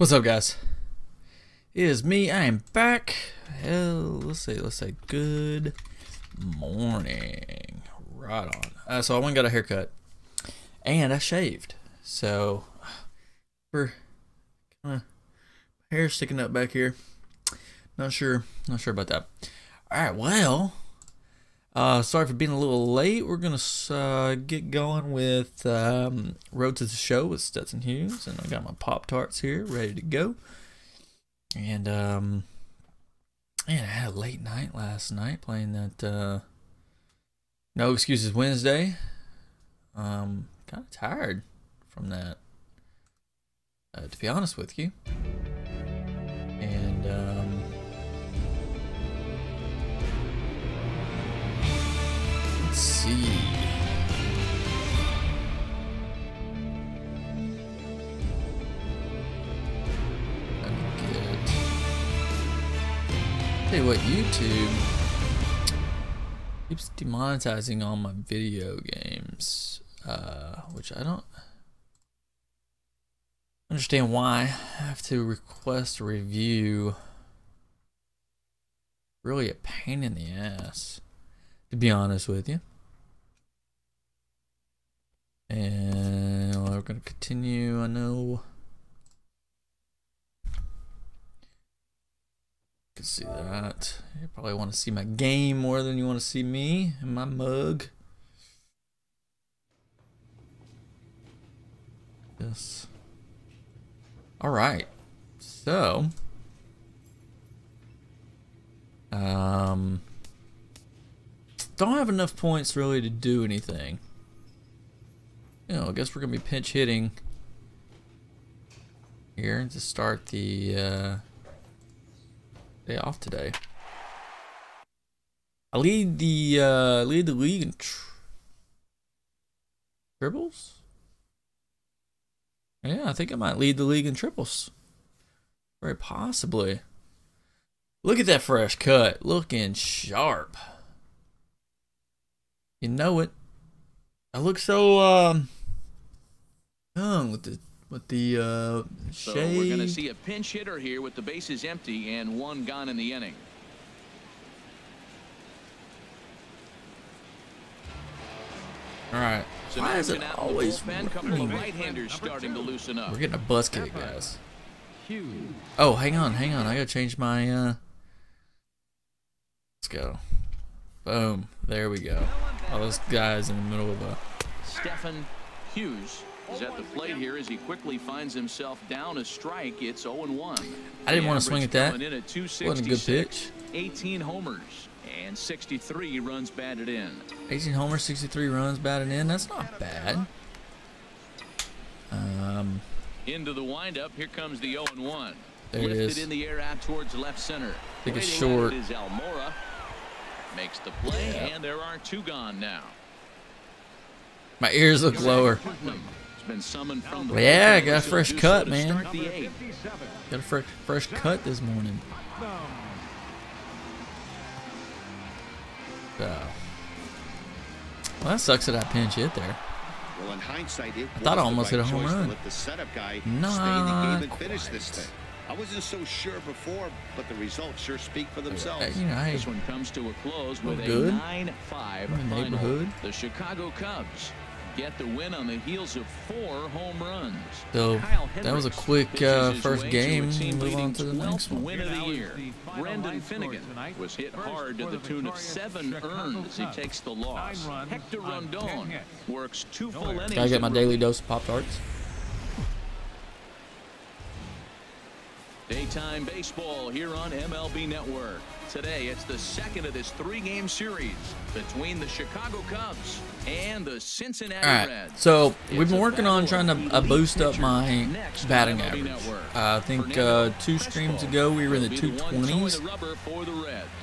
What's up, guys? It is me. I am back. Hell, let's say good morning. Right on. So I went and got a haircut, and I shaved. So we're kind of hair sticking up back here. Not sure about that. All right. Well, sorry for being a little late. We're gonna get going with Road to the Show with Stetson Hughes, and I got my Pop-Tarts here ready to go. And man, I had a late night last night playing that No Excuses Wednesday. Kind of tired from that, to be honest with you. And let's see. Tell you what, YouTube keeps demonetizing all my video games, which I don't understand why. I have to request a review. Really a pain in the ass, to be honest with you. And we're going to continue. I know you can see that. You probably want to see my game more than you want to see me and my mug. Yes. All right. So, don't have enough points really to do anything. You know, I guess we're gonna be pinch hitting here to start the day off today. I lead the league in triples. Yeah, I think I might lead the league in triples. Very possibly. Look at that fresh cut, looking sharp. You know it. I look so young with the shade. So we're going to see a pinch hitter here with the bases empty and one gone in the inning. All right. So why is it always couple of right-handers starting to loosen up? We're getting a buzz kick, guys. Oh, hang on. I gotta change my let's go. Boom. There we go. Oh, this guy's in the middle of a Stephen Hughes is at the plate here as he quickly finds himself down a strike. It's 0-1. I didn't want to swing at that. Wasn't a good pitch. 18 homers and 63 runs batted in. 18 homers, 63 runs batted in. That's not bad. Into the windup. Here comes the 0-1. There it is. Lifted in the air out towards left center. I think it's short. Is Almora. Makes the play, and there are two gone now. My ears look lower. Been summoned from the yeah, I got a fresh cut, man. Got a fresh cut this morning. So, well, that sucks that I pinch hit there. Well, in hindsight, I thought I almost hit a home run. Let the setup guy Not stay in the game and quite. finish this thing. I wasn't so sure before, but the results sure speak for themselves. You know, hey, this one comes to a close with a good. 9-5 final. Neighborhood. The Chicago Cubs get the win on the heels of 4 home runs. So that was a quick first game. Move on to the next one. Win of the year. Brendan Finnegan was hit hard to the tune of 7 earned as he takes the loss. Hector Rondon works 2 full innings. Gotta get my daily dose of Pop-Tarts. Daytime baseball here on MLB Network. Today, it's the second of this 3-game series between the Chicago Cubs and the Cincinnati Reds. All right, so we've been working on trying to boost up my batting average. I think 2 streams ago we were in the 220s.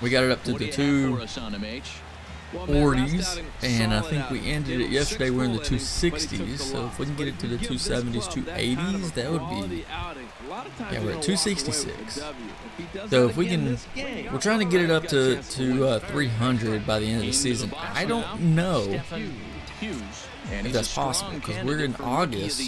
We got it up to the 240s, and I think we ended it yesterday. We're in the 260s. So if we can get it to the 270s, 280s, that would be. Yeah, we're at 266. So if we can, we're trying to get it up to 300 by the end of the season. I don't know And if that's possible, because we're in August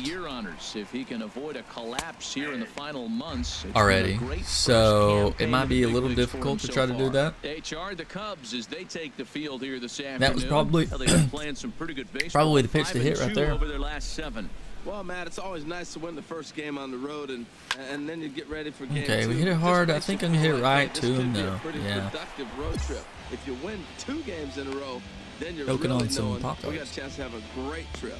if he can avoid a collapse here in the final months already, so it might be a little difficult to try to do that. HR, the Cubs, as they take the field here this afternoon. That was probably playing some pretty good baseball. probably the pitch to hit right there. Over their last 7. Well, Matt, it's always nice to win the first game on the road, and then you get ready for game 2. Okay, we hit it hard. I think I'm gonna hit it right to him though. Yeah. Productive road trip. If you win 2 games in a row, then you're Choking really on some knowing Pop-Tarts. we got a chance to have a great trip.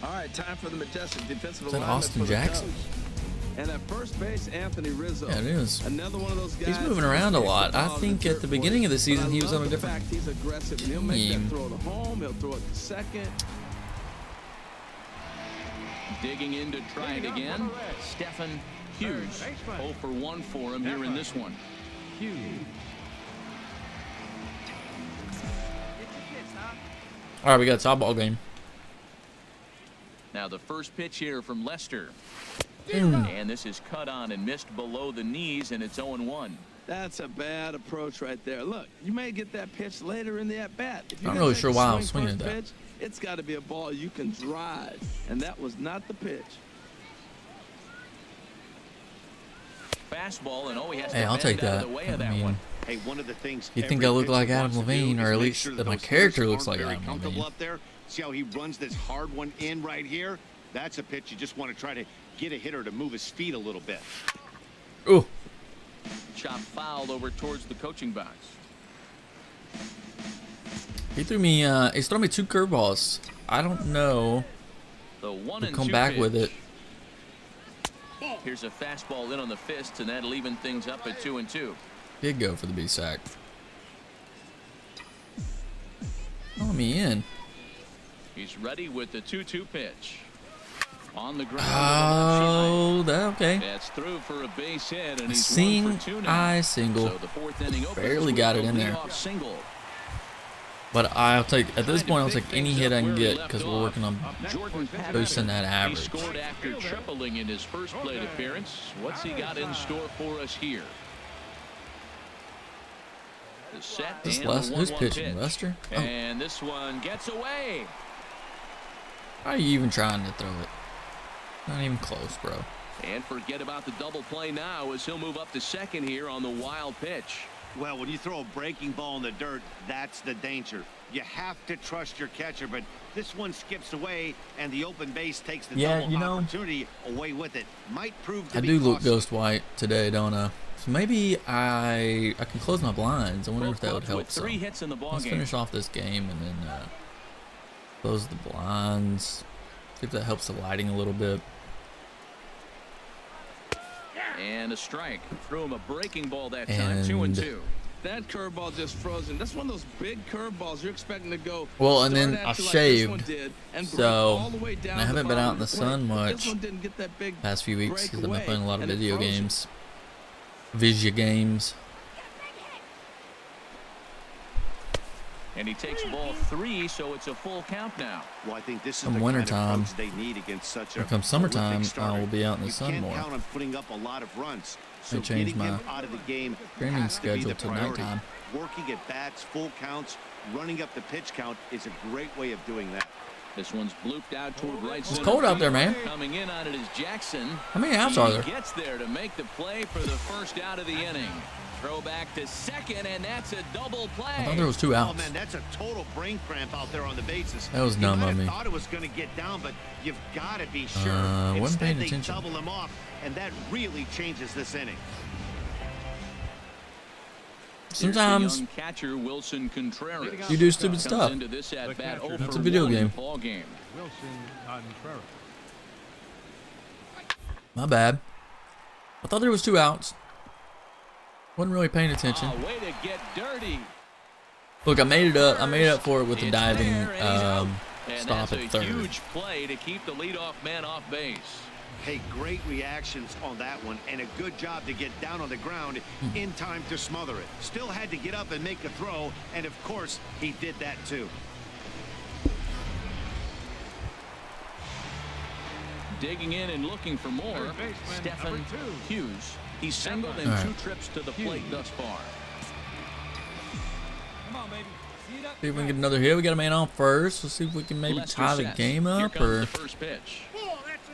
All right, time for the majestic defensive Is that alignment Austin for the Jackson? Cubs. And at first base, Anthony Rizzo. Yeah, it is. Another one of those guys. He's moving around a lot. I think at the beginning of the season he was on a different He's aggressive. And he'll make team. that throw to home. He'll throw it to second. Digging in to try it again. Stephen Hughes. 0 for 1 for him here in this one. All right, we got a softball game. Now the first pitch here from Lester. And this is cut on and missed below the knees, and it's 0-1. That's a bad approach right there. Look, you may get that pitch later in the at-bat. I'm not really sure why I was swinging at that. Pitch, it's got to be a ball you can drive, and that was not the pitch. Fastball, and he has Hey, to I'll take bend out that. of the way of I that mean, one. Hey, one of the things you think every I look pitcher like Adam wants to do Levine, is or at make least sure that my those character hitters looks like aren't very Adam comfortable Levine. up there. See how he runs this hard one in right here? That's a pitch you just want to try to get a hitter to move his feet a little bit. Ooh. Chop fouled over towards the coaching box. He threw me. He's thrown me 2 curveballs. I don't know. The 1-2 He'll come back pitch. with it. Here's a fastball in on the fist, and that'll even things up at 2-2. Did go for the B sack. Follow me in. He's ready with the 2-2 pitch. On the ground. Oh, that okay. That's through for a base hit, and he's Seeing 1 for 2 now. eye single. So the 4th inning opens Barely with got a it in there. leadoff single. But I'll take, at this point, I'll take any hit I can get because we're working on Jordan Patterson. boosting that He average. scored after tripling in his first plate appearance. What's he got in store for us here? The set This and Lester, the who's 1-1 pitching? pitch. Lester? Oh, And this one gets away. how are you even trying to throw it? Not even close, bro. And forget about the double play now as he'll move up to second here on the wild pitch. Well, when you throw a breaking ball in the dirt, that's the danger. You have to trust your catcher, but this one skips away, and the open base takes the double opportunity away with it. Might prove to I be do look costly. ghost white today, don't I? So maybe I can close my blinds. I wonder Both if that would clubs help with some. 3 hits in the ball Let's game. finish off this game and then close the blinds. See if that helps the lighting a little bit. And a strike. Threw him a breaking ball that time. And 2-2. That curveball just frozen. That's one of those big curveballs you're expecting to go. Well, and then start I at you like this shaved, one did, and break so all the way down I haven't the been bottom out in the of plate. sun But much This one didn't get that big past few weeks because I've been breakaway, playing a lot of and it video froze him. games, Visio games. And he takes ball 3, so it's a full count now. Well, I think this is Come the wintertime, kind of approach they need against such or a come summertime, prolific starter. we'll be out in the You sun can't more. count on putting up a lot of runs. So They changed getting my him out of the game training has to be schedule the to priority. nighttime. Working at bats, full counts, running up the pitch count is a great way of doing that. This one's blooped out toward right center. It's cold out there, man. Coming in on it is Jackson. How many outs are there? He gets there to make the play for the first out of the inning. Throw back to second, and that's a double play. I thought there was 2 Oh outs. man, that's a total brain cramp out there on the bases. That was dumb you of me. thought it was going to get down, but you've got to be sure. Wasn't paying Instead, they attention. double him off, and that really changes this inning. Sometimes Young catcher Wilson Contreras. you do stupid Comes stuff. into this at bat It's a video game. Ball game. My bad. I thought there was 2 outs. Wasn't really paying attention. Way to get dirty. Look, I made it up. I made up for it with the It's diving there, and he's out. And stop that's at a third. huge play to keep the leadoff man off base. Hey, great reactions on that one, and a good job to get down on the ground in time to smother it. Still had to get up and make a throw, and of course, he did that too. Digging in and looking for more, Stephen Hughes. He's singled in All right. 2 trips to the plate thus far. Come on, baby. See it See if we can get another hit. We got a man on first. Let's see if we can maybe tie the game up. Or the first pitch.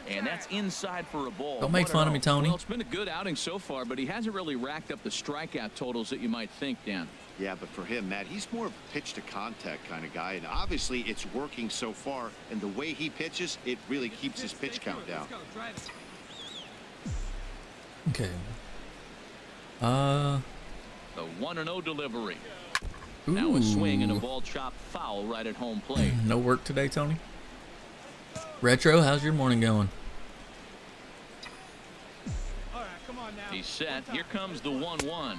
And that's inside for a ball. Don't make fun of me, Tony. Well, it's been a good outing so far, but he hasn't really racked up the strikeout totals that you might think, Dan. Yeah, but for him, Matt, he's more of a pitch to contact kind of guy, and obviously it's working so far, and the way he pitches, it really keeps his pitch count down. Okay. The 1-0 delivery. Ooh. Now a swing and a ball chopped foul right at home plate. No work today, Tony? Retro, how's your morning going? He's set. Here comes the 1-1.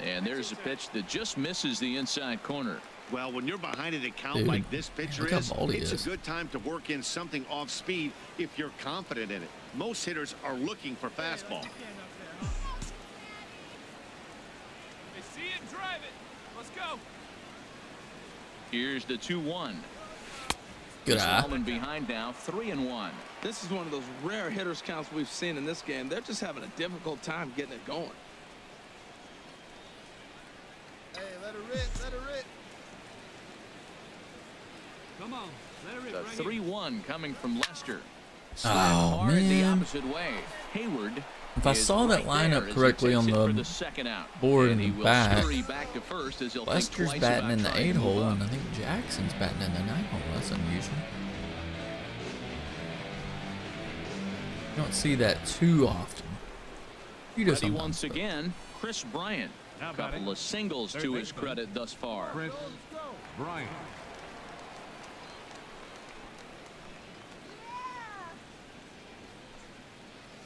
And there's a pitch that just misses the inside corner. Well, when you're behind an account like this pitcher is, it's a good time to work in something off speed if you're confident in it. Most hitters are looking for fastball. They see it, drive it. Let's go. Here's the 2-1. Good eye. Behind now, 3-1. This is one of those rare hitters counts we've seen in this game. They're just having a difficult time getting it going. Hey, let her rip, let her rip. Come on, let her rip. The 3-1 coming from Lester. Oh, hard the man. opposite way. Hayward. If I saw that lineup correctly on the board in the back, Lester's batting in the 8-hole, and I think Jackson's batting in the 9-hole. That's unusual. You don't see that too often. You just once again, Chris Bryant. A couple of singles to his credit thus far. Chris Bryant.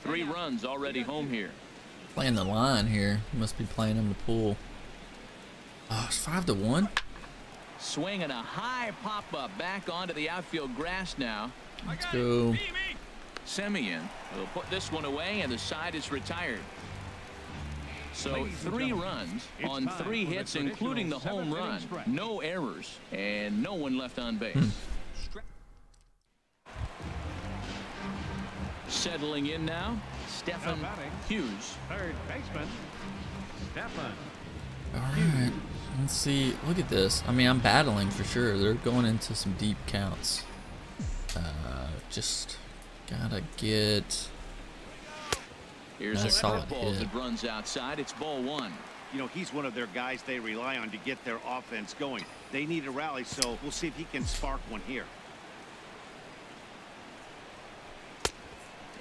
Three runs already home here. Playing the line here. He must be playing him to pull. Oh, it's 5-1. Swinging a high pop-up back onto the outfield grass now. Let's go. Semien will put this one away, and the side is retired. So 3 runs on 3 hits, including the home run. No errors, and no one left on base. Settling in now, Stephen Hughes. Third baseman, Stephen. All right. Let's see. Look at this. I mean, I'm battling for sure. They're going into some deep counts. Just gotta get Here's a solid curveball hit. that runs outside. It's ball 1. You know, he's one of their guys they rely on to get their offense going. They need a rally, so we'll see if he can spark one here.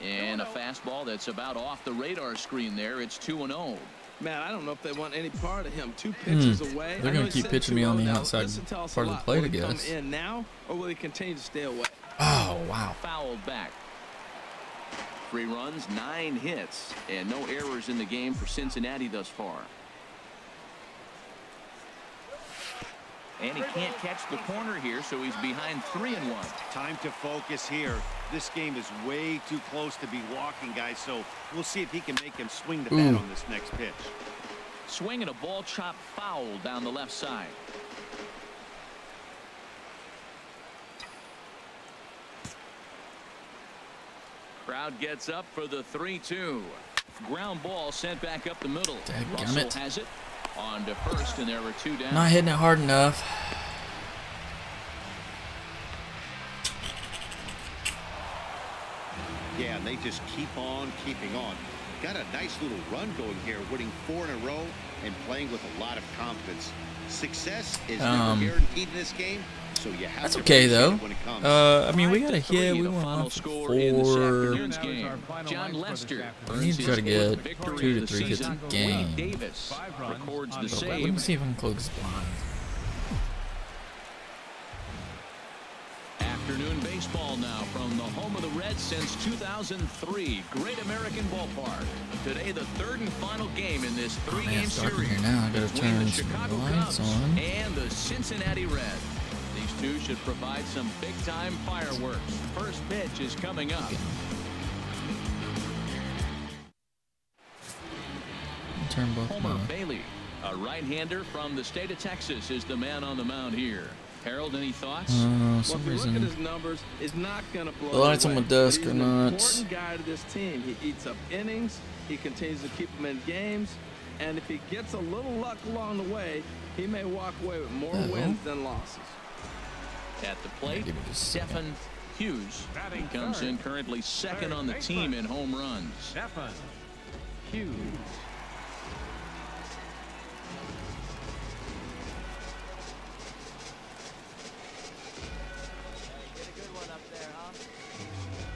And a fastball that's about off the radar screen there. It's 2-0. Man, I don't know if they want any part of him. 2 pitches away. They're gonna keep pitching me on the outside part of the plate, I guess. Will he come in now, or will he continue to stay away? Oh, wow. Fouled back. 3 runs, 9 hits, and no errors in the game for Cincinnati thus far. And he can't catch the corner here, so he's behind 3-1. Time to focus here. This game is way too close to be walking, guys, so we'll see if he can make him swing the bat on this next pitch. Swinging a ball chopped foul down the left side. Crowd gets up for the 3-2. Ground ball sent back up the middle. Russell has it on to first, and there were 2 down. Not hitting it hard enough. Yeah, and they just keep on keeping on. Got a nice little run going here, winning 4 in a row and playing with a lot of confidence. Success is never guaranteed in this game, so you have to okay though. when it comes. I mean, we got a hit. We went on score 4. in this afternoon's game. John Lester We need to try to get 2 to 3 hits a game. Davis records the Let me save. see if I can close this blind. Afternoon baseball now from the home of the Reds since 2003. Great American Ballpark. Today, the 3rd and final game in this 3-game series here now. I gotta between turn the some Chicago lights Cubs on. and the Cincinnati Reds. These two should provide some big-time fireworks. First pitch is coming up. Turn both Homer on. Bailey, a right-hander from the state of Texas, is the man on the mound here. Harold, any thoughts? Well, Some if you look at reason his numbers, it's not going to blow the lights on away. my desk He's are an not. important guy to this team. He eats up innings. He continues to keep them in games. And if he gets a little luck along the way, he may walk away with more wins than losses. At the plate, Stephen Hughes. He comes in currently second on the team in home runs. Stephen Hughes.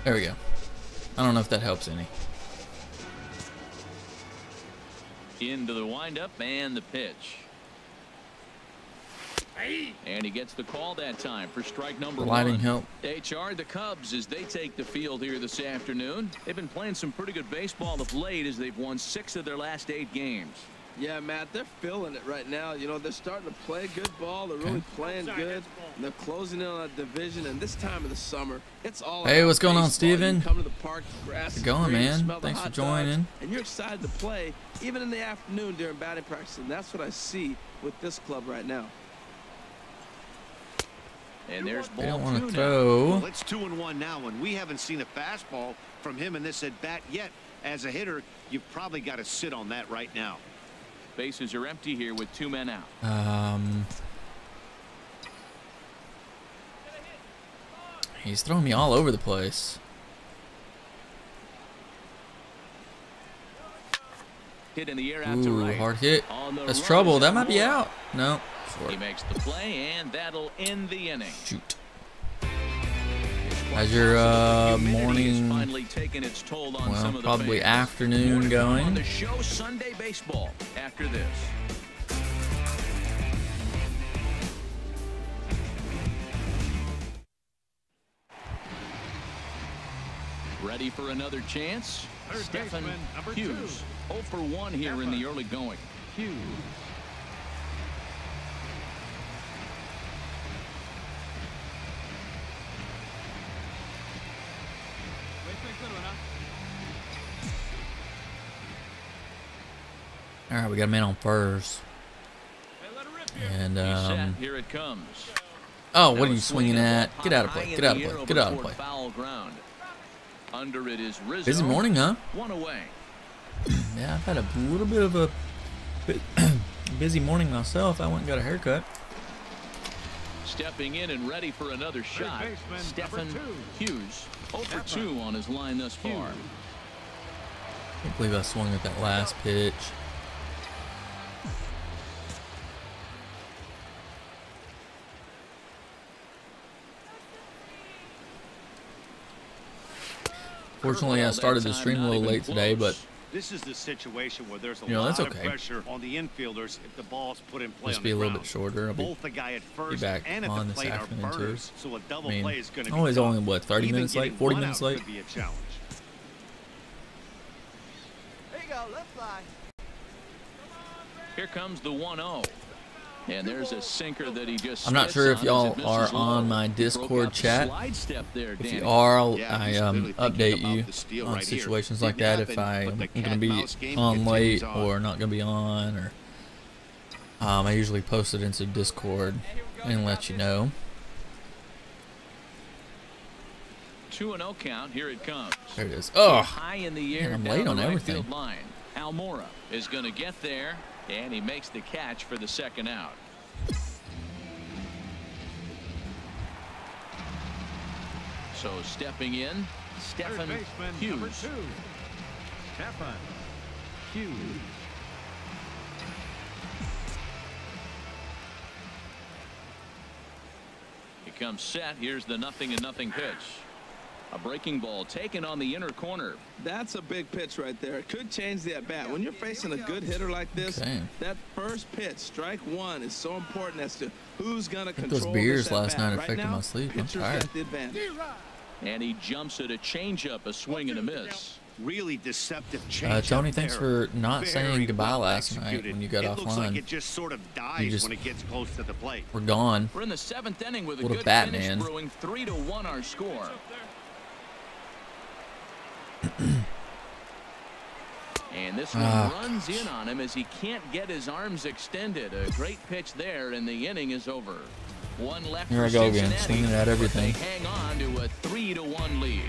There we go. I don't know if that helps any. Into the windup and the pitch. And he gets the call that time for strike number Lighting one. help. HR, the Cubs, as they take the field here this afternoon. They've been playing some pretty good baseball of late as they've won 6 of their last 8 games. Yeah, Matt, they're feeling it right now. You know, they're starting to play good ball. They're really playing good. And they're closing in on a division. And this time of the summer, it's all Hey, what's going on, baseball. Steven? You come to the park, grass is going, green, man? smell the Thanks for hot joining. dogs, and you're excited to play, even in the afternoon during batting practice. And that's what I see with this club right now. And there's They don't ball want 2 to now. throw. Well, it's 2-1 now, and we haven't seen a fastball from him in this at bat yet. As a hitter, you've probably got to sit on that right now. Bases are empty here with 2 men out. He's throwing me all over the place. Hit in the air out to Ooh, right. hard hit. On the That's run trouble. is That might be Moore. out. No. He makes the play, and that'll end the inning. Shoot. How's your Humidity is morning, finally taking its toll on some well, of the probably fans. afternoon More to come on going? the show Sunday Baseball after this. Ready for another chance? Third Stephen baseman, number Hughes. 2. 0 for 1 here in the early going. Hughes. All right, we got a man on first. And, He's set. Here it comes. oh, Now what are you it's swinging at? Get out of play. Get out of play. Get out of play. Foul ground. Under it is Rizzo. Busy morning, huh? 1 away. Yeah, I've had a little bit of a busy morning myself. I went and got a haircut. Stepping in and ready for another shot. baseman, Stephen number 2. Hughes. 0 for 2 on his line thus far. Can't believe I swung at that last pitch. Fortunately, I started the stream a little late today, but This is the situation where there's a You know, lot that's of okay. pressure on the infielders if the ball's put in play just on be the a little ground. bit shorter. I'll be Both the guy at first back and at on the this plate are afternoon, too. burners, so a double I mean, play is going to be always tough. only, what, 30 Even minutes late, getting 40 one minutes out late? could be a challenge. There you go, let's fly. Here comes the 1-0. And there's a sinker that he just I'm not spits sure if on as y'all it are misses low. on my Broke Discord out the chat. slide step there, If you Danny. are, Yeah, I he's clearly thinking update about you the steal on right here. situations like Didn't that if happen, I'm but the going to be cat-mouse game on continues late on. or not going to be on, or I usually post it into Discord and let you know. 2-0 count. Here it comes. There it is. Oh, High in the air man, I'm down late the on right everything. field line. Almora is going to get there, and he makes the catch for the second out. So stepping in, Third Stephen baseman, Hughes. number 2. Stephen Hughes. He comes set. Here's the 0-0 pitch. A breaking ball taken on the inner corner. That's a big pitch right there. It could change the at-bat. When you're facing a good hitter like this, Okay. that first pitch, strike one, is so important as to who's going to think control those beers this last at-bat. night Right affected now, my sleep. I'm pitcher's tired. got the advantage. And he jumps at a changeup, a swing and a miss. Really deceptive change. Tony, thanks for not Very saying goodbye well last night executed. when you got it looks like offline. it just sort of dies just- when it gets close to the plate. We're gone. We're in the 7th inning with a What a good bat, finish man. brewing. 3-1 our score. And this one runs in on him as he can't get his arms extended. A great pitch there, and the inning is over. One left Here for I go again, Cincinnati, swinging at but everything. They hang on to a 3-1 lead.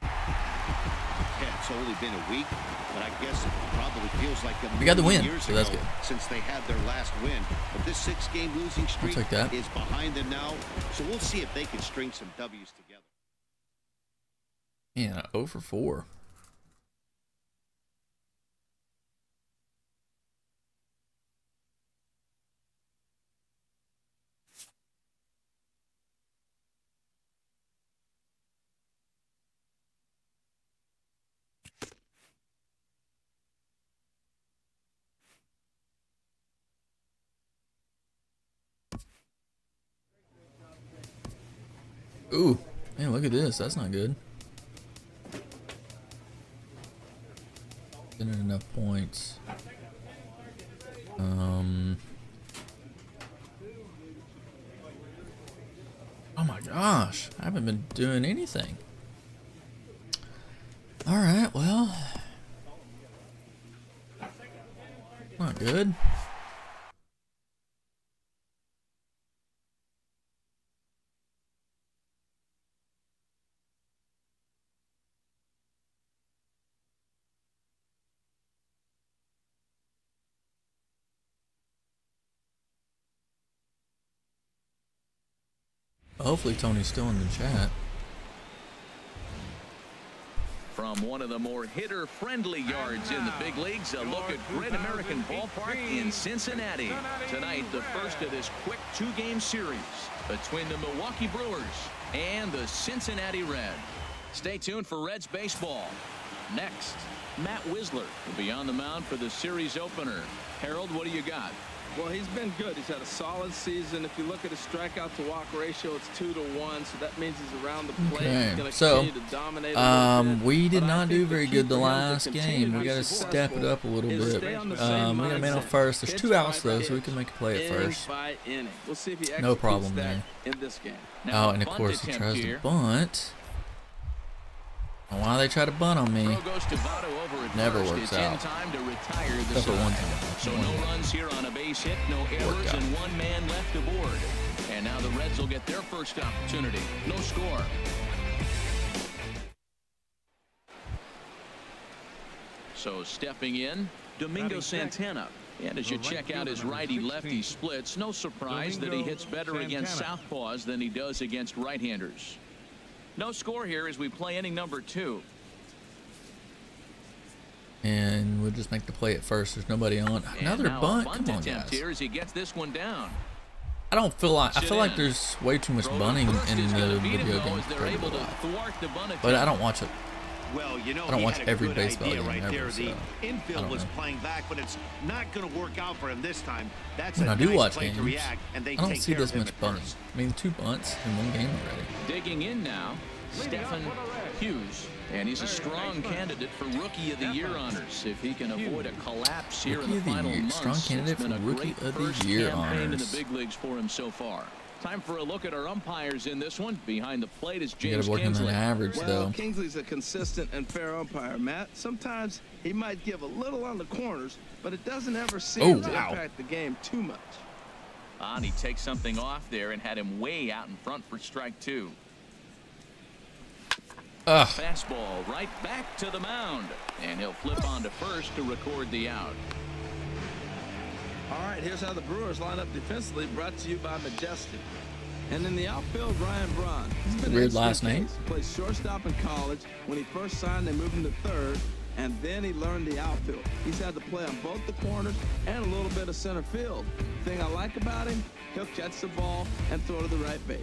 Yeah, it's only been a week, but I guess it probably feels like we got the win, years so that's ago good. Since they had their last win. But this 6-game losing streak is behind them now, so we'll see if they can string some W's together. Yeah, 0 for 4. Ooh, man, look at this. That's not good. Didn't enough points. Oh my gosh, I haven't been doing anything. All right, well, not good. Hopefully Tony's still in the chat. From one of the more hitter-friendly yards in the big leagues, a look at Great American Ballpark in Cincinnati. Tonight, the first of this quick 2-game series between the Milwaukee Brewers and the Cincinnati Reds. Stay tuned for Reds baseball. Next, Matt Wisler will be on the mound for the series opener. Harold, what do you got? Well, he's been good. He's had a solid season. If you look at his strikeout to walk ratio, it's 2-to-1, so that means he's around the plate. Okay, He's going to so continue to dominate we did not do very good the last game. We got to step it up a little bit. We got a man on first. There's 2 outs though, so we can make a play at first. We'll see if he No problem there. In this game. Oh, and of course he tries to bunt. Why they try to bunt on me? Never works out. Except for one time. So no runs here on a base hit, no errors, and 1 man left aboard. And now the Reds will get their first opportunity. No score. So stepping in, Domingo Santana. And as you check out his righty-lefty splits, no surprise that he hits better against southpaws than he does against right-handers. No score here as we play inning number 2. And we'll just make the play at first. There's nobody on. Another bunt. Come on, guys. Here as he gets this one down. I don't feel like. I feel like there's way too much bunting in the video games. But I don't watch it. Well, you know, I don't watch every baseball game right ever, there. The infield was playing back, but it's not going to work out for him this time. That's when a I do nice watch play games, to react, and they I don't take see care this of him much at bunting. first. I mean, 2 bunts in 1 game already. Digging in now, Stephen Hughes. And he's a strong candidate for Rookie of the Year honors if he can avoid a collapse here in the final months. Strong candidate for Rookie of the Year honors. In the big leagues for him so far. Time for a look at our umpires in this one. Behind the plate is James Kingsley. Average, though. Kingsley's a consistent and fair umpire, Matt. Sometimes he might give a little on the corners, but it doesn't ever seem to impact the game too much. And he takes something off there and had him way out in front for strike 2. Fastball right back to the mound, and he'll flip on to first to record the out. All right, here's how the Brewers line up defensively, brought to you by Majestic. And in the outfield, Ryan Braun. He's been weird last name. Played shortstop in college. When he first signed, they moved him to third, and then he learned the outfield. He's had to play on both the corners and a little bit of center field. The thing I like about him, he'll catch the ball and throw to the right base.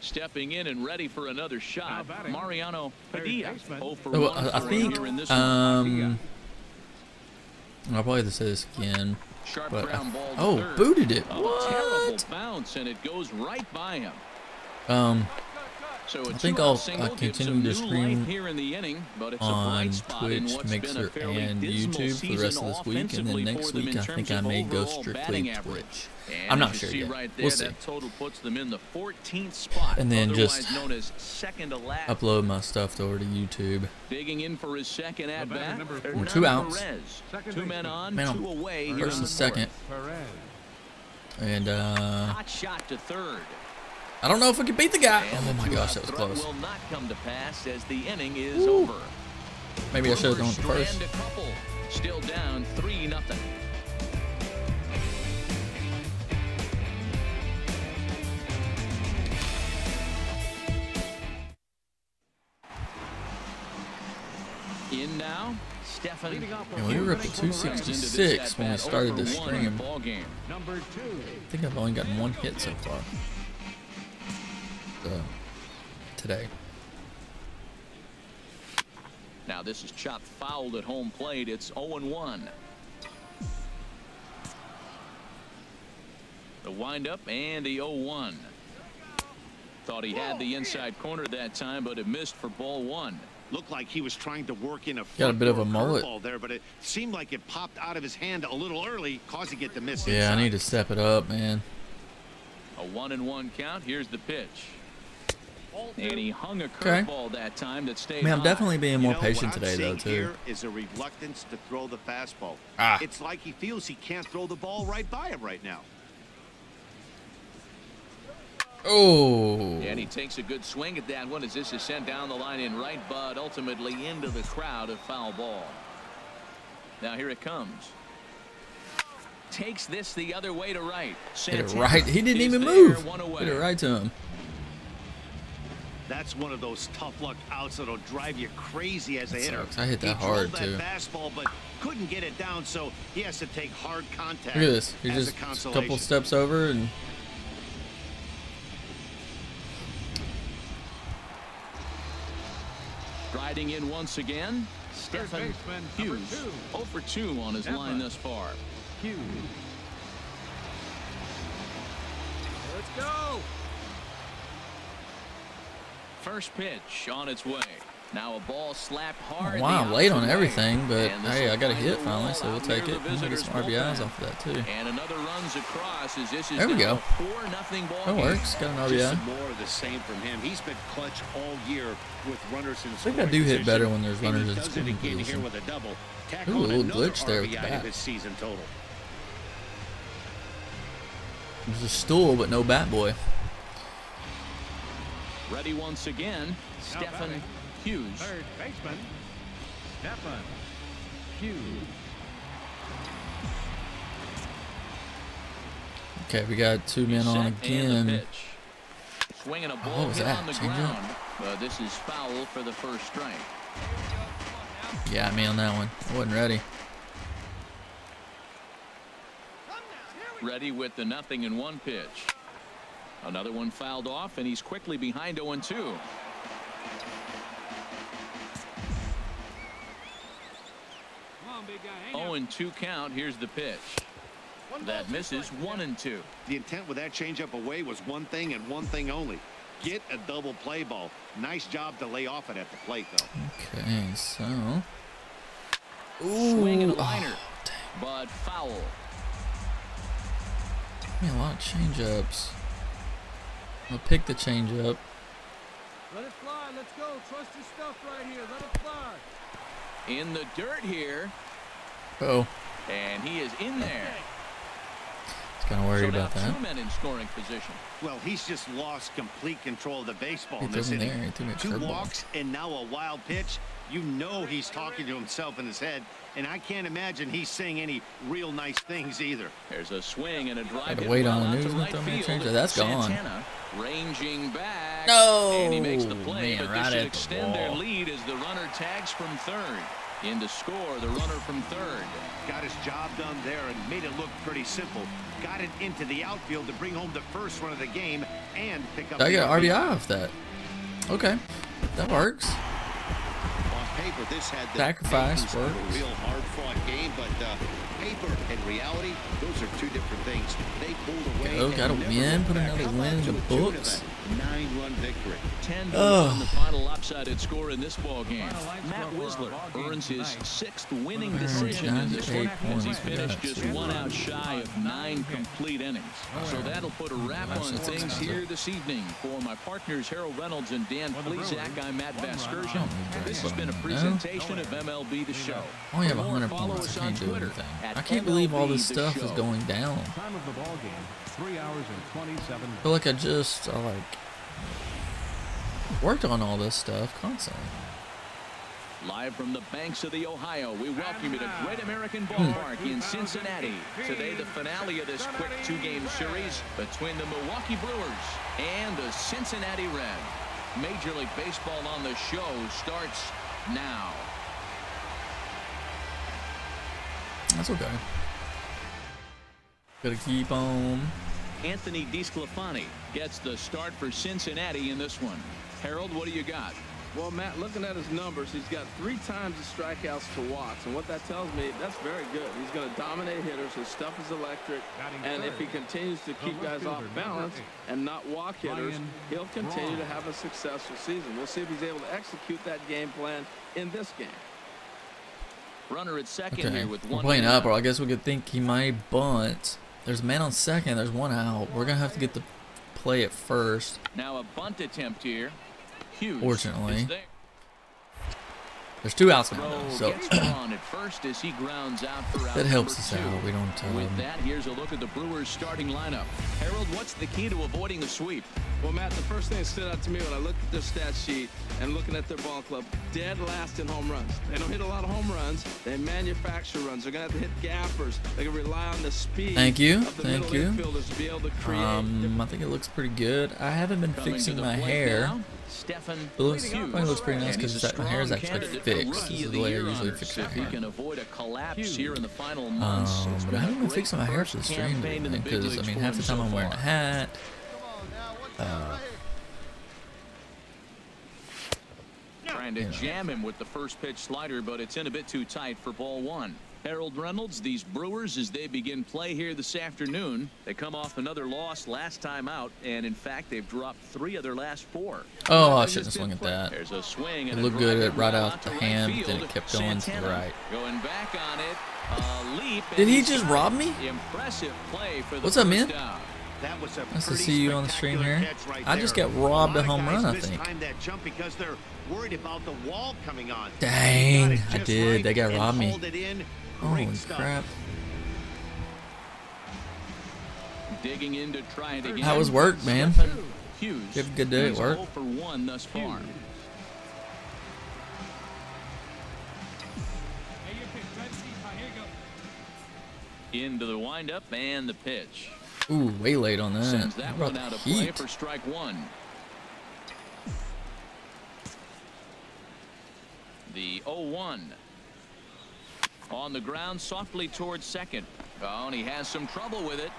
Stepping in and ready for another shot, Mariano Padilla. 0 for 1 I think here in this I'll probably have to say this again. Sharp But ground ball to third. Booted it. Terrible bounce, and it goes right by him. So I think I'll continue to stream here in the inning, but it's on Twitch, Mixer, and YouTube for the rest of this week, and then next week I think I may go strictly Twitch. I'm not sure yet. Right there, we'll see. That total puts them in the 14th spot, and then just known as second to last. Upload my stuff over to YouTube. Digging in for his second at bat. 2 outs. 2 men on, 2 away. First and second. And hot shot to third. I don't know if we can beat the guy. Oh my gosh, that was close. Will not come to pass as the inning is over. Maybe I should have gone with the first. And a couple. Still down 3-0. In now, Stefan. And we were up to 266 when we started this stream. Number 2. I think I've only gotten one hit so far. Today. Now this is chopped fouled at home plate. It's 0-1. The windup and the 0-1. Thought he had the inside corner that time, but it missed for ball 1. Looked like he was trying to work in a got a bit of a mullet ball there, but it seemed like it popped out of his hand a little early, causing it to miss. Yeah, inside. I need to step it up, man. A 1-1 count. Here's the pitch. And he hung a curveball that time that stayed high. I'm definitely being more patient today, though, too. Here is a reluctance to throw the fastball. It's like he feels he can't throw the ball right by him right now. Oh. And he takes a good swing at that one as this is sent down the line in right, but ultimately into the crowd, a foul ball. Now here it comes. Takes this the other way to right. Hit it right. He didn't even move. Hit it right to him. That's one of those tough luck outs that'll drive you crazy as a hitter. I hit that hard too. Fastball, but couldn't get it down, so he has to take hard contact. Look at this. He just a couple steps over and. Riding in once again, Stefan Hughes. 0 for 2 on his line thus far. Hughes. Let's go. First pitch on its way. Now a ball slapped hard. Oh, wow, I'm late on everything, but hey, I got a hit finally, so we'll take it. We'll get some RBIs off of that too. And another runs across as this is there we go. 4-0 ball. That works. Got an RBI. Just more of the same from him. He's been clutch all year with runners in scoring I think I do hit better when there's position. runners in scoring position. Here with a double. Ooh, a little glitch there with the RBI bat. his season total. There's a stool, but no bat boy. Ready once again, Stefan Hughes. Third baseman, Stefan Hughes. Okay, we got 2 men on again. Swinging a ball what was that? on the Change ground. This is foul for the first strike. Yeah, me on that one. I wasn't ready. Ready with the 0-1 pitch. Another one fouled off, and he's quickly behind 0-2. 0-2 count. Here's the pitch. That misses 1-2. The intent with that changeup away was one thing and one thing only. Get a double play ball. Nice job to lay off it at the plate, though. Okay, so. Ooh, swing and a liner, but foul. Yeah, a lot of changeups. I'll pick the changeup. Let it fly. Let's go. Trust your stuff right here. Let it fly. In the dirt here. Uh-oh. And he is in there. Kind of worried about that. 2 men in scoring position. Well, he's just lost complete control of the baseball He in this inning. 2 walks walks and now a wild pitch. You know he's talking to himself in his head, and I can't imagine he's saying any real nice things either. There's a swing and a drive. Had to wait on the news with them change. That's gone. Santana ranging back. No, and he makes the play, man, but right this should at extend the their wall. lead as the runner tags from third. In to score, the runner from third. Got his job done there and made it look pretty simple. Got it into the outfield to bring home the first run of the game and pick up. I got RBI off that. Okay, that works. On paper, this had the Sacrifice makings of works. a real hard-fought game, but paper and reality, those are 2 different things. They pulled away. Oh, got a and win. never Put looked another back. win in the How about to a tune of books. a 9-run victory. 10 on the final lopsided score in this ball game. Matt Wisler earns his 6th winning decision in this one as he finished just 1 out shy of 9 complete innings. So that'll put a wrap on things here this evening. For my partners Harold Reynolds and Dan Plesac, I'm Matt Vasgersian. This has been a presentation of MLB The Show. I only have For more, 100 follow points. us I on can't do Twitter anything. at I can't believe all this MLB The stuff is Show. going down. Time of the ball game, 3 hours and 27 minutes. I feel like I worked on all this stuff constantly. Live from the banks of the Ohio, we welcome you to Great American Ballpark in Cincinnati. Today, the finale of this quick 2-game series between the Milwaukee Brewers and the Cincinnati Reds. Major League Baseball on the show starts now. That's okay. Gotta keep on. Anthony DeSclafani gets the start for Cincinnati in this one. Harold, what do you got? Well, Matt, looking at his numbers, he's got 3 times the strikeouts to walks, and what that tells me, that's very good. He's going to dominate hitters. His stuff is electric, and if he continues to keep guys off balance and not walk hitters, he'll continue to have a successful season. We'll see if he's able to execute that game plan in this game. Runner at second here with we're one. playing up, or I guess we could think he might bunt. There's a man on second. There's one out. We're gonna have to get the play at first. Now a bunt attempt here. Hughes. Fortunately, there's 2 outs now, though, so at first as he grounds out for that helps us out. We don't. With that, here's a look at the Brewers' starting lineup. Harold, what's the key to avoiding the sweep? Well, Matt, the first thing that stood out to me when I looked at their stat sheet and looking at their ball club, dead last in home runs. They don't hit a lot of home runs. They manufacture runs. They're going to have to hit gappers. They can rely on the speed. Thank you. Of the Thank you. infielders to be able to create I think it looks pretty good. I haven't been fixing my hair. It looks pretty nice because my hair is actually fixed. This is the way I usually fix my hair. But I haven't been fixing my hair for the stream because, I mean, half the time I'm wearing a hat. Trying to jam him with the first pitch slider, but it's in a bit too tight for ball 1. Harold Reynolds, these Brewers, as they begin play here this afternoon, they come off another loss last time out, and in fact, they've dropped 3 of their last 4. Oh, I shouldn't have swung at that. There's a swing. It looked good at right out the hand, but then it kept going to the right. Going back on it, a leap. Did he just rob me? Impressive play for the What's up, man? That was a Nice to see you on the stream here. Right, I just got robbed a home run, I think. That jump because they're worried about the wall coming on. Dang, I did. Right, they got robbed me. Holy crap. Digging in to try it again. How was work, man? Hughes. You have a good day at work? 0 for 1 thus far. Into the windup and the pitch. Ooh, way late on that. Sends that How one about out of the play heat? for strike 1. The 0-1. On the ground softly towards second. Oh, and he has some trouble with it.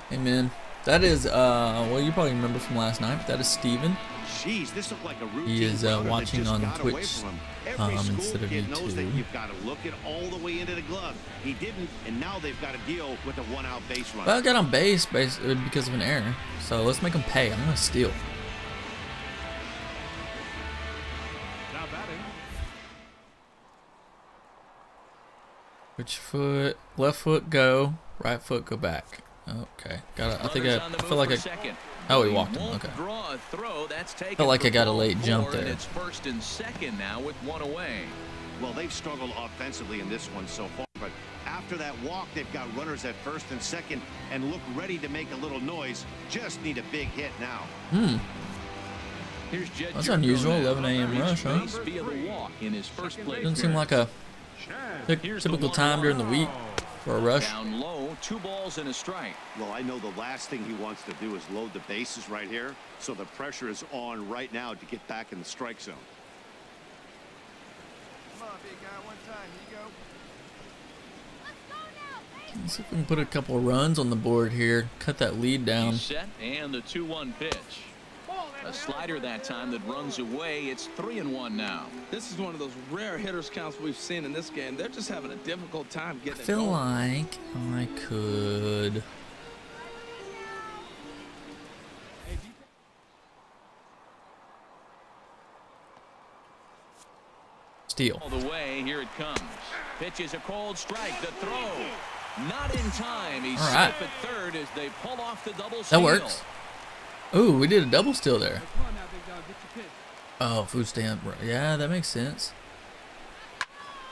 Hey, man. That is, well, you probably remember from last night, but that is Steven. Jeez, this looked like a routine. He is watching on Twitch instead of YouTube. Knows that YouTube. you've got to look it all the way into the glove. He didn't, and now they've got to deal with a 1-out base run. Well, I got on base because of an error. So let's make him pay. I'm going to steal. Now batting. Which foot? Left foot go. Right foot go back. Okay. Got it. I feel like I. Oh, he walked him. Okay. Felt like I got a late jump there. It's first and second now with 1 away. Well, they've struggled offensively in this one so far, but after that walk, they've got runners at first and second and look ready to make a little noise. Just need a big hit now. That's unusual. 11 a.m. rush, huh? Doesn't seem like a typical time during the week for a rush. Down low, 2 balls and a strike. Well, I know the last thing he wants to do is load the bases right here, so the pressure is on right now to get back in the strike zone. Come on, big guy, one time. Here you go. Let's go now, Let's see if we can put a couple runs on the board here. Cut that lead down. He's set, and the 2-1 pitch. A slider that time that runs away. It's 3-1 now. This is one of those rare hitters counts we've seen in this game. They're just having a difficult time I getting it feel going. like I could. Steal. All the way, here it comes. Pitches a cold strike. The throw. Not in time. He's All right. safe at third as they pull off the double That steal. works. Ooh, we did a double steal there. Come on now, big dog, get your pitch. Oh, food stamp. Yeah, that makes sense.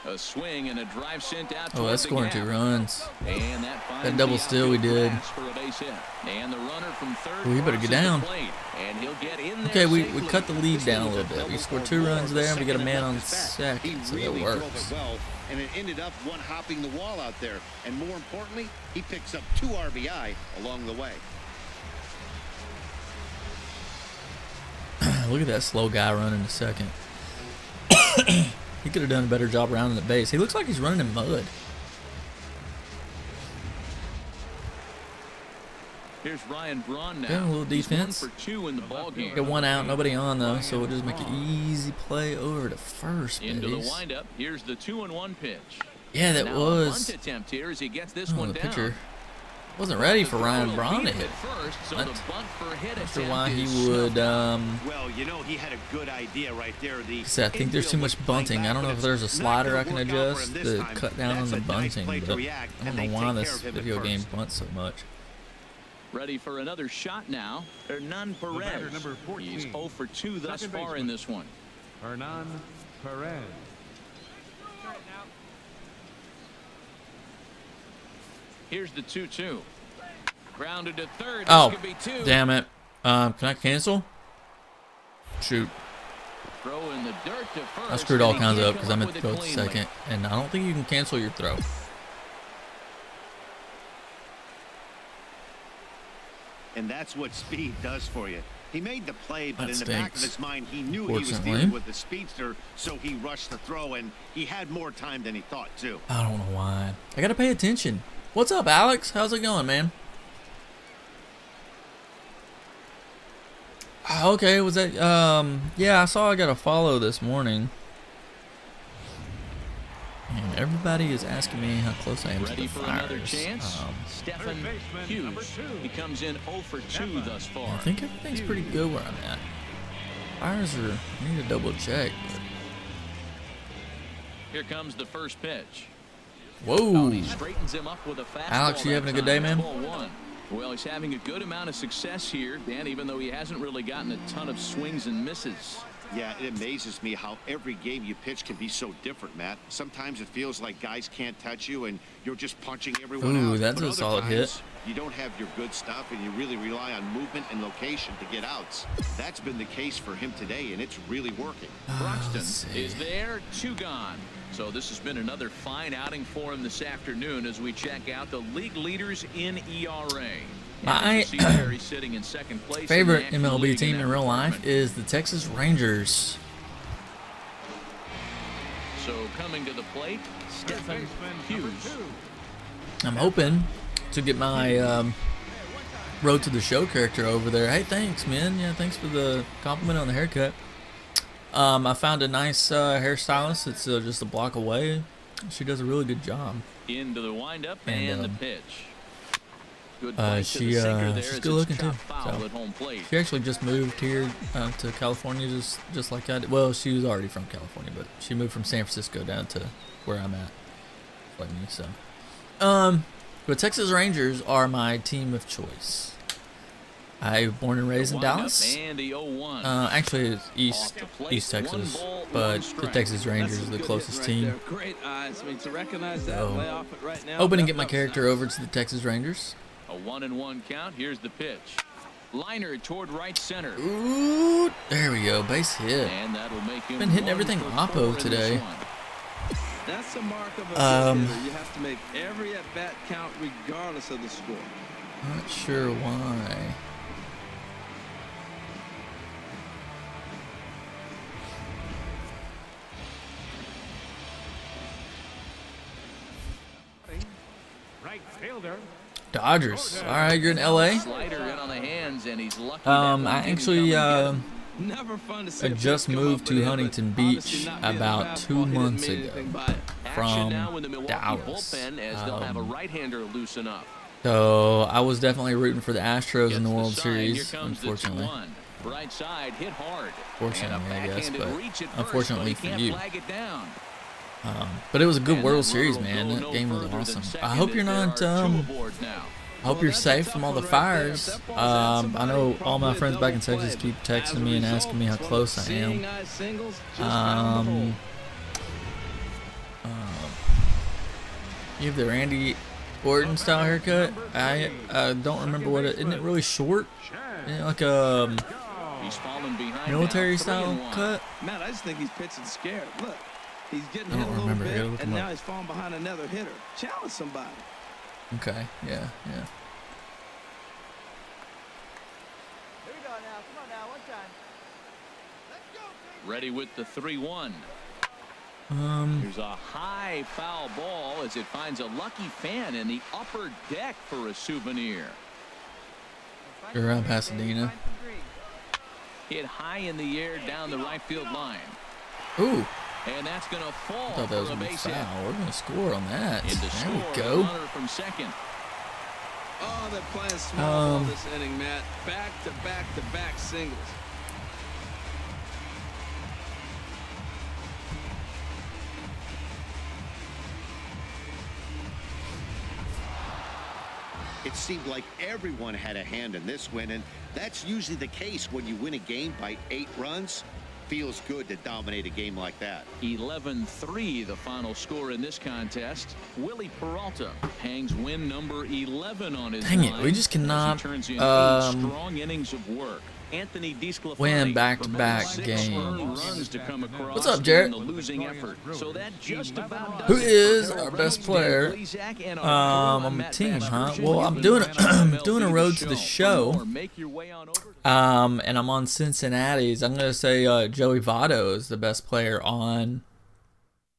A swing and a drive sent out. Oh, that's scoring 2 runs. And that double steal we did. And the runner from third. Well, you better get down. And he'll get in there. Okay, we cut the lead down a little bit. We scored 2 runs there, and we got a man on second, so that works. And it ended up one hopping the wall out there. And more importantly, he picks up 2 RBI along the way. Look at that slow guy running to second. He could have done a better job rounding the base. He looks like he's running in mud. Here's Ryan Braun now. Got a little defense. 1 for 2 in the ball game. Got 1 out, nobody on though, so we'll just make an easy play over to first base. Into the windup. Here's the 2-1 pitch. Yeah, that now was. A bunt attempt here as he gets this one The down. pitcher wasn't ready for Ryan Braun to hit. Not sure why he would. Well, you know, he had a good idea right there. I think there's too much bunting. I don't know if there's a slider I can adjust to cut down on the bunting, but I don't know why this video game bunts so much. Ready for another shot now. Hernan Perez. He's 0 for 2 thus far in this one. Hernan Perez. Here's the 2-2. Grounded to third. Oh, this could be 2. Damn it. Can I cancel? Shoot. Throw in the dirt to first, I screwed all kinds up because I meant to go to second, and I don't think you can cancel your throw. And that's what speed does for you. He made the play, but in the back of his mind, he knew he was Fortunately. dealing with the speedster, so he rushed the throw, and he had more time than he thought, too. I don't know why. I got to pay attention. What's up, Alex? How's it going, man? Okay, was that, yeah, I saw I got a follow this morning. And everybody is asking me how close I am to the Fires. Stephen Hughes. He comes in 0 for 2 thus far. I think everything's pretty good where I'm at. Fires are, I need to double check. But... Here comes the first pitch. Whoa. He straightens him up with a fastball. Alex, you having a good day, man? Well, he's having a good amount of success here, Dan, even though he hasn't really gotten a ton of swings and misses. Yeah, it amazes me how every game you pitch can be so different, Matt. Sometimes it feels like guys can't touch you and you're just punching everyone out. Ooh, that's but a solid hit. You don't have your good stuff and you really rely on movement and location to get outs. That's been the case for him today, and it's really working. Broxton is there, 2 gone. So this has been another fine outing for him this afternoon as we check out the league leaders in ERA. My sitting in second place favorite in the MLB team in real life is the Texas Rangers. So coming to the plate, Stephen Hughes. I'm hoping to get my Road to the Show character over there. Hey, thanks, man. Yeah, thanks for the compliment on the haircut. I found a nice hairstylist. It's just a block away. She does a really good job. Into the windup and the pitch. She's good looking too. So she actually just moved here to California, just like I did. Well, she was already from California, but she moved from San Francisco down to where I'm at, like me. So, but Texas Rangers are my team of choice. I was born and raised in Dallas. Actually, it's East Texas, but the Texas Rangers are the closest team. So, hoping to get my character over to the Texas Rangers. A 1-1 count. Here's the pitch. Liner toward right center. Ooh, there we go. Base hit. And that'll make him been hitting everything oppo today. That's the mark of a hitter. You have to make every at bat count regardless of the score. Not sure why. Right fielder. Dodgers. All right, you're in LA. I actually I just moved to Huntington Beach about 2 months ago from Dallas. So I was definitely rooting for the Astros in the World Series, unfortunately. Fortunately, I guess, but unfortunately for you. But it was a good World Series, man. That game was awesome. I hope you're not. I hope you're safe from all the fires. I know all my friends back in Texas keep texting me and asking me how close I am. You have the Randy Orton style haircut. I don't remember what it. Isn't it really short? Isn't it like a military style cut? Matt, I just think he's pitching scared. Look, he's getting I hit don't a little remember. bit, and now he's falling behind another hitter. Challenge somebody. Okay. Yeah. Here we go now. Come on now, one time. Let's go, baby. Ready with the 3-1. Here's a high foul ball as it finds a lucky fan in the upper deck for a souvenir. You're around Pasadena. Hit high in the air down the right field line. Ooh. And that's going to fall. I thought that was for a a base hit. foul. We're going to score on that. In the There score, we go. runner from second. Oh, they're playing small ball this inning, Matt. Back-to-back-to-back singles. It seemed like everyone had a hand in this win, and that's usually the case when you win a game by 8 runs. Feels good to dominate a game like that. 11-3 the final score in this contest. Willie Peralta hangs win number 11 on his Dang line. it, we just cannot Turns in 8 strong innings of work. Anthony win back-to-back games. What's up, Jarrett? So that just about Who is our best player on the team, huh? Well, I'm doing a road to the show, and I'm on Cincinnati's. I'm gonna say Joey Votto is the best player on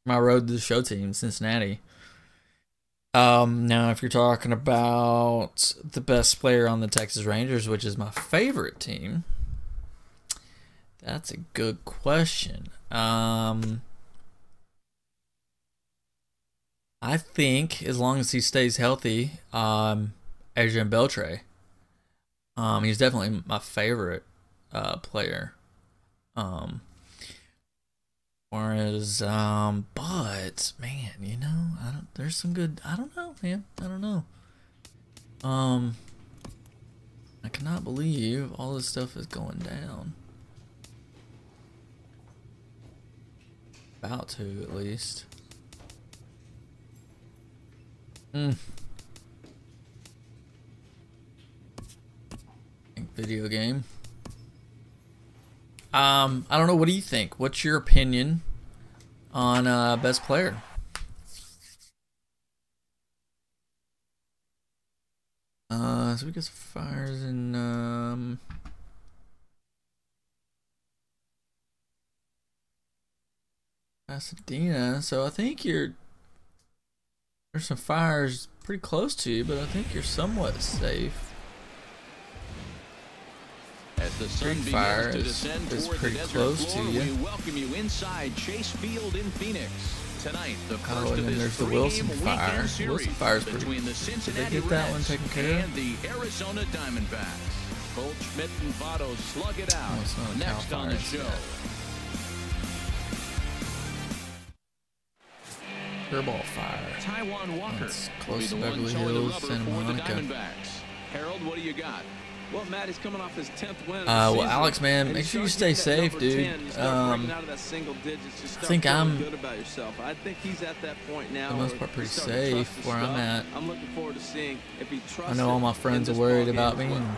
my road to the show team, Cincinnati. Now, if you're talking about the best player on the Texas Rangers, which is my favorite team, that's a good question. I think as long as he stays healthy, Adrian Beltre. He's definitely my favorite player. Whereas, but man, you know, there's some good. I don't know, man. I don't know. I cannot believe all this stuff is going down. About to, at least. Video game. I don't know. What do you think? What's your opinion on best player? So we got some fires in Pasadena. So I think there's some fires pretty close to you, but I think you're somewhat safe. As the sun Fire begins to descend is toward pretty the desert close floor, to you. we welcome you inside Chase Field in Phoenix. Tonight, the first and of then this there's the Wilson three-game fire. weekend series Wilson fire's pretty. between the Did Cincinnati they get that one Reds taken care of? and the Arizona Diamondbacks. Both Schmidt and Votto slug it out. Oh, it's not a Next Cal on the Fire, show. Furball fire. Taiwan Walker That's will be close the to one Beverly towing the Hills, rubber Santa for the Monica. Diamondbacks. Harold, what do you got? Well, Matt, he's coming off his 10th win of the Well, season, Alex, man, and make you sure you start stay getting that safe, number dude. 10, you start breaking out of that single digits, you start think feeling I'm, good about yourself. I think he's at that point now. for the most where part, pretty he's starting to trust safe his where I'm stuff. at. I'm looking forward to seeing if he trusts I know all it my in friends are this worried ballgame about as me. well. And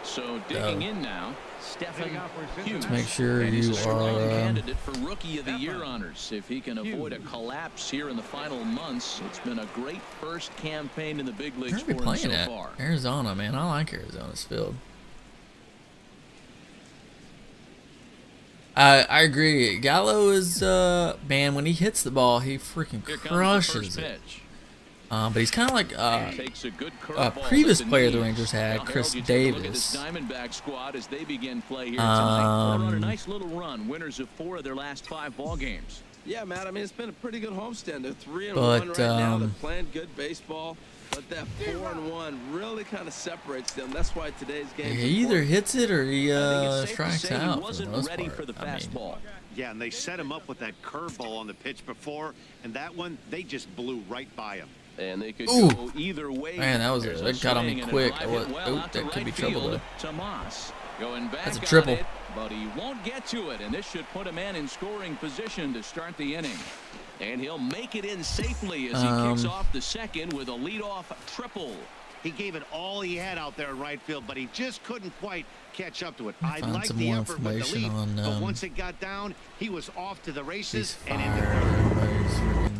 So digging in now, Stephen Hughes. make sure And he's you a strong are. candidate for Rookie of the Year honors. If he can avoid a collapse here in the final months, it's been a great first campaign in the big leagues Where are we for him playing so at? far. Arizona, man. I like Arizona's field. I agree. Gallo is man, when he hits the ball, he freaking Here comes the crushes first it. pitch. But he's kind of like Takes a good a curveball previous at the player the knees. Rangers had, Now, Chris Harold, you take a look at this Davis. Diamondback squad as they begin play here tonight. They're on a nice little run, winners of 4 of their last 5 ball games. Yeah, Matt, I mean, it's been a pretty good homestand. They're 3-1 But, right now. They're playing good baseball. But that 4-1 really kind of separates them. That's why today's game. He either hits it or he I think it's safe to strikes say he out for the wasn't most ready part. for the I mean, fastball. Yeah, and they set him up with that curveball on the pitch before, and that one, they just blew right by him. And they could Ooh. go either way. Man, that was There's that got on me swing and a quick. drive I hit was, well out to that could right be trouble field. though. Tomas going back That's a on triple. it, but he won't get to it, and this should put a man in scoring position to start the inning. And he'll make it in safely as he kicks off the second with a leadoff triple. He gave it all he had out there in right field, but he just couldn't quite catch up to it. I Find like some the more effort with the information lead, on, but once it got down, he was off to the races these and into fire. third. Everybody's freaking.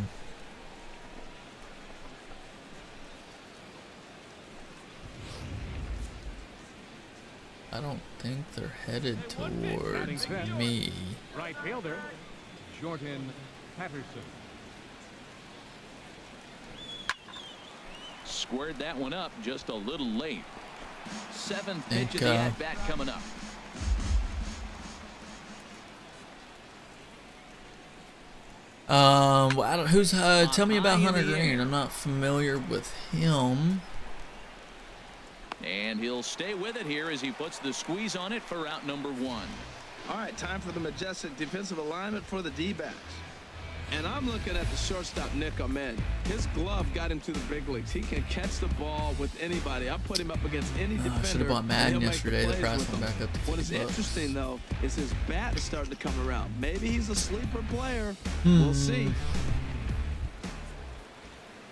I don't think they're headed towards me. Right fielder, Jordan Patterson. Squared that one up just a little late. Seventh Think, pitch of the at-bat coming up. Well, I don't, who's tell me about Hunter Green. I'm not familiar with him. And he'll stay with it here as he puts the squeeze on it for out number 1. All right, time for the majestic defensive alignment for the D-backs. And I'm looking at the shortstop, Nick Ahmed. His glove got him to the big leagues. He can catch the ball with anybody. I'll put him up against any defender. I should have bought Madden yesterday. The price went back up to $50. What is interesting, though, is his bat is starting to come around. Maybe he's a sleeper player. We'll see.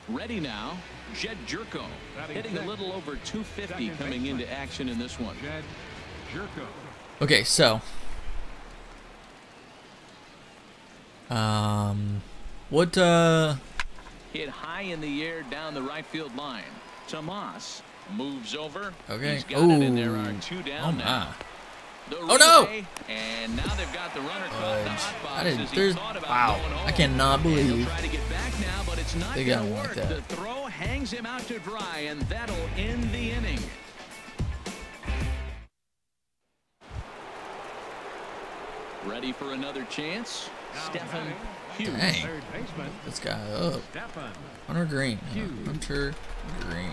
Ready now, Jed Jerko, hitting a little over 250 coming into action in this one. Jed Jerko. Okay, so what Hit high in the air down the right field line. Tomas moves over. Okay. He's got it, and there are 2 down now. Oh no! And now they've got the runner caught in the hot box. I didn't. As he There's thought about wow. going home. I cannot believe He'll try to get back now, but it's not they got gonna him like work. that. The throw hangs him out to dry, and that'll end the inning. Ready for another chance? Stephen Hughes. Dang. Third baseman, This guy up. Stephen. Hunter Green. Hughes. Hunter Green.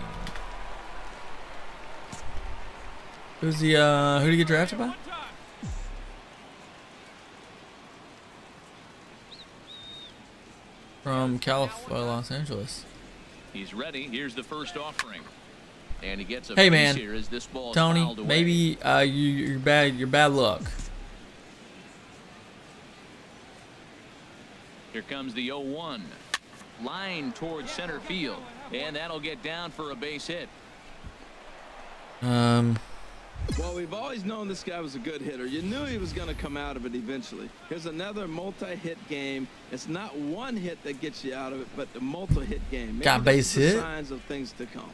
Who's the who did he get drafted by? From Los Angeles. He's ready. Here's the first offering. And he gets a Hey piece man, here as this ball is Tony, fouled away. maybe you're bad luck. Here comes the 0-1. Line towards center field. And that'll get down for a base hit. Well, we've always known this guy was a good hitter. You knew he was going to come out of it eventually. Here's another multi-hit game. It's not one hit that gets you out of it, but the multi-hit game. Maybe Got base this is hit? the signs of things to come.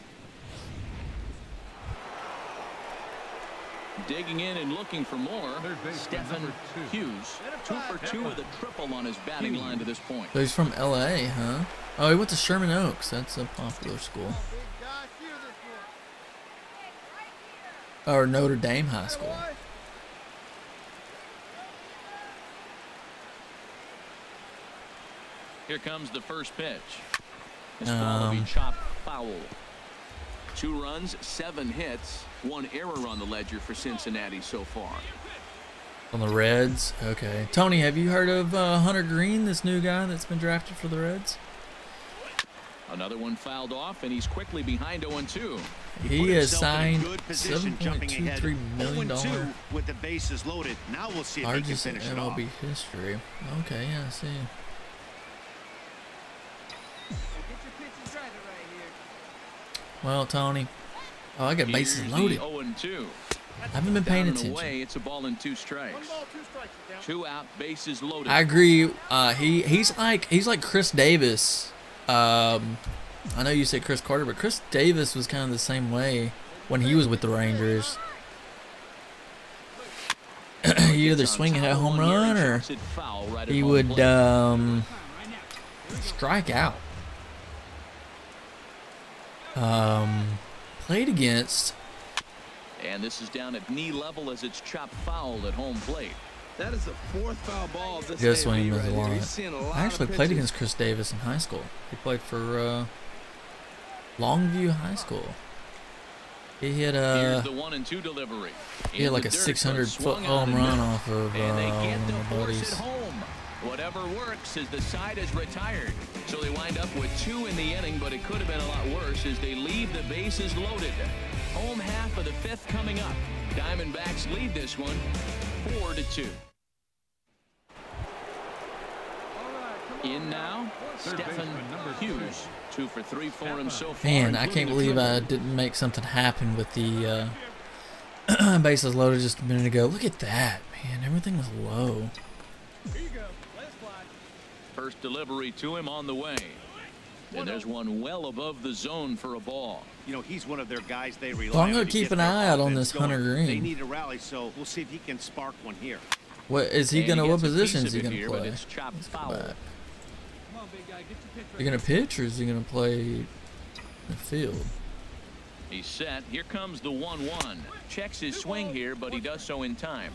Digging in and looking for more. Third baseman, Stephen number 2. Hughes. 2 for 2 with a triple on his batting line to this point. So he's from LA, huh? Oh, he went to Sherman Oaks. That's a popular school. Big guy, steer this one. Or Notre Dame High School. Here comes the first pitch. This ball will be chopped foul. 2 runs, 7 hits, 1 error on the ledger for Cincinnati so far. On the Reds? Okay. Tony, have you heard of Hunter Green, this new guy that's been drafted for the Reds? Another one fouled off, and he's quickly behind 0-2. He has signed position, jumping ahead. $7.23 million. 0-2 with the bases loaded. Now we'll see if he can Largest in finish it off. MLB history. Okay, yeah, I see. Get your pitches ready right here. Well, Tony. Oh, I got bases Here's loaded. the 0-2. I haven't been paying Down and attention. away, it's a ball and 2 strikes. 1 ball, 2 strikes. Down. 2 out, bases loaded. I agree. He's like Chris Davis. I know you said Chris Carter, but Chris Davis was kind of the same way when he was with the Rangers. He either swing at a home run or he would strike out. Played against. And this is down at knee level as it's chopped foul at home plate. That is the 4th foul ball of this Just game when he right was here. a He's seeing a lot I actually of played pitches. against Chris Davis in high school. He played for Longview High School. He hit Here's the 1-2 delivery. he had like a 600-foot home run off of and they one get of to my force buddies. it home. Whatever works as the side is retired. So they wind up with 2 in the inning, but it could have been a lot worse as they leave the bases loaded. Home half of the 5th coming up. Diamondbacks lead this one 4-2. All right, come In now, Stephen Hughes. 2 for 3 for him so far. Man, I can't believe I didn't make something happen with the bases loaded just a minute ago. Look at that, man. Everything was low. First delivery to him on the way. And there's one well above the zone for a ball. You know, he's one of their guys they rely on. Well, I'm going to keep an eye out on this Hunter Green. They need a rally, so we'll see if he can spark one here. What is he going to? What position is he going to play? It's chopped foul. Is he going to pitch or is he going to play the field? He's set. Here comes the 1-1. Checks his swing here, but he does so in time.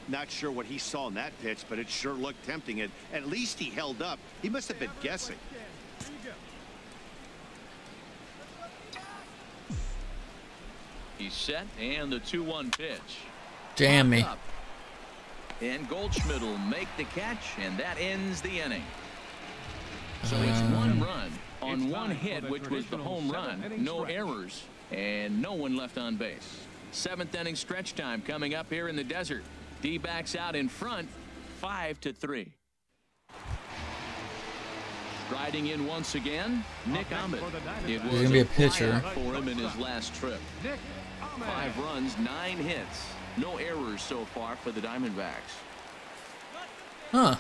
Not sure what he saw in that pitch, but it sure looked tempting. At least he held up. He must have been guessing. He's set, and the 2-1 pitch. Jam me. And Goldschmidt will make the catch, and that ends the inning. So it's 1 run on 1 hit, which was the home run. No errors, and no one left on base. 7th inning stretch time coming up here in the desert. D-backs out in front, 5-3. Striding in once again, Nick Ahmed. It was He's gonna be a pitcher for him in his last trip. 5 runs, 9 hits, no errors so far for the Diamondbacks. Huh?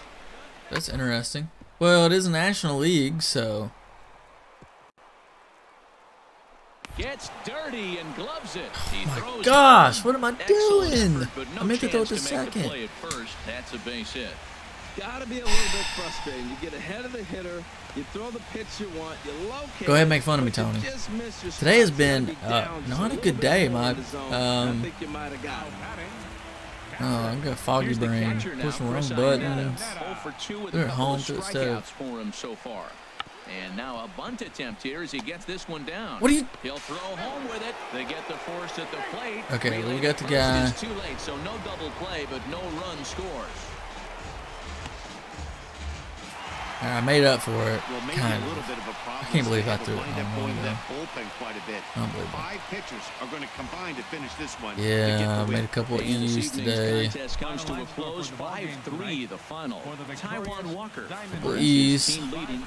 That's interesting. Well, it is a National League, so. Gets dirty and gloves it. Oh my gosh, what am I doing? I meant to throw it to second. That's a base hit. Gotta be a little bit frustrating. You get ahead of the hitter, you throw the pitch you want, you locate. Go ahead and make fun of me, Tony. Today has been not a good day. My I got a foggy brain. Pushing wrong buttons. They're at home instead of. For him so far. And now a bunt attempt here as he gets this one down. What are you? He'll throw home with it. They get the force at the plate. Okay, we got the guy. It's too late, so no double play, but no run scores. I made up for it. Well, maybe Kind a little of. bit of a problem. I can't believe I They threw it. wind up going to that bullpen quite a bit. Unbelievable. 5 pitchers are going to combine to finish this one. Yeah, I made a couple of E's today. Contest comes to a close. 5-3 the final. Taijuan Walker. Couple E's. Leading.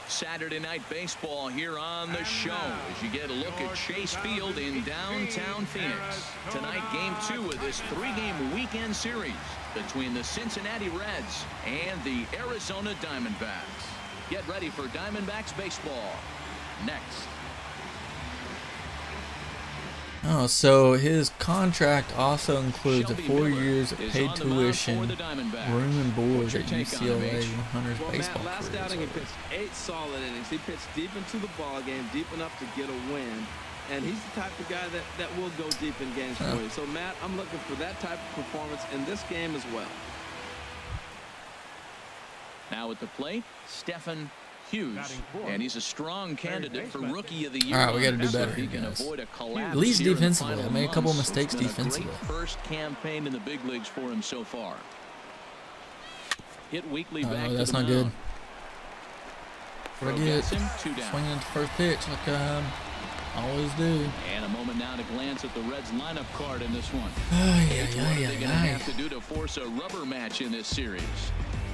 Saturday night baseball here on the show as you get a look at Chase Field in downtown Phoenix. Tonight, game 2 of this 3-game weekend series between the Cincinnati Reds and the Arizona Diamondbacks. Get ready for Diamondbacks baseball next. Oh, so his contract also includes 4 years of paid tuition, room and board at UCLA Hunter's baseball last career. outing he pitched 8 solid innings. He pitched deep into the ball game, deep enough to get a win. And he's the type of guy that will go deep in games for you. So, Matt, I'm looking for that type of performance in this game as well. Now at the plate, Stephen Hughes, and he's a strong candidate for Rookie of the Year. All right, we got to do better He here, can guys. avoid a collapse At least here in the defensively. final I made a couple of months. mistakes It's been a defensively. great first campaign in the big leagues for him so far. Hit weekly back to That's the not good. mound. What I Throw get? gets him, 2 down. Swinging at the first pitch like I always do. And a moment now to glance at the Reds lineup card in this one. Ay, What ay, are they ay, going to ay, have to do to force a rubber match in this series?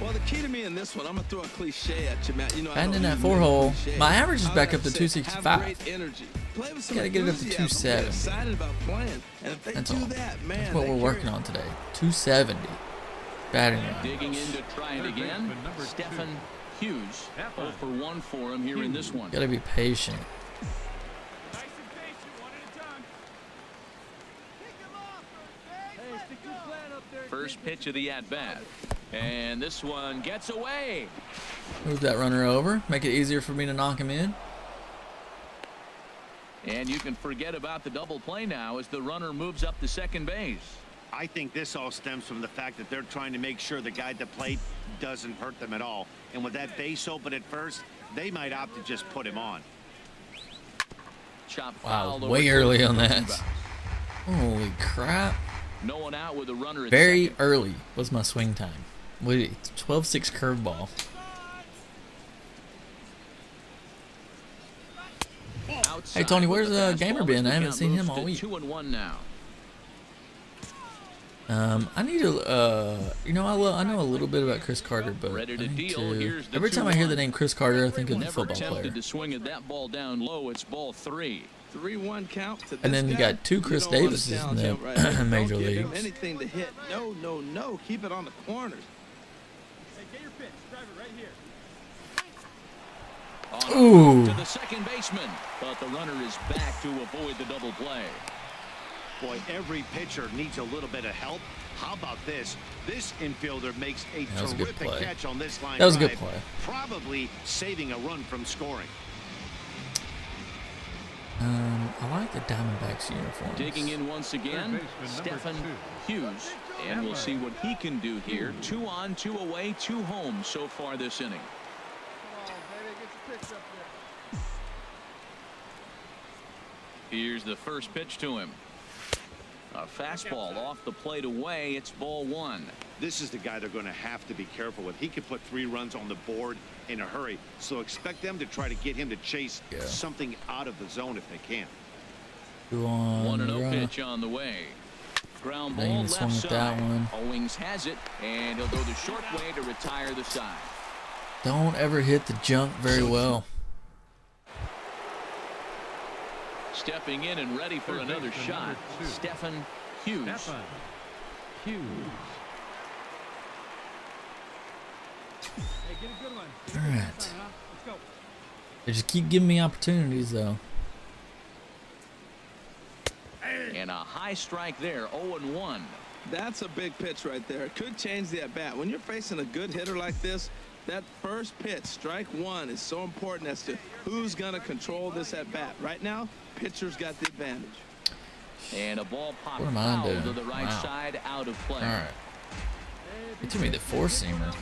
Well, the key to me in this one, I'm going to throw a cliche at you, Matt. You know, Batting in that I 4-hole. cliche. My average is All I back have up to say, have 265. great energy. Play with some Gotta get it up to enthusiasm. 270. Get excited about playing. And if they That's do all. that, man, That's what they we're working carry- on today. 270. Batting Digging average. in to try it again. Stephen Hughes. 0 for 1 for him here in this one. Gotta be patient. First pitch of the at-bat. And this one gets away. Move that runner over. Make it easier for me to knock him in. And you can forget about the double play now as the runner moves up to second base. I think this all stems from the fact that they're trying to make sure the guy at the plate doesn't hurt them at all. And with that base open at first, they might opt to just put him on. Chop Wow, foul way over early to on the that. first base. Holy crap. No one out with a runner at Very second. early was my swing time. Wait, 12-6 curveball. Outside Hey, Tony, with where's the Gamer fastball been? as I the haven't count seen him moves all to week. 2-1 now. I need to, you know, I know a little bit about Chris Carter, but I need to, every time I hear the name Chris Carter, I think of a football player. To swing at that ball down low. It's ball 3. 3-1 count to this And then you guy. got 2 Chris Davises in the major Don't give him leagues. anything to hit. No, no, no. Keep it on the corners. Hey, get your pitch. Drive it right here. Ooh. To the second baseman, but the runner is back to avoid the double play. Boy, every pitcher needs a little bit of help. How about this? This infielder makes a terrific catch on this line. That was a good play. Probably saving a run from scoring. I like the Diamondbacks uniforms. Digging in once again, Stephen Hughes. And we'll see what he can do here. 2 on, 2 away, 2 home so far this inning. Come on, baby. Get your pitch up there. Here's the first pitch to him. A fastball off the plate away. It's ball 1. This is the guy they're going to have to be careful with. He could put 3 runs on the board in a hurry. So expect them to try to get him to chase something out of the zone if they can. 1-0 pitch on the way. Ground ball left side. That one. Owings has it, and he'll go the short way to retire the side. Don't ever hit the junk very well. Stepping in and ready for another shot, Stephen Hughes. Hughes. Hey, get a good one. All right. Let's go. They just keep giving me opportunities, though. And a high strike there, 0-1. That's a big pitch right there. It could change the at-bat. When you're facing a good hitter like this, that first pitch, strike 1, is so important as to who's going to control this at-bat. Right now, pitcher's got the advantage. And a ball popped What am I foul doing? to the right Wow. side, out of play. All right. It took me the 4-seamer.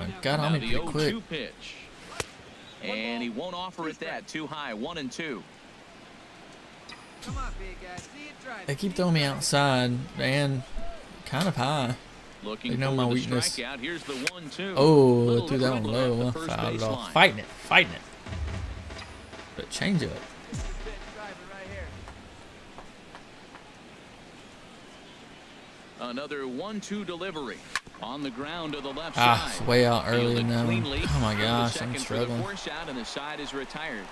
I got on me The pretty quick. 0-2 pitch. And he won't offer it that. Too high, 1-2. Come on, big guy. See it drive. They keep throwing me outside and kind of high. Looking They know for my the weakness. strikeout. Here's the 1-2. Oh, Little threw that one dribbler low. at the first Fouled it base off. line. Fighting it. Fighting it. But change it. Pitch, drive it right here. Another 1-2 delivery on the ground to the left Ah, side. way out early Fielded in that one. cleanly. Oh my To the gosh, second I'm for the struggling. force out, and the side is retired.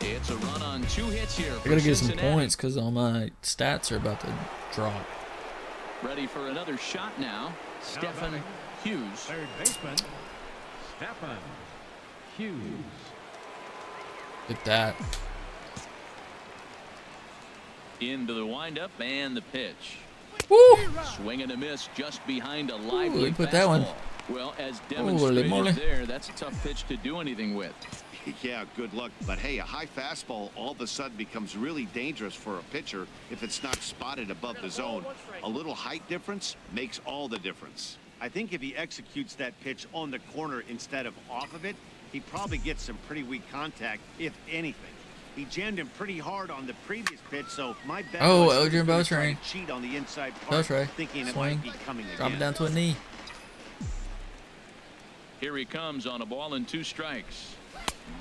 It's a run on 2 hits here. I gotta get some points because all my stats are about to drop. Ready for another shot now. Stephen Hughes. Third baseman, Stephen Hughes. Get that. Into the windup and the pitch. Woo! Swing and a miss just behind a lively he put that one. fastball. Well, as Holy demonstrated moly. there, that's a tough pitch to do anything with. Yeah, good luck. But hey, a high fastball all of a sudden becomes really dangerous for a pitcher if it's not spotted above the zone. A little height difference makes all the difference. I think if he executes that pitch on the corner instead of off of it, he probably gets some pretty weak contact, if anything. He jammed him pretty hard on the previous pitch, so my bet Oh, was Adrian he was trying Beltran. to cheat on the inside part, Beltran. thinking it Swing. might be coming Drop it again. down to a knee. Here he comes on a ball and 2 strikes.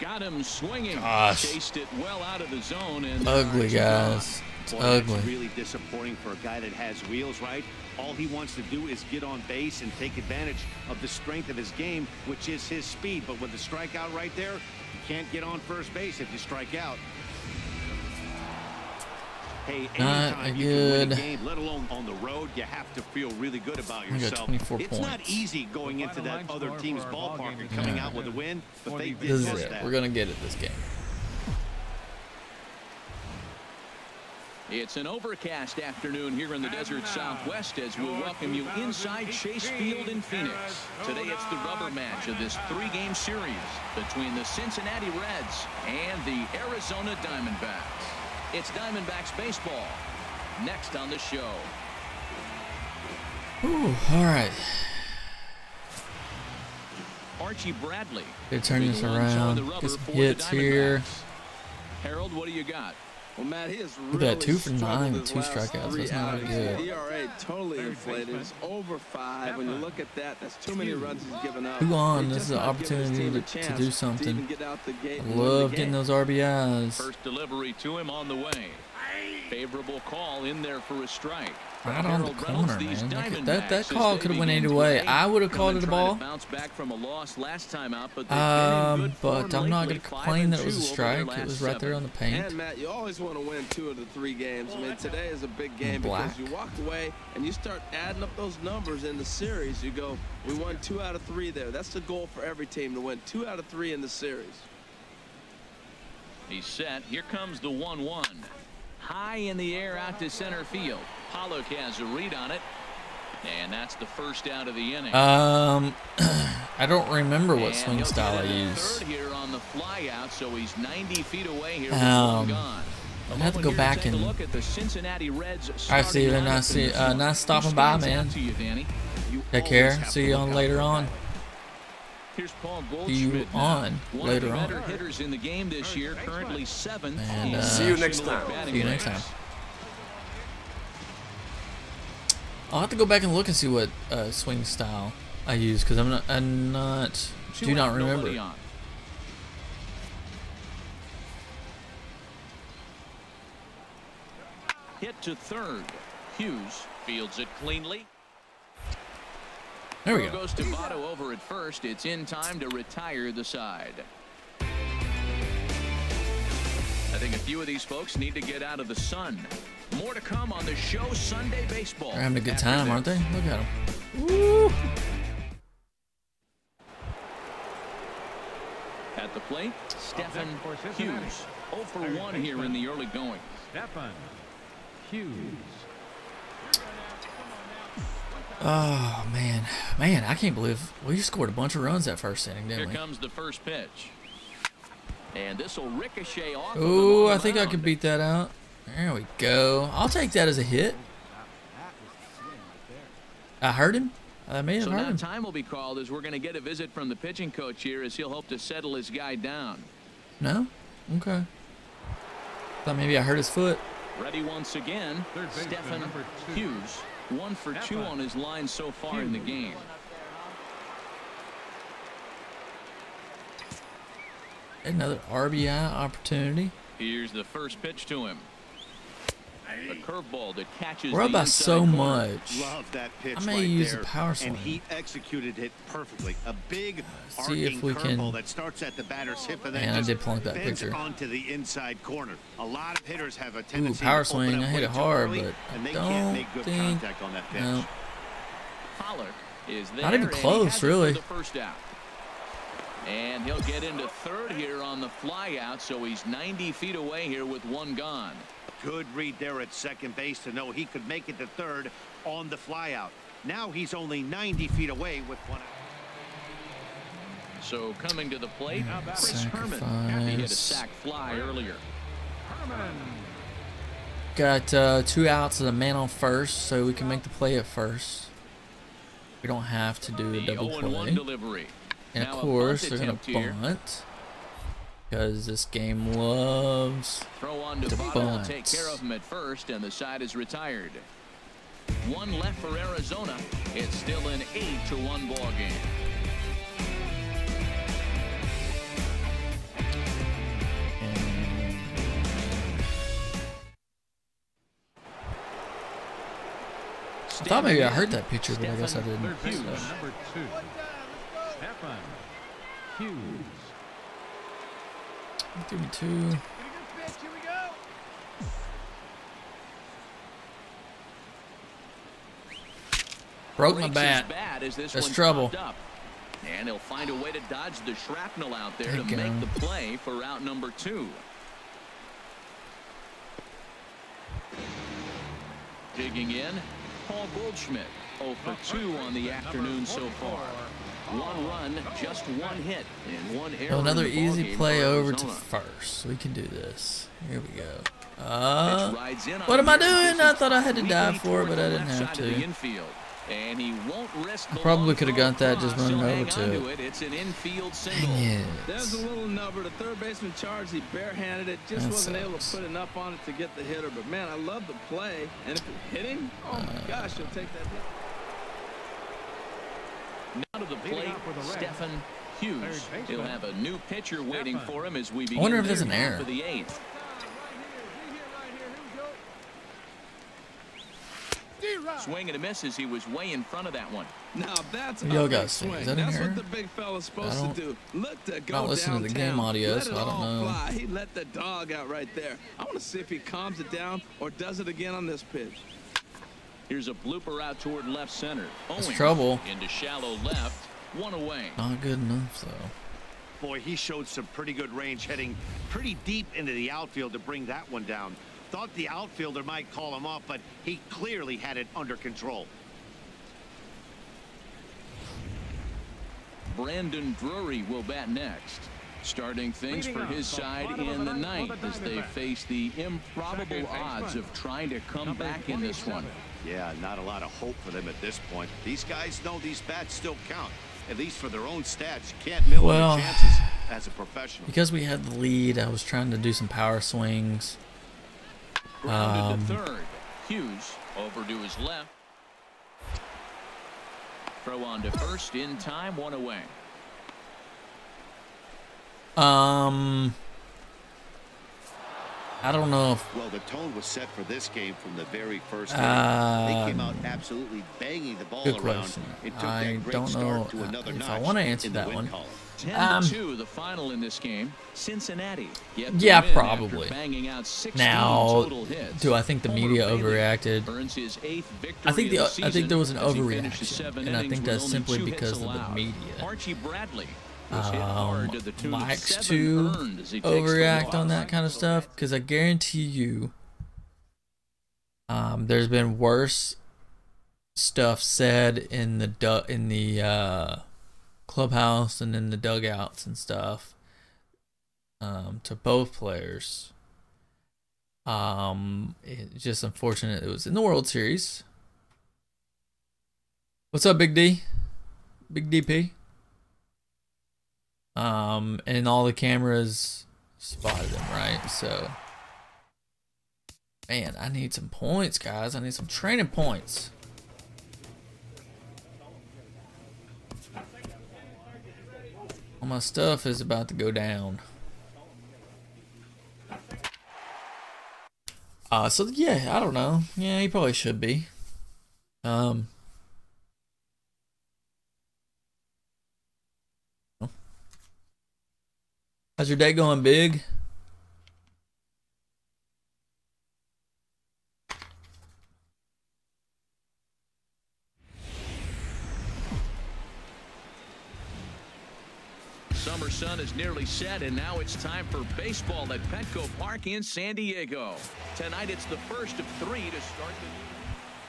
Got him swinging. Gosh. Chased it well out of the zone. And Ugly, guys. It's Boy, ugly. that's really disappointing for a guy that has wheels, right? All he wants to do is get on base and take advantage of the strength of his game, which is his speed. But with the strikeout right there, you can't get on first base if you strike out. Hey, Not anytime you can win a good. game, let alone on the road, you have to feel really good about I got yourself. 24 It's not points. easy going into that other team's ballpark and coming out with a win, but they did This is just it. that. We're gonna get it this game. It's an overcast afternoon here in the desert Southwest as we welcome you inside Chase Field in Phoenix. Today it's the rubber match of this 3-game series between the Cincinnati Reds and the Arizona Diamondbacks. It's Diamondbacks baseball next on the show. Ooh, all right. Archie Bradley. They're turning this leading on some of the around. rubber Get some for the hits here. Diamondbacks. Harold, what do you got? Well, Matt, he has Look really at that, 2 for 9 struggled with his 2 last strikeouts. 3 That's not outings. good. ERA totally inflated. It's over 5. When you look at that, that's too many runs he's given up. Who on? He's This just is an not giving his opportunity team a to chance do something. even get out the gate I and win the love game. getting those RBIs. First delivery to him on the way. Favorable call in there for a strike. Right on the corner, man. That call could have went either way. I would have called it a ball. Back from a loss last time out, but I'm not going to complain that it was a strike. It was right there on the paint. And Matt, you always want to win 2 of the 3 games. I mean, today is a big game because you walk away and you start adding up those numbers in the series. You go, we won 2 out of 3 there. That's the goal for every team, to win 2 out of 3 in the series. He's set. Here comes the 1-1. High in the air out to center field. Pollock has a read on it, and that's the first out of the inning. I don't remember what swing style I use. Third here on the fly out, so he's 90 feet away here with one gone. I'd have to go back and look at the Cincinnati Reds. All right, Steven, nice stopping by, man. Take care. See you on later on. Here's Paul See you on later on. Hitters in the game this year, currently 7th. And see you next time. See you next time. I'll have to go back and look and see what swing style I use because I do not remember. Hit to third. Hughes fields it cleanly. There we go. Goes to Votto over at first. It's in time to retire the side. I think a few of these folks need to get out of the sun. More to come on the show Sunday Baseball. They're having a good time, aren't they? Look at them. Woo! At the plate, Stephen Hughes. 0 for 1 here in the early going. Stephen Hughes. Oh, man. Man, I can't believe we scored a bunch of runs that first inning, didn't we? Here comes the first pitch. And this will ricochet off. Oh, I think I could beat that out. There we go. I'll take that as a hit. I heard him. I may have heard him. Time will be called as we're going to get a visit from the pitching coach here as he'll hope to settle his guy down. No? Okay. Thought maybe I hurt his foot. Ready once again, Stephen Hughes. 1 for 2 on his line so far in the game. Another RBI opportunity. Here's the first pitch to him. A curveball that catches. We're up by so much. Love that pitch. I may use a power swing. And he executed it perfectly. A big see if we can. That starts at the batter's hip and then Man, I did plunk that picture. Onto the inside corner. A lot of hitters have a tendency power to swing. I hit it hard, but I don't make good think. contact on that pitch. No. Pollock is there. Not even close, really. The first out. And he'll get into third here on the fly out, so he's 90 feet away here with 1 gone. Good read there at second base to know he could make it to third on the fly out. Now he's only 90 feet away with 1 out. So coming to the plate, Chris Herman. He hit a sac fly earlier. Got 2 outs and a man on first, so we can make the play at first. We don't have to do a double play. Delivery. And of course, they're going to bunt. Because this game loves Throw on to Votto will take care of him at first, and the side is retired. 1 left for Arizona. It's still an 8-1 ball game. I thought maybe I heard that picture, but I guess I didn't. Number 2. Stephen Hughes. 32. Broke my bat. That's trouble. And he'll find a way to dodge the shrapnel out there to make the play for route number 2. Digging in, Paul Goldschmidt. 0 for 2 on the afternoon so far. 1 run, just 1 hit, and 1 error. Another easy play over to first. We can do this. Here we go. What am I doing? I thought I had to dive for it, but I didn't have to. And he won't risk. I probably could have got that just running over to it. It's an infield single. Dang it. There's a little number. The third baseman charged. He barehanded it. Just wasn't able to put enough on it to get the hitter. But man, I love the play. And if it hit him, oh my gosh, he'll take that hit. Now to the plate, Stephen Hughes. He'll have a new pitcher waiting for him as we begin. I wonder if there's an error. For the 8th. Swing and a miss as he was way in front of that one. Now that's Yo, a big guys, swing. is that in That's here? what the big fella's supposed to do. Look to go not listening to the game downtown. audio, Let so it I don't all know. fly. He let the dog out right there. I want to see if he calms it down or does it again on this pitch. Here's a blooper out toward left center. That's Owings trouble. into shallow left. One away. Not good enough, though. Boy, he showed some pretty good range, heading pretty deep into the outfield to bring that one down. Thought the outfielder might call him off, but he clearly had it under control. Brandon Drury will bat next. Starting things for his side in the ninth as they face the improbable odds of trying to come back in this one. Yeah, not a lot of hope for them at this point. These guys know these bats still count, at least for their own stats. You can't mill their chances as a professional. Because we had the lead, I was trying to do some power swings. Grounded to third. Hughes over to his left. Throw on to first in time, one away. I don't know if... Well, the tone was set for this game from the very first game. They came out absolutely banging the ball good around. question. It took I that great don't know start to another if notch I want to answer in the that win one. column. 10-2, the final in this game. Cincinnati. Yeah, probably. Banging out 16 Now, total hits. do I think the media overreacted? Earns his 8th victory I think of the I think there was an season as he finishes overreaction, 7 and I innings think with that's only simply 2 hits because of the allowed. media. Archie Bradley was hit hard to the tune of Likes 7 to earned as he takes the overreact on loss. that kind of stuff, because I guarantee you, there's been worse stuff said in the clubhouse and in the dugouts and stuff to both players. It's just unfortunate it was in the World Series. What's up, Big D? Big DP? And all the cameras spotted him, right? So, man, I need some points, guys. I need some training points. All my stuff is about to go down. So yeah, I don't know. Yeah, he probably should be. How's your day going, Big? Summer sun is nearly set, and now it's time for baseball at Petco Park in San Diego. Tonight it's the first of 3 to start the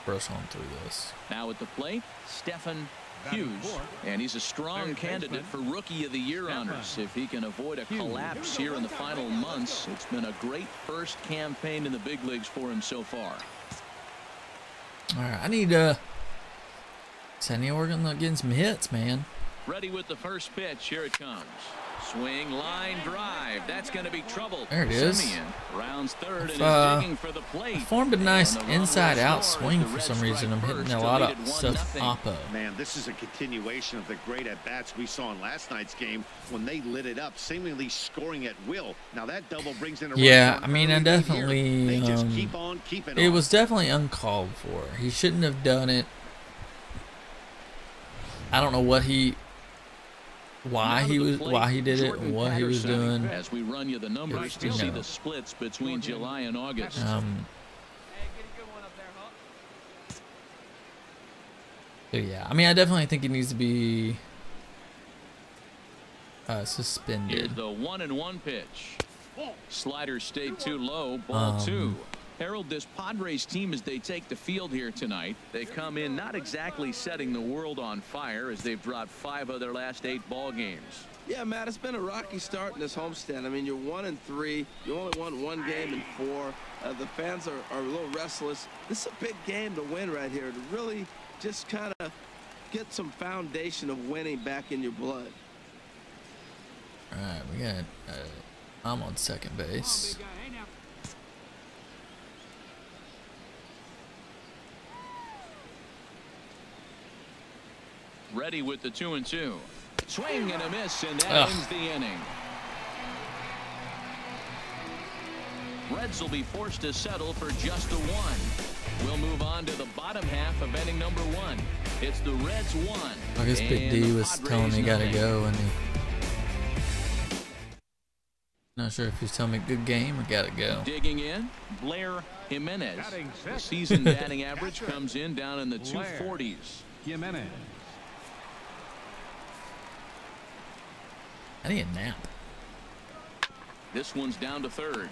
First one through this. Now at the plate, Stephen Hughes, and he's a strong candidate for Rookie of the Year honors if he can avoid a collapse here in the final months. It's been a great first campaign in the big leagues for him so far. All right, I need San Diego working on getting some hits, man. Ready with the first pitch. Here it comes. Swing, line, drive. That's going to be trouble. There it is. Semien rounds third and is digging for the plate. I formed a nice inside-out swing for some reason. I'm hitting a lot of stuff oppo. Man, this is a continuation of the great at-bats we saw in last night's game when they lit it up, seemingly scoring at will. Now that double brings in a yeah, I mean, I definitely. They just keep on keeping it on. was definitely uncalled for. He shouldn't have done it. I don't know what why he did it, and what he was doing. As we run you the numbers to see the splits between July and August. Yeah, I mean, I definitely think he needs to be suspended. Here's the 1-1 pitch. Slider stayed too low. Ball 2. Harold, this Padres team, as they take the field here tonight, they come in not exactly setting the world on fire as they've dropped 5 of their last 8 ball games. Yeah, Matt, it's been a rocky start in this homestand. I mean, you're 1-3. You only won 1 game in 4. The fans are a little restless. This is a big game to win right here, to really just kind of get some foundation of winning back in your blood. All right, we got. I'm on second base. Ready with the 2-2. Swing and a miss, and that ends the inning. Reds will be forced to settle for just a 1. We'll move on to the bottom half of inning number 1. It's the Reds 1. I guess Big D was telling me gotta go, and he not sure if he's telling me good game or gotta go. Digging in, Blair Jimenez. The season batting average comes in down in the 240s. Jimenez. I need a nap. This one's down to third.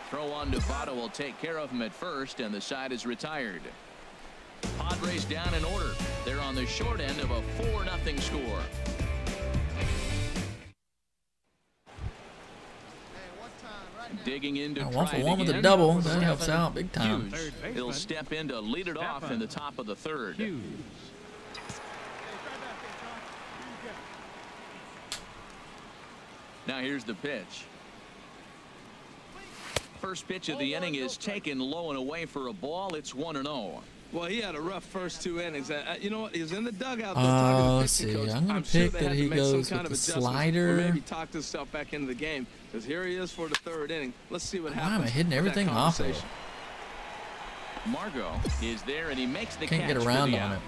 Throw on Novato will take care of him at first, and the side is retired. Padres down in order. They're on the short end of a 4-0 score. Digging in to try 1 for 1 with a again. double. That helps out big time. Hughes. He'll step in to lead it off in the top of the third. Hughes. Now here's the pitch. First pitch of the inning is taken low and away for a ball. It's 1-0. Well, he had a rough first 2 innings. You know what? He was in the dugout. Let's see. I'm going to pick that he goes with the slider. Or maybe talked himself back into the game. Because here he is for the 3rd inning. Let's see what happens. Why am I hitting everything off of it? Margot is there, and he makes the Can't catch get around for the on out. it.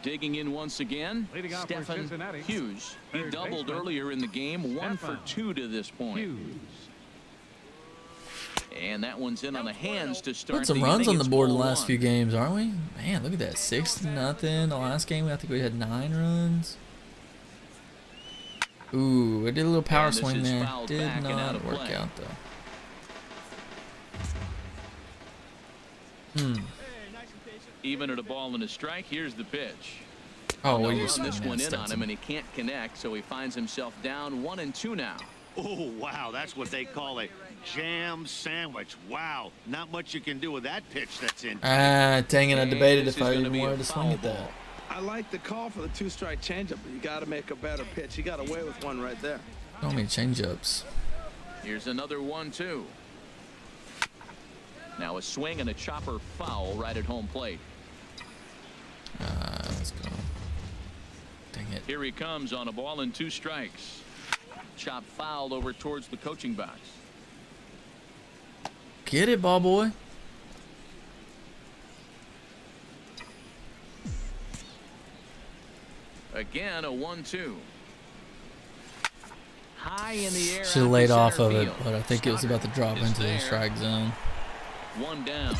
Digging in once again, Leading off for Stephen Cincinnati. Hughes. He Third doubled baseman. earlier in the game, 1 for Stephen 2 to this point. Hughes. And that one's in on the hands to start. Put some the runs inning. on the It's board the 4-1. last few games, aren't we? Man, look at that. 6-0. The last game, I think we had 9 runs. Ooh, I did a little power And this swing is there. fouled Did back and out not of work play. out, though. Even at a ball and a strike, here's the pitch. Oh, No well, you run swing this that one in on Stetson. him, and he can't connect, so he finds himself down 1-2 now. Oh, wow, that's what they call a jam sandwich. Wow, not much you can do with that pitch that's in. Ah, dang it. I And debated this if is I gonna even be a wanted to swing foul at that. ball. I like the call for the 2-strike changeup, but you got to make a better pitch. He got away with one right there. Don't mean change-ups. Here's another 1-2. Now a swing and a chopper foul right at home plate. Let's go. Dang it. Here he comes on a ball and 2 strikes. Chop fouled over towards the coaching box. Get it, ball boy. Again, a 1-2. High in the air. Should have out laid to off center of it, field. but I think it was about to drop Is into the there. strike zone. 1 down.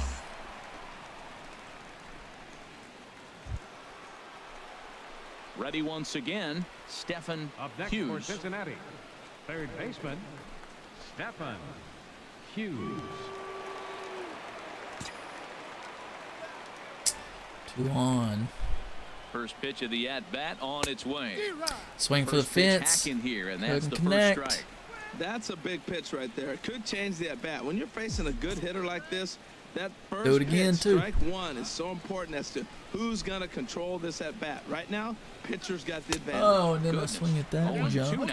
Ready once again, Stephen Up next for Hughes. Cincinnati. Third baseman, Stephen Hughes. 2 on. First pitch of the at-bat on its way. Swing for the First pitch fence. hack in here, and that's Couldn't the connect. first strike. That's a big pitch right there. It could change the at-bat. When you're facing a good hitter like this, that first Do it again, pitch, too. strike 1, is so important as to who's going to control this at-bat. Right now, pitcher's got the advantage. Oh, and then I Goodness. swing at that and 0-2 jump.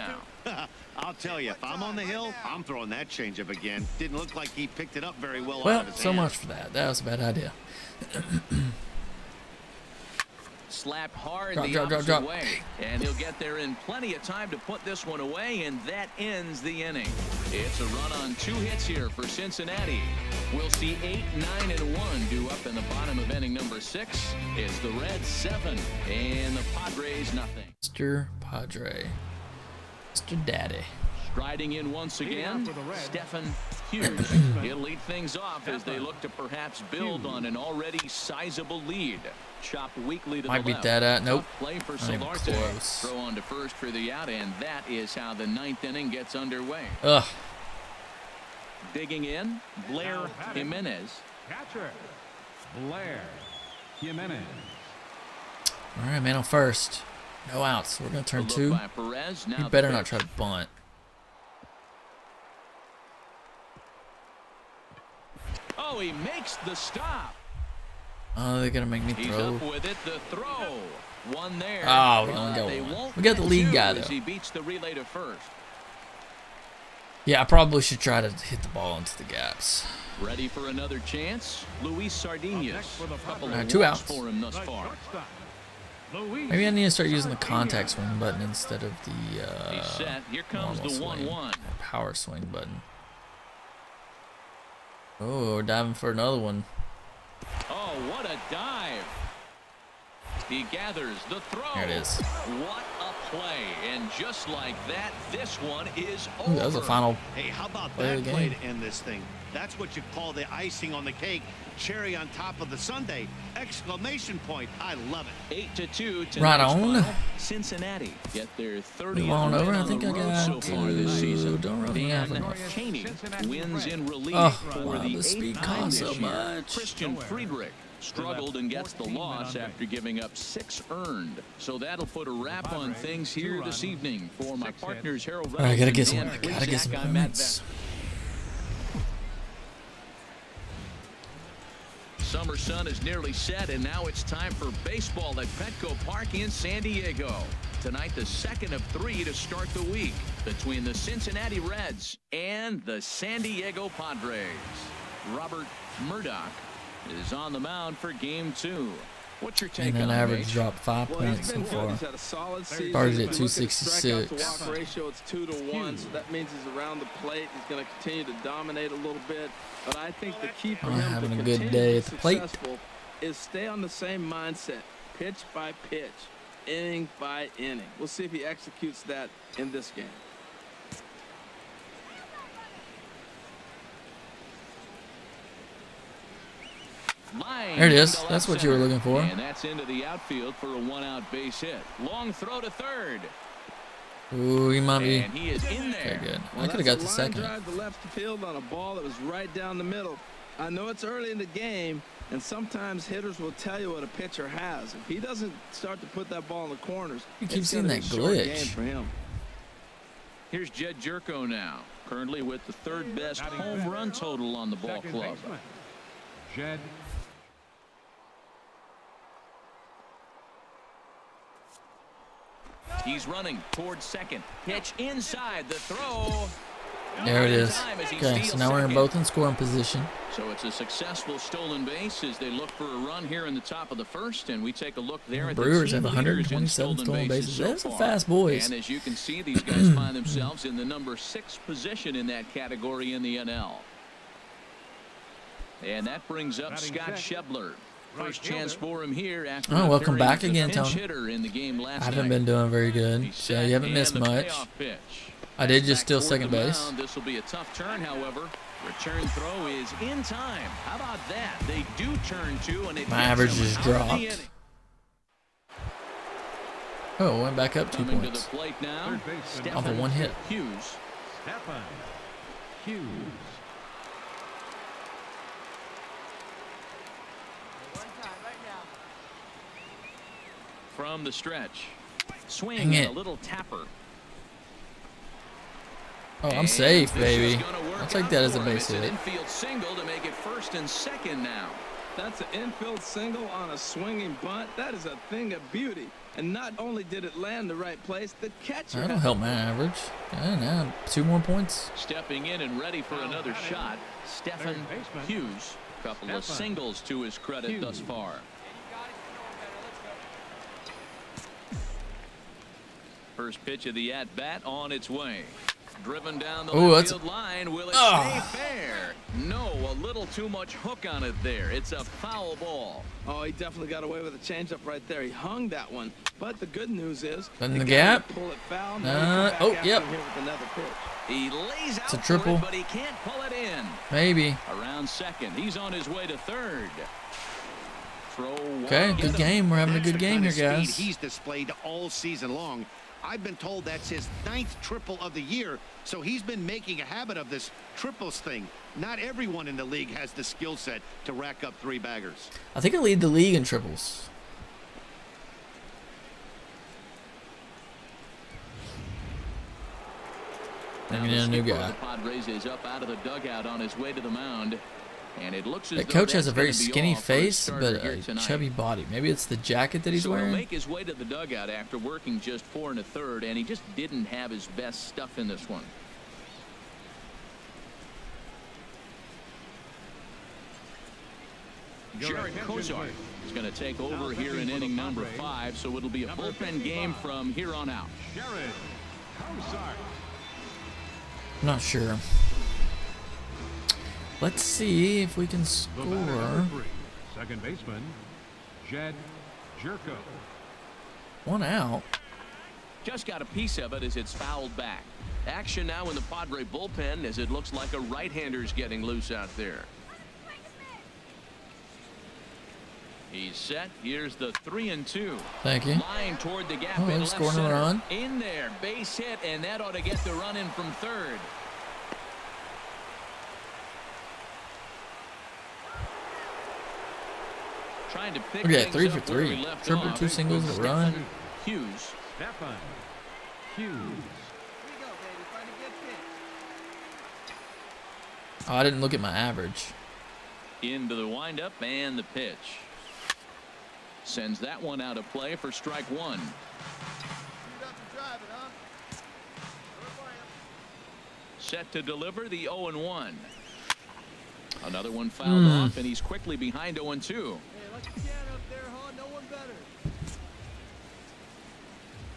now. I'll tell you, if I'm on the hill, I'm throwing that changeup again. Didn't look like he picked it up very well out Well, of his so hand. much for that. That was a bad idea. Slapped hard Drop, the drop, drop, opposite drop. way, and he'll get there in plenty of time to put this one away, and that ends the inning. It's a run on 2 hits here for Cincinnati. We'll see 8, 9, and 1 due up in the bottom of inning number 6. It's the Reds 7 and the Padres nothing. Mr. Padre. Mr. Daddy. Striding in once again, for the Reds. Stephen Hughes. He'll lead things off as they look to perhaps build on an already sizable lead. Chopped weakly to Might the beat left. that out. Nope. Tough play for Not even Solarte. close. Throw on to first for the out, and that is how the 9th inning gets underway. Ugh. Digging in, Blair Now batting. Jimenez. Catcher, Blair Jimenez. All right, man on first. No outs. We're going to The turn look 2. by Perez. Now You the better not pitch. try to bunt. Oh, he makes the stop. Oh, they're going to make me He's throw. up with it. The throw. One there. Oh, we only got They one. won't We got the get lead 2 guy, as though. he beats the relay to first. Yeah, I probably should try to hit the ball into the gaps. Ready for another chance? Luis Up Sardinas. next for the Couple All right, of 2 walks outs. for him thus The far. shortstop, Maybe I need to start using the contact swing button instead of the He's set. Here comes the 1-1. Power swing button. Oh, we're diving for another one. Oh, what a dive. He gathers the throw. There it is. What a play. And just like that, this one is over. Ooh, that was the final Hey, how about play of that the play game. to end this thing? That's what you call the icing on the cake. Cherry on top of the sundae. Exclamation point. I love it. 8-2 to Right on. Cincinnati get their 30th Move on win over. I on think the I road got so far this season. Don't really have Dan enough. Chaney wins in relief Oh, for wow, the the speed 8th costs time so this year. much. Christian Friedrich struggled and gets the loss after giving up 6 earned. So that'll put a wrap on things here this evening. For my partners, Harold Reynolds, All right, gotta and get some. Dan Gotta get some Plesac, I'm Matt points. Summer sun is nearly set, and now it's time for baseball at Petco Park in San Diego. Tonight, the second of 3 to start the week between the Cincinnati Reds and the San Diego Padres. Robert Murdoch is on the mound for Game 2. What's your take And then on average Mitch? dropped 5 Well, points he's so been good. far. He's had a solid season. Started at If you look 266. the strikeout to walk ratio, it's 2-1, so that means he's around the plate. He's going to continue to dominate a little bit. But I think the key for him to having a continue good to day be at the plate. successful is stay on the same mindset, pitch by pitch, inning by inning. We'll see if he executes that in this game. There it is. That's what you were looking for. And that's into the outfield for a 1-out base hit. Long throw to third. Ooh, he might be. And he is in there. Okay, good. Well, I could have got the that's a line second. drive to left field on a ball that was right down the middle. I know it's early in the game, and sometimes hitters will tell you what a pitcher has. If he doesn't start to put that ball in the corners, You keep it's seeing gonna that be a short glitch. game for him. Here's Jed Jerko now, currently with the 3rd best home run total on the ball Second club. baseman, Jed. He's running towards second. Pitch inside the throw. There it is. Time as he Okay, so steals now we're in second. both in scoring position. So it's a successful stolen base as they look for a run here in the top of the 1st, and we take a look there at Brewers the have team leaders in 127 stolen bases. so That's a far. fast boys. And as you can see, these guys find themselves in the number 6 position in that category in the NL. And that brings up Batting Scott second. Schebler. Right First chance fielder. for him here after Oh, welcome appearing back as a again, pinch Tony. hitter in the game last I haven't night. been doing very good, He's so set, you haven't and missed the much. payoff pitch. I did just Back steal toward second the base. mound. This will be a tough turn, however. Return throw is in time. How about that? They do turn 2, and it My gets average them just out of the dropped. inning. Oh, went back up 2 Coming to points. the plate now, Third baseman. Off of Stephen one hit. Hughes. Stephen Hughes. One time, right now. From the stretch. Swing Dang and it. a little tapper. Oh, I'm And safe, this is baby. gonna work I'll take out that as a for him. base It's an hit. infield single to make it 1st and 2nd now. That's an infield single on a swinging bunt. That is a thing of beauty. And not only did it land the right place, the catcher That'll had help my average. Yeah, now 2 more points. Stepping in and ready for another shot, Stephen Third baseman. Hughes. Couple of Stephen singles to his credit Hughes. thus far. Yeah, you got it. You're doing better. Let's go. First pitch of the at-bat on its way. Driven down the Ooh, left that's- field line. Will it Ah. stay fair? No, a little too much hook on it there. It's a foul ball. Oh, he definitely got away with a changeup right there. He hung that one. But the good news is, In the the guy gap. Pull it foul. Now he come back Oh, after yep. him here with another pitch. He lays out It's a for triple. it, but he can't pull it in. Maybe. Around second. He's on his way to third. Throw Okay, one. good game. We're having a That's good the game kind here, of speed guys. he's displayed all season long. I've been told that's his 9th triple of the year, so he's been making a habit of this triples thing. Not everyone in the league has the skill set to rack up 3 baggers. I think I lead the league in triples. Bringing in a new skipper of guy. the Padres is up out of the dugout on his way to the mound. And it looks as That though coach has a that's very gonna be skinny off for his face, starter but here a tonight. chubby body. Maybe it's the jacket that he's So he'll wearing. make his way to the dugout after working just 4 1/3, and he just didn't have his best stuff in this one. Jared Kozar is going to take over here in inning number 5, so it'll be a bullpen game from here on out. I'm not sure. Let's see if we can score. Second baseman, Jed Jerko. 1 out. Just got a piece of it as it's fouled back. Action now in the Padre bullpen as it looks like a right-hander's getting loose out there. He's set. Here's the 3-2. Thank you. Line toward the gap Oh, in they're left scoring a center. run. In there, base hit, and that ought to get the run in from third. Trying to pick Look at things 3 for up where 3. we left Triple, off. 2 singles, a run. Hughes. Stefan Hughes. Here we go, baby. Find a good pitch. Oh, I didn't look at my average. Into the windup and the pitch. Sends that one out of play for strike 1. Shoot up and drive it, huh? Set to deliver the 0-1. Another one fouled off, and he's quickly behind 0-2. Hey, let your can up there, huh? No one better.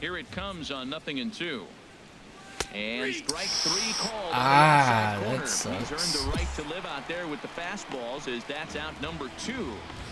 Here it comes on 0-2. And strike 3 called. Ah, on the outside that corner. He's sucks. earned the right to live out there with the fastballs as that's out number 2.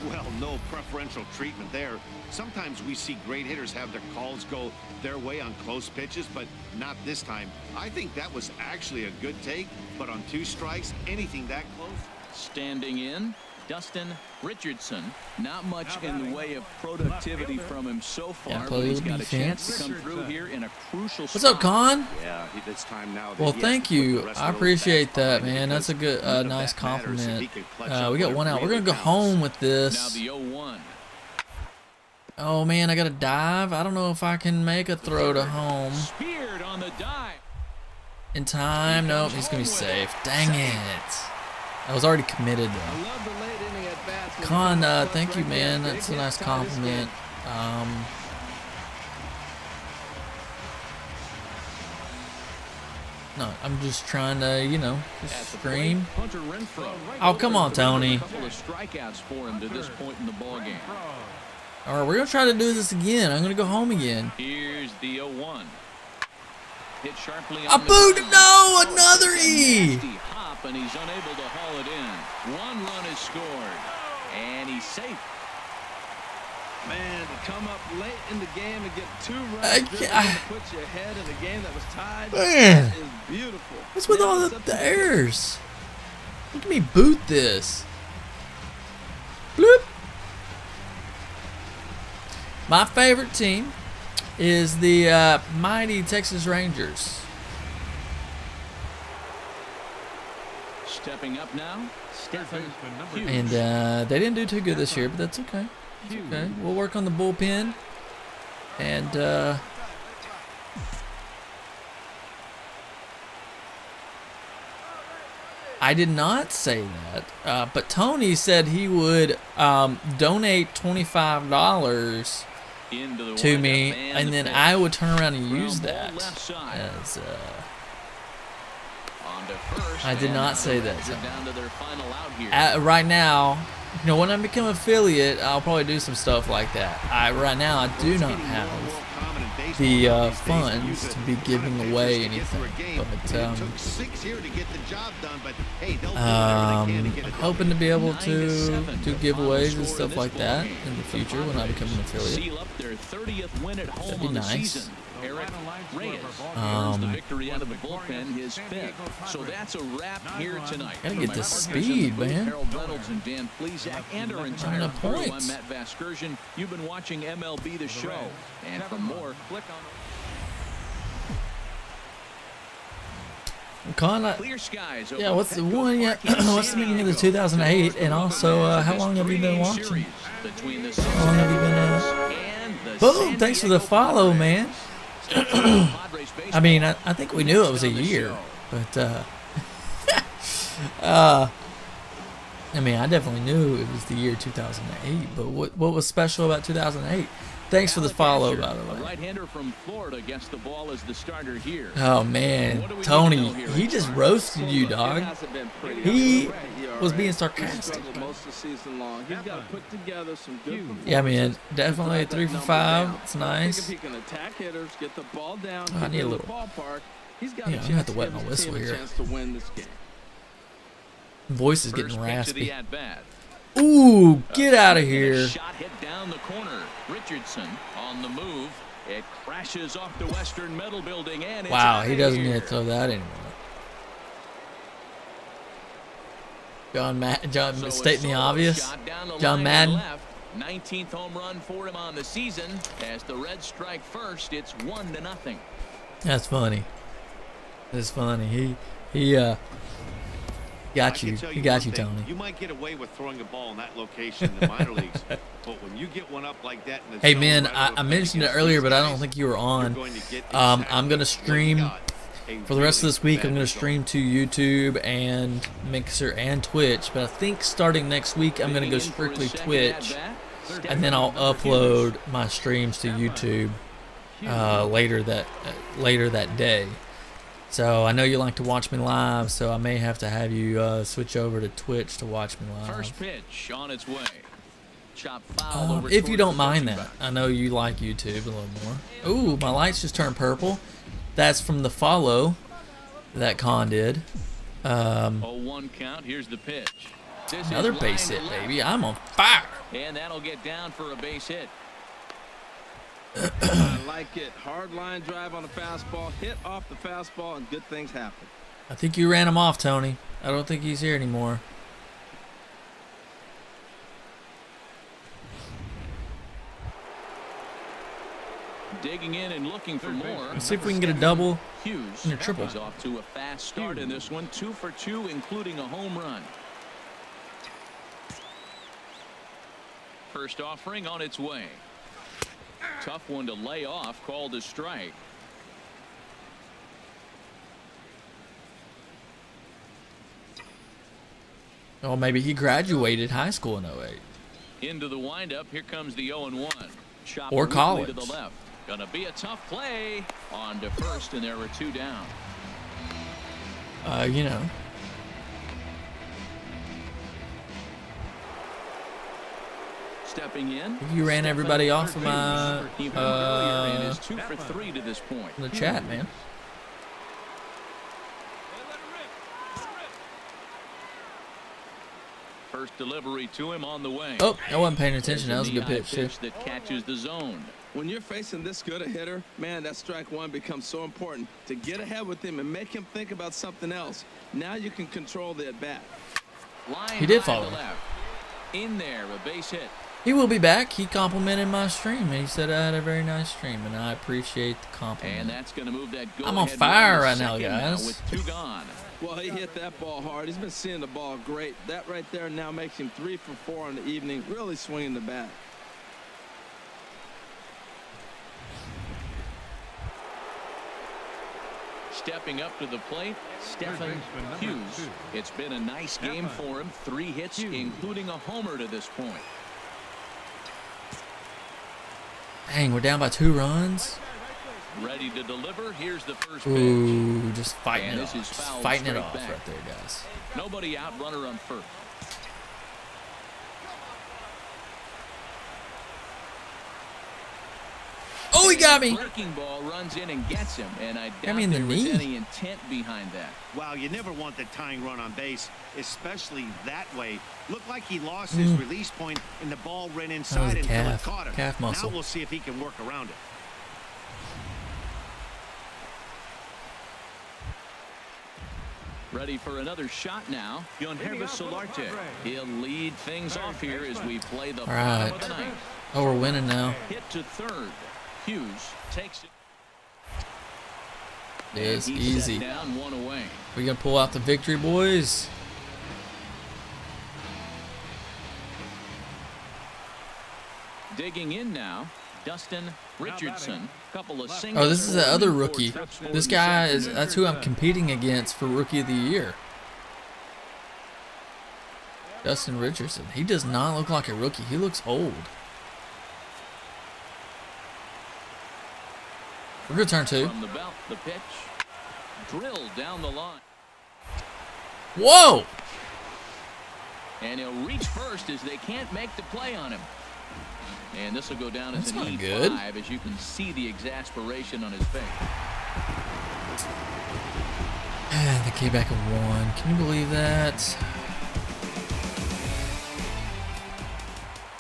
Well, no preferential treatment there. Sometimes we see great hitters have their calls go their way on close pitches, but not this time. I think that was actually a good take, but on 2 strikes, anything that close. Standing in, Dustin Richardson. Not much in the way of productivity from him so far, Yeah, but play he's a little got a chance to defense. come through here in a crucial What's up, Con? Yeah, it's time now. Well, thank you. I appreciate that, man. That's a good, nice compliment. We got 1 out. We're gonna go home with Now this. the 0-1. Oh man, I gotta dive. I don't know if I can make a throw to home Speared on the dive. in time. Nope, he's gonna be safe. Dang it! I was already committed though. I love the late inning at bats. when Con, you come thank up you, right man. there. That's a Big nice hit, tie this compliment. game. No, I'm just trying to, you know, At just the scream. plate, Hunter Renfroe. Oh, come on, Tony. A couple of strikeouts for him to this point in the ballgame. All right, we're gonna try to do this again. I'm gonna go home again. Here's the 0-1. Hit sharply A on the boot! ground. No, another E. Nasty hop, and he's unable to haul it in. 1 run is scored, and he's safe. Man, to come up late in the game and get 2 I runs driven can't- in to put you ahead in a game that was tied, Man. that is beautiful. What's with Now all it's the up to the errors? Look at me boot this. Bloop. My favorite team is the mighty Texas Rangers. Stepping up now, Stefan baseman number Hughes. And they didn't do too good this year, but that's okay. It's okay. We'll work on the bullpen. And I did not say that, but Tony said he would donate $25 Into the to windup me, the and then pitch. I would turn around and use Ground ball that left side. as On to first, I did and not the say that, Reds are Tony. down to their final out here. right now. You know, when I become affiliate, I'll probably do some stuff like that. Right now, I do not have the funds to be giving away anything, but I'm hoping to be able to do giveaways and stuff like that in the future when I become an affiliate. Seal up their 30th win at home That'd be on the nice. season. Eric Reyes earns the victory out of the bullpen, his 5th. So that's a wrap here tonight. Gotta For get my this partners in the speed, booth, man. Harold Reynolds and Dan Plesac and our entire enough crew, points. I'm Matt Vasgersian. You've been watching MLB The Show. And for more, click on Con, Clear Skies. yeah, over what's the Petco one? Yeah, Park in what's the San beginning of the Diego. 2008? And also, how long have you been watching? Series between the How long have you been? and the Boom! San Thanks for the Diego follow, Padres. man. Padres I mean, baseball I think we knew it was a on the year, show. but I mean, I definitely knew it was the year 2008. But what was special about 2008? Thanks for the follow, by the A way. right-hander from Florida gets the ball as the starter here. Oh man, Tony, he just roasted you, dog. He was being sarcastic. Yeah, man, definitely a 3 for 5. It's nice. I need a little. Yeah, I'm gonna have to wet my whistle here. Voice is getting raspy. Ooh, get out of here. Shot hit down the corner. Richardson on the move. It crashes off the Western Metal Building, and wow, he doesn't need to throw that anymore. John stating the obvious. John Madden. 19th home run for him on the season. As the Reds strike first, it's 1-0. That's funny. That's funny. He got you. He got you, Tony. You might get away with throwing a ball in that location in the minor leagues, but when you get one up like that in the hey man, I mentioned it earlier, but I don't think you were on. I'm gonna stream for the rest of this week. I'm gonna stream to YouTube and Mixer and Twitch, but I think starting next week I'm gonna go strictly Twitch, and then I'll upload my streams to YouTube later that day. So I know you like to watch me live, so I may have to have you switch over to Twitch to watch me live. First pitch on its way. Chop foul over if you don't mind that. I know you like YouTube a little more. Ooh, my lights just turned purple. That's from the follow that Con did. 0-1 count. Here's the pitch. Another base hit, baby. I'm on fire. And that'll get down for a base hit. I like it. Hard line drive on the fastball, hit off the fastball, and good things happen. I think you ran him off, Tony. I don't think he's here anymore. Digging in and looking for more. Let's see if we can get a double Hughes and a triple. is off to a fast start in this one. 2 for 2, including a home run. First offering on its way. Tough one to lay off, called a strike. Oh, maybe he graduated high school in 08. Into the windup, here comes the 0-1. Or college. To the left. Gonna be a tough play. On to first, and there were 2 down. You know. Stepping in. You ran everybody off of my is 2 for 3 to this point. the chat, man. First delivery to him on the way. Oh, I wasn't paying attention. That was a good pitch, too. That catches the zone. When you're facing this good a hitter, man, that strike one becomes so important to get ahead with him and make him think about something else. Now you can control the at-bat. He did follow. In there, a base hit. He will be back. He complimented my stream. He said I had a very nice stream, and I appreciate the compliment. And that's going to move that goal. I'm on fire right now, guys. With 2 gone. Well, he hit that ball hard. He's been seeing the ball great. That right there now makes him 3 for 4 in the evening, really swinging the bat. Stepping up to the plate, Stephen Hughes. It's been a nice game for him. 3 hits, including a homer to this point. Dang, we're down by 2 runs. Ready to deliver. Here's the first Ooh, pitch. just fighting And it this off. is Just fouled fighting it straight off back. right there, guys. Nobody out, runner on first. Oh, he got me. Breaking ball runs in and gets him, and I doubt me in the there was knee. any intent behind that. Wow, you never want the tying run on base, especially that way. Looked like he lost his release point, and the ball ran inside until it caught him. Calf muscle. Now we'll see if he can work around it. Ready for another shot now. Yonhervis Solarte. He'll lead things off here as we play the bottom of the ninth. Oh, we're winning now. Hit to third. Hughes takes it. It's He's easy. set down, 1 away. We gonna pull out the victory, boys. Digging in now, Dustin Richardson. Couple of singles. Oh, this is the other rookie. This guy is, that's who I'm competing against for Rookie of the Year. Dustin Richardson. He does not look like a rookie. He looks old. We're good, turn 2. From the belt, the pitch. Drilled down the line. Whoa! And he'll reach first as they can't make the play on him. And this will go down as an E5 as you can see the exasperation on his face. They came back at 1. Can you believe that?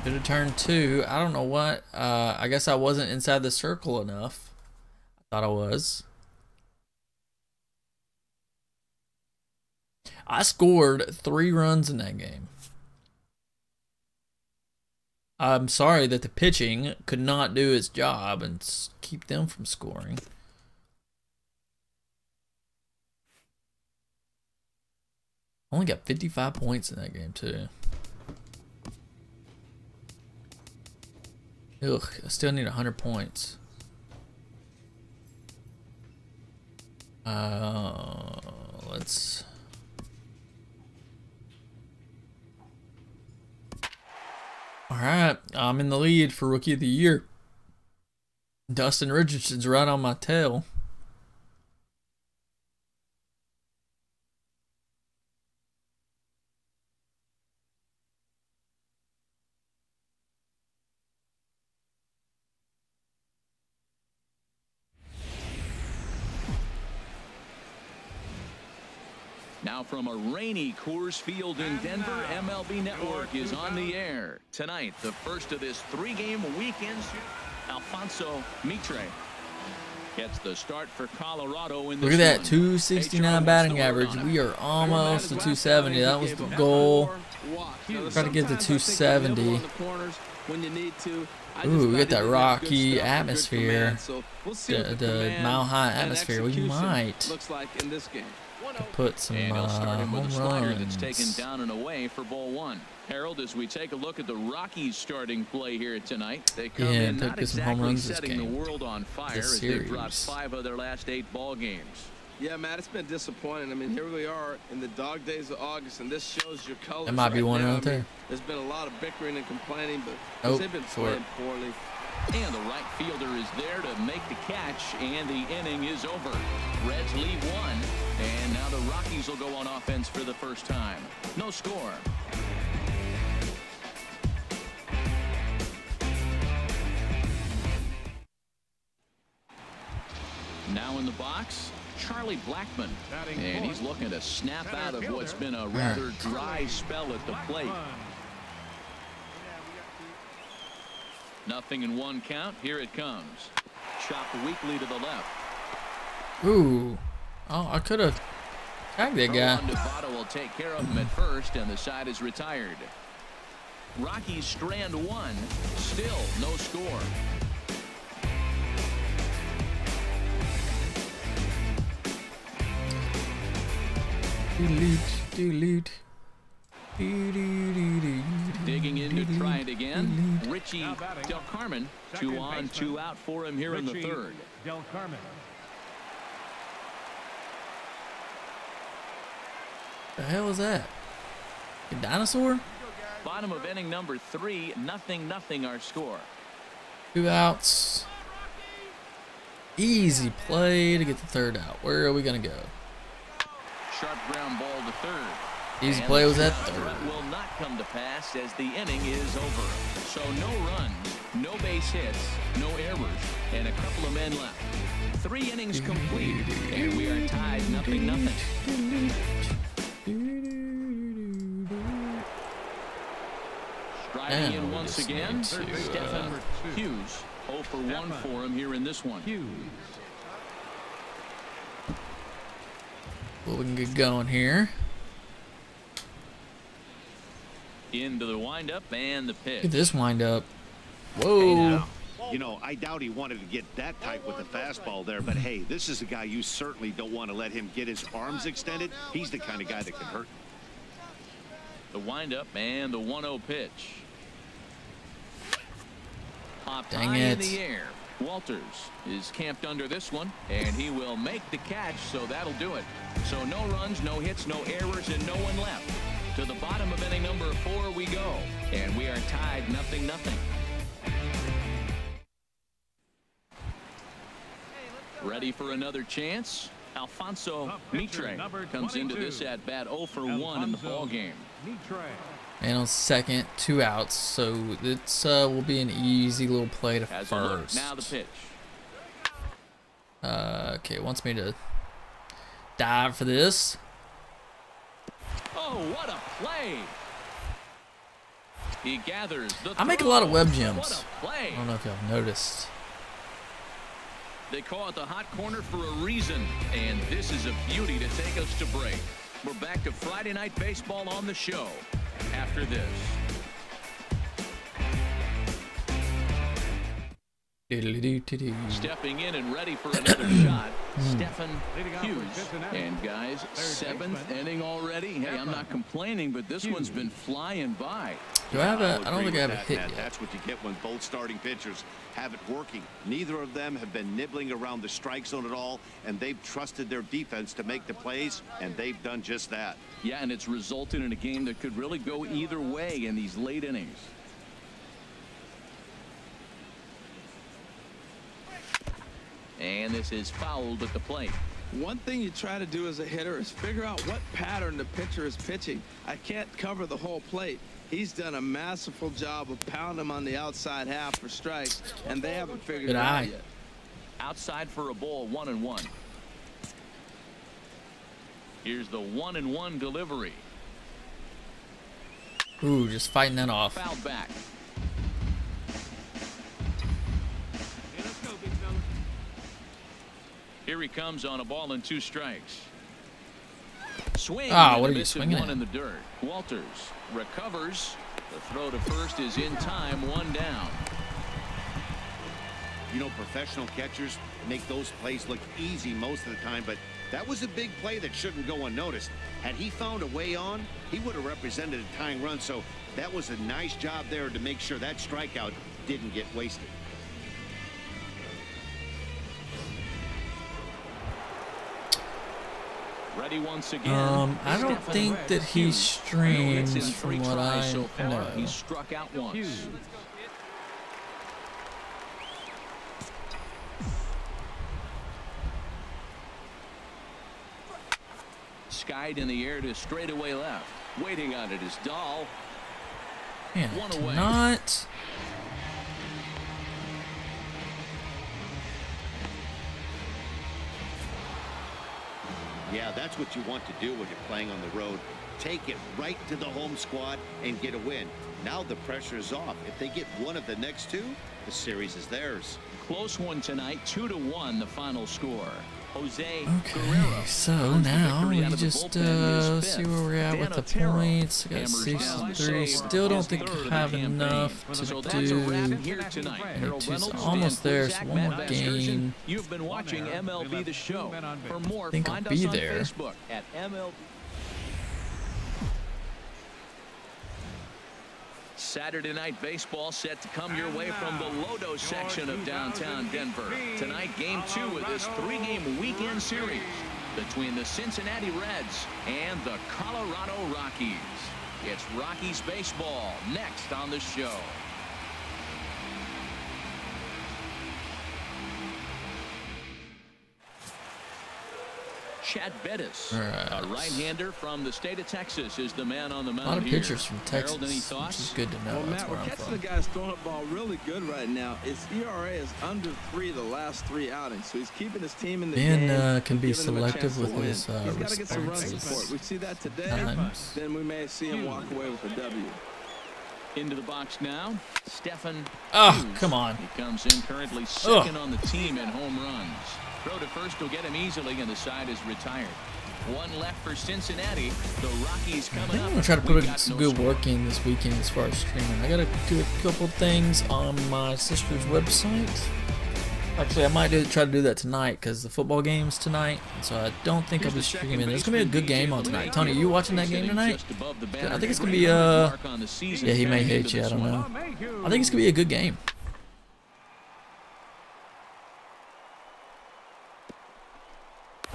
Should have turned 2. I don't know what. I guess I wasn't inside the circle enough. I thought I was. I scored 3 runs in that game. I'm sorry that the pitching could not do its job and keep them from scoring. Only got 55 points in that game, too. Ugh, I still need 100 points. Let's... Alright, I'm in the lead for Rookie of the Year. Dustin Richardson's right on my tail. Now from a rainy Coors Field in Denver, MLB Network is on the air. Tonight, the first of this 3-game weekend. Alfonso Mitre gets the start for Colorado in this. Look at that, 269 batting average. We are almost to 270. That was the goal. Try to get to 270. Ooh, we got that rocky atmosphere. The mile-high atmosphere. We might put some home runs. That's taken down and away for ball 1. Harold, as we take a look at the Rockies starting play here tonight, they come in not exactly setting the world on fire as they've dropped 5 of their last 8 ball games. Yeah, Matt, it's been disappointing. I mean, here we are in the dog days of August, and this shows your colors. That might be one out there. There's been a lot of bickering and complaining, but they've been playing poorly. And the right fielder is there to make the catch, and the inning is over. Reds lead 1, and now the Rockies will go on offense for the first time. No score. Now in the box, Charlie Blackmon, and he's looking to snap out of what's been a rather dry spell at the plate. Nothing in 1 count. Here it comes. Chopped weakly to the left. Ooh. Oh, I could have tagged that guy. Devado will take care of him at first, and the side is retired. Rockies strand 1. Still no score. Delete. Digging in to try it again. Richie Del Carmen. 2 on, 2 out for him here in the 3rd. Del Carmen. The hell is that? A dinosaur? Bottom of inning number 3. 0-0 our score. 2 outs. Easy play to get the 3rd out. Where are we gonna go? Sharp ground ball to 3rd. Easy play was that 3rd. Will not come to pass as the inning is over. So no runs, no base hits, no errors, and a couple of men left. 3 innings complete, and we are tied 0-0. Striding in once again, Stephen Hughes. 0 for 1 for him here in this one. Well, we can get going here. Into the windup and the pitch. Look at this windup. Whoa. You know, I doubt he wanted to get that tight with the fastball there, but hey, this is a guy you certainly don't want to let him get his arms extended. He's the kind of guy that can hurt. The windup and the 1-0 pitch. Popped high in the air. Walters is camped under this one, and he will make the catch, so that'll do it. So no runs, no hits, no errors, and no one left. To the bottom of inning number 4 we go, and we are tied 0-0. Ready for another chance? Alfonso Mitre comes into this at bat 0 for 1 in the ball game. And on second, 2 outs, so it's will be an easy little play to Has first. now the pitch. Okay, wants me to dive for this. Oh, what a play! He gathers the I make a lot of web gems. What a play! I don't know if y'all noticed. They call it the hot corner for a reason, and this is a beauty to take us to break. We're back to Friday Night Baseball on the show after this. Stepping in and ready for another shot, Stephen Hughes. And guys, 7th inning already. Hey, I'm not complaining, but this one's been flying by. Do I have a? I don't think I have a hit yet. That's what you get when both starting pitchers have it working. Neither of them have been nibbling around the strike zone at all, and they've trusted their defense to make the plays, and they've done just that. Yeah, and it's resulted in a game that could really go either way in these late innings. And this is fouled at the plate. One thing you try to do as a hitter is figure out what pattern the pitcher is pitching. I can't cover the whole plate. He's done a masterful job of pounding him on the outside half for strikes, and they haven't figured it out yet. Outside for a ball, 1-1. Here's the 1-1 delivery. Ooh, just fighting that off. Fouled back. Here he comes on a ball and 2 strikes. Swing. Ah, what are you swinging one at? in the dirt. Walters recovers. The throw to first is in time. 1 down. You know, professional catchers make those plays look easy most of the time, but that was a big play that shouldn't go unnoticed. Had he found a way on, he would have represented a tying run, so that was a nice job there to make sure that strikeout didn't get wasted. Ready once again. I don't think that he streams from what I know. He struck out once. Skied in the air to straightaway left. Waiting on it is Dahl. Man, One away. not. Yeah, that's what you want to do when you're playing on the road. Take it right to the home squad and get a win. Now the pressure is off. If they get one of the next 2, the series is theirs. Close one tonight, 2-1 the final score. Jose Okay, Guerrero. so now we just see where we're at with the points. I got 63. Still don't think I have enough to do. It's almost there. So one more game. You've been watching MLB The Show. For more, I think I'll find be us on there. Facebook at MLB. Saturday Night Baseball set to come your way from the Lodo section of downtown Denver. Tonight, Game 2 of this 3-game weekend series between the Cincinnati Reds and the Colorado Rockies. It's Rockies baseball next on the show. Chad Bettis, a right-hander from the state of Texas, is the man on the mound. A lot of here. pitchers from Texas, Harold, any which thoughts? is good to know. Well, That's Matt, where we're I'm catching from. the guy's throwing the ball really good right now. His ERA is under 3 the last 3 outings, so he's keeping his team in the game. Ben can be giving them a chance selective to with win. his He's got to get some run responses. support. We see that today. Times. Then we may see him walk away with a W. Into the box now, Stephen Oh, Hughes. come on. He comes in currently second on the team in home runs. Throw to first will get him easily, and the side is retired. 1 left for Cincinnati. The Rockies I coming think up. I'm gonna try to We put got some no good score. work in this weekend as far as streaming. I gotta do a couple things on my sister's website. Actually, I might try to do that tonight because the football game's tonight, so I don't think I'll be streaming. There's gonna be a good game on tonight. Tony, you watching that game tonight? I think it's gonna be yeah, he may hate you. I don't know. I think it's gonna be a good game.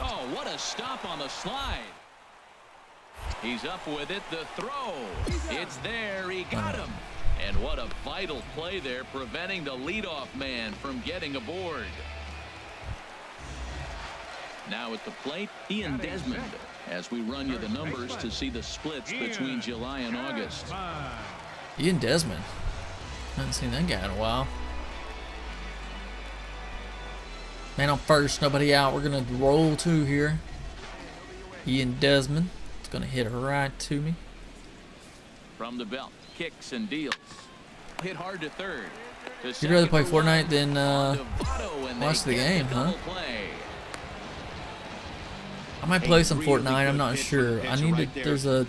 Oh, what a stop on the slide. He's up with it. The throw. It's there. He got him. And what a vital play there, preventing the leadoff man from getting aboard. Now at the plate, Ian Desmond, as we run you the numbers to see the splits between July and August. Ian Desmond. Haven't seen that guy in a while. Man on first, nobody out. We're going to roll 2 here. Ian Desmond. It's going to hit right to me. From the belt, kicks and deals. Hit hard to third. You'd rather play Fortnite than watch the game, huh? I might play some Fortnite. I'm not sure. I need to. There's a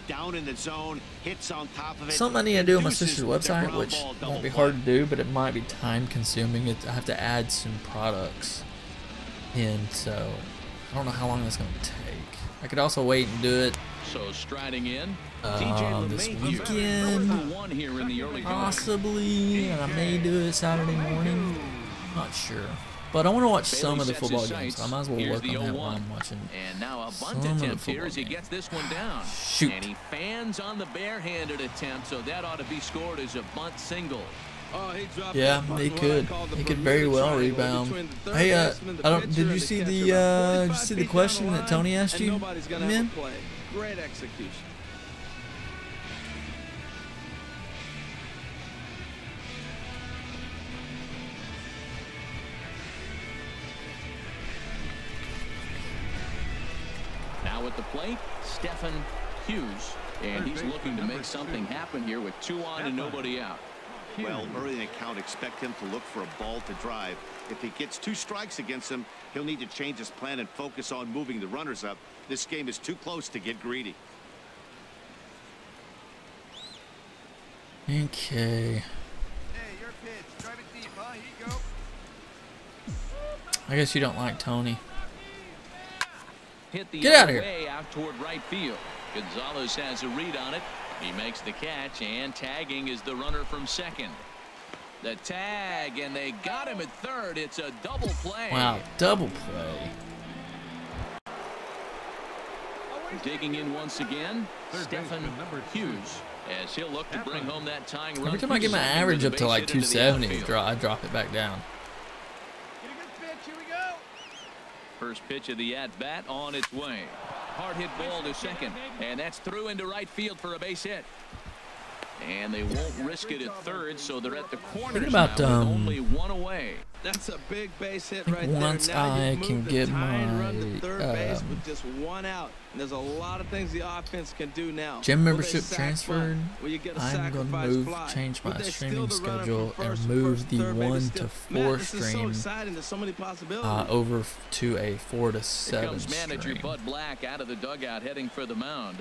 something I need to do on my sister's website, which won't be hard to do, but it might be time consuming. I have to add some products in, so I don't know how long that's going to take. I could also wait and do it. So striding in, this weekend, possibly, and I may do it Saturday morning. Not sure. But I want to watch some of the football games, so I might as well work on that while I'm watching some of the football games. He gets this one down. Shoot. And he fans on the barehanded attempt, so that ought to be scored as a bunt single. Yeah, he could. He could very well rebound. Hey, did you see the question that Tony asked you, man? Great execution. Now at the plate, Stephen Hughes, and he's looking to make something happen here with 2 on and nobody out. Well, early in the count, expect him to look for a ball to drive. If he gets 2 strikes against him, he'll need to change his plan and focus on moving the runners up. This game is too close to get greedy. Okay. Hey, your pitch. Drive it deep, huh? Here you go. I guess you don't like Tony. Hit the Get out of here. way out toward right field. Gonzalez has a read on it. He makes the catch, and tagging is the runner from second. The tag, and they got him at third. It's a double play. Wow, double play. Digging in once again, Stephen Hughes, as he'll look to bring home that tying run. Every time I get my average up to like 270, I drop it back down. Get a good pitch. Here we go. First pitch of the at-bat on its way. Hard hit ball to second, and that's through into right field for a base hit. And they won't risk it at third, so they're at the corners about, now with only 1 away. That's a big base hit I right think there. once Now I you've can moved the get tying my, run to third base with just 1 out. And there's a lot of things the offense can do now. Gym Will they membership sack transferred. bunt? Will you get a I'm going to sacrifice fly? change Would my they streaming steal the runner schedule from and first move the third, maybe 1 steal- to 4 Man, this is so stream exciting. There's so many possibilities. over to a 4 to Here 7 comes manager stream. Bud Black out of the dugout heading for the mound.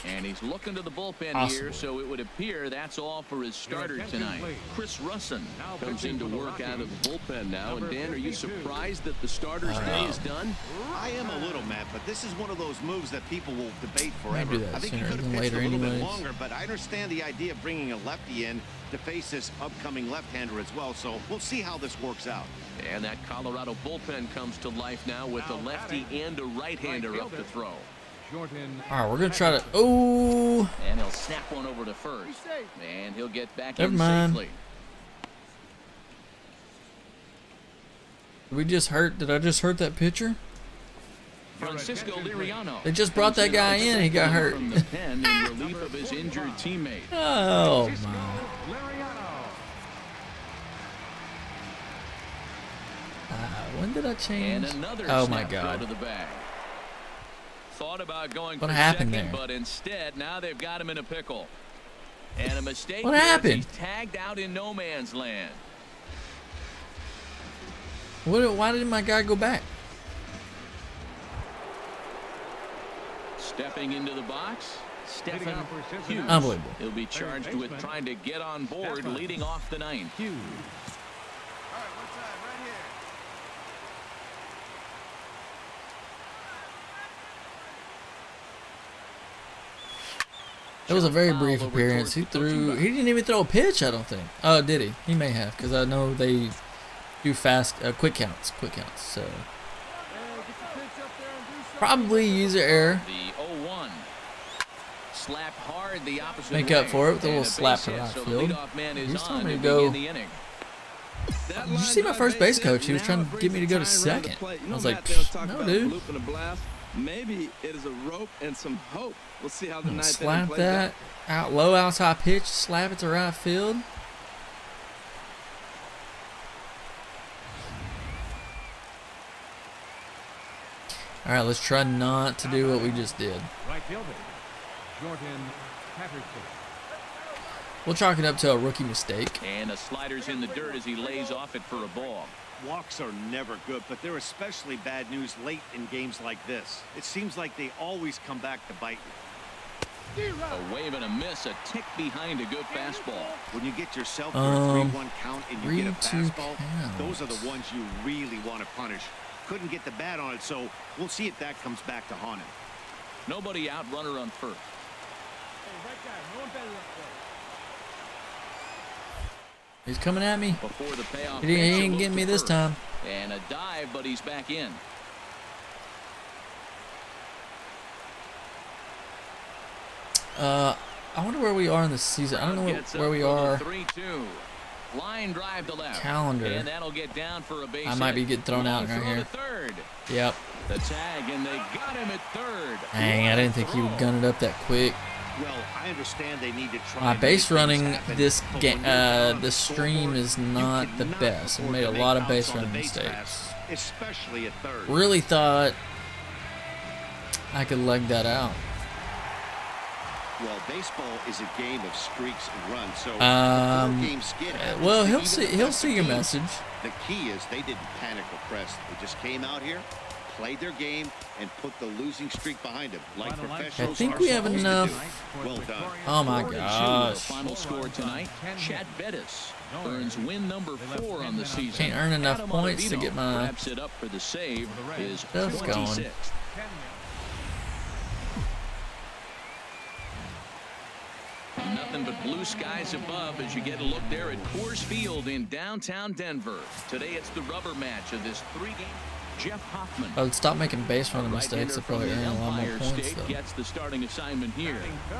And he's looking to the bullpen Possibly. here, so it would appear that's all for his starter tonight. Chris Russin comes into work out of the bullpen now. And Dan, are you surprised that the starter's day is done? I am a little, Matt, but this is one of those moves that people will debate Might forever. do that I think he sooner could have than pitched a later little bit anyways. longer, but I understand the idea of bringing a lefty in to face this upcoming left-hander as well, so we'll see how this works out. And that Colorado bullpen comes to life now with a lefty and a right-hander up to throw. All right, we're going to try to... Oh! And he'll snap one over to first. And he'll get back Never in mind. safely. Did I just hurt that pitcher? Francisco Liriano. They just brought that guy in. He got hurt. From the pen in relief of his injured teammate. Oh, my. When did I change? And another Oh, my snap throw God. to the bag. Thought about going What for happened second, there? but instead now they've got him in a pickle. And a mistake. What here as happened? He's tagged out in no man's land. Why did my guy go back? Stepping into the box, Stephen Hughes. Unbelievable. He'll be charged with trying to get on board, leading off the ninth. All right, one time, right here. It was a very Foul brief over appearance. towards He the coaching threw. box. He didn't even throw a pitch, I don't think. Oh, did he? He may have, because I know they do fast, quick counts. So Hey, get the pitch up there and do something. probably user error. The 0-1. Slap hard the opposite Make way. up for it with a And little base slap to hit, right so field. the leadoff man is He's on telling me to to go. begin the inning. Did you see my first base coach? He was trying to get me to go to second. I was like, no, dude. Maybe it is a rope and some hope. We'll see how the ninth slap that out, low outside pitch, slap it to right field. All right, let's try not to do what we just did. Right fielder, Jordan Patterson. We'll chalk it up to a rookie mistake. And a slider's in the dirt as he lays off it for a ball. Walks are never good, but they're especially bad news late in games like this. It seems like they always come back to bite you. A wave and a miss, a tick behind a good fastball. When you get yourself to a 3-1 count and you get a 3-2 fastball, those are the ones you really want to punish. Couldn't get the bat on it, so we'll see if that comes back to haunt him. Nobody out, runner on first. He's coming at me. Before the payoff, He ain't getting me this time. And a dive, but he's back in. I wonder where we are in the season. I don't know where we are. 3-2. Line drive to left. Calendar. And that'll get down for a base I might be hit. getting thrown out right here. Third. Yep. The tag, and they got him at third. Dang, I didn't think he would gun it up that quick. Well, I understand they need to try. My base running this game, this stream is not the best. I made a lot of base running mistakes. Especially at third. Really thought I could leg that out. Well, baseball is a game of streaks and runs, so well, he'll see your message. The key is they didn't panic or press. They just came out here, played their game, and put the losing streak behind them. Like professionals. I think we have enough. Well done. Oh my The gosh. final score tonight, Chad Bettis earns win number 4 on the season. Can't earn enough Adam points to Ottavino get my wraps it up for the save. His stuff going. 26th. Nothing but blue skies above as you get a look there at Coors Field in downtown Denver. Today it's the rubber match of this 3-game. Jeff Hoffman. I would stop making base running mistakes. I'd probably earn a lot more points though. Gets the starting assignment here.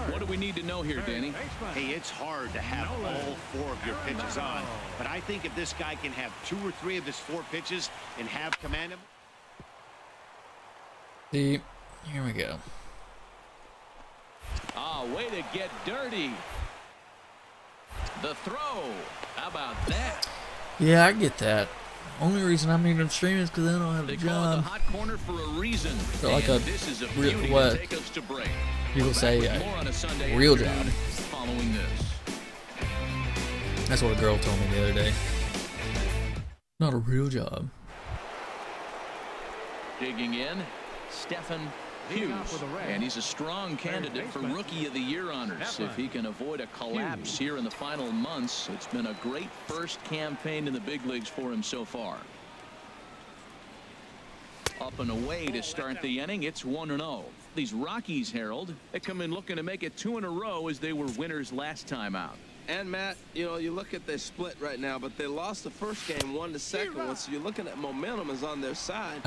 What do we need to know here, Danny? Hey, it's hard to have all 4 of your pitches on, but I think if this guy can have 2 or 3 of his 4 pitches and have command him. See, here we go. Ah, way to get dirty. The throw. How about that? Yeah, I get that. Only reason I'm even streaming is because I don't have a They call it the job. hot corner for a reason. So like a this is a beauty to what take us to break. people say, More on a Sunday real afternoon job. Following this. That's what a girl told me the other day. Not a real job. Digging in, Stephen Hughes, and he's a strong candidate for Rookie of the Year honors if he can avoid a collapse here in the final months. It's been a great first campaign in the big leagues for him so far. Up and away to start the inning. It's 1-0. These Rockies, Harold, they come in looking to make it 2 in a row as they were winners last time out. And Matt, you know, you look at they split right now, but they lost the first game, won the second one, so you're looking at momentum is on their side.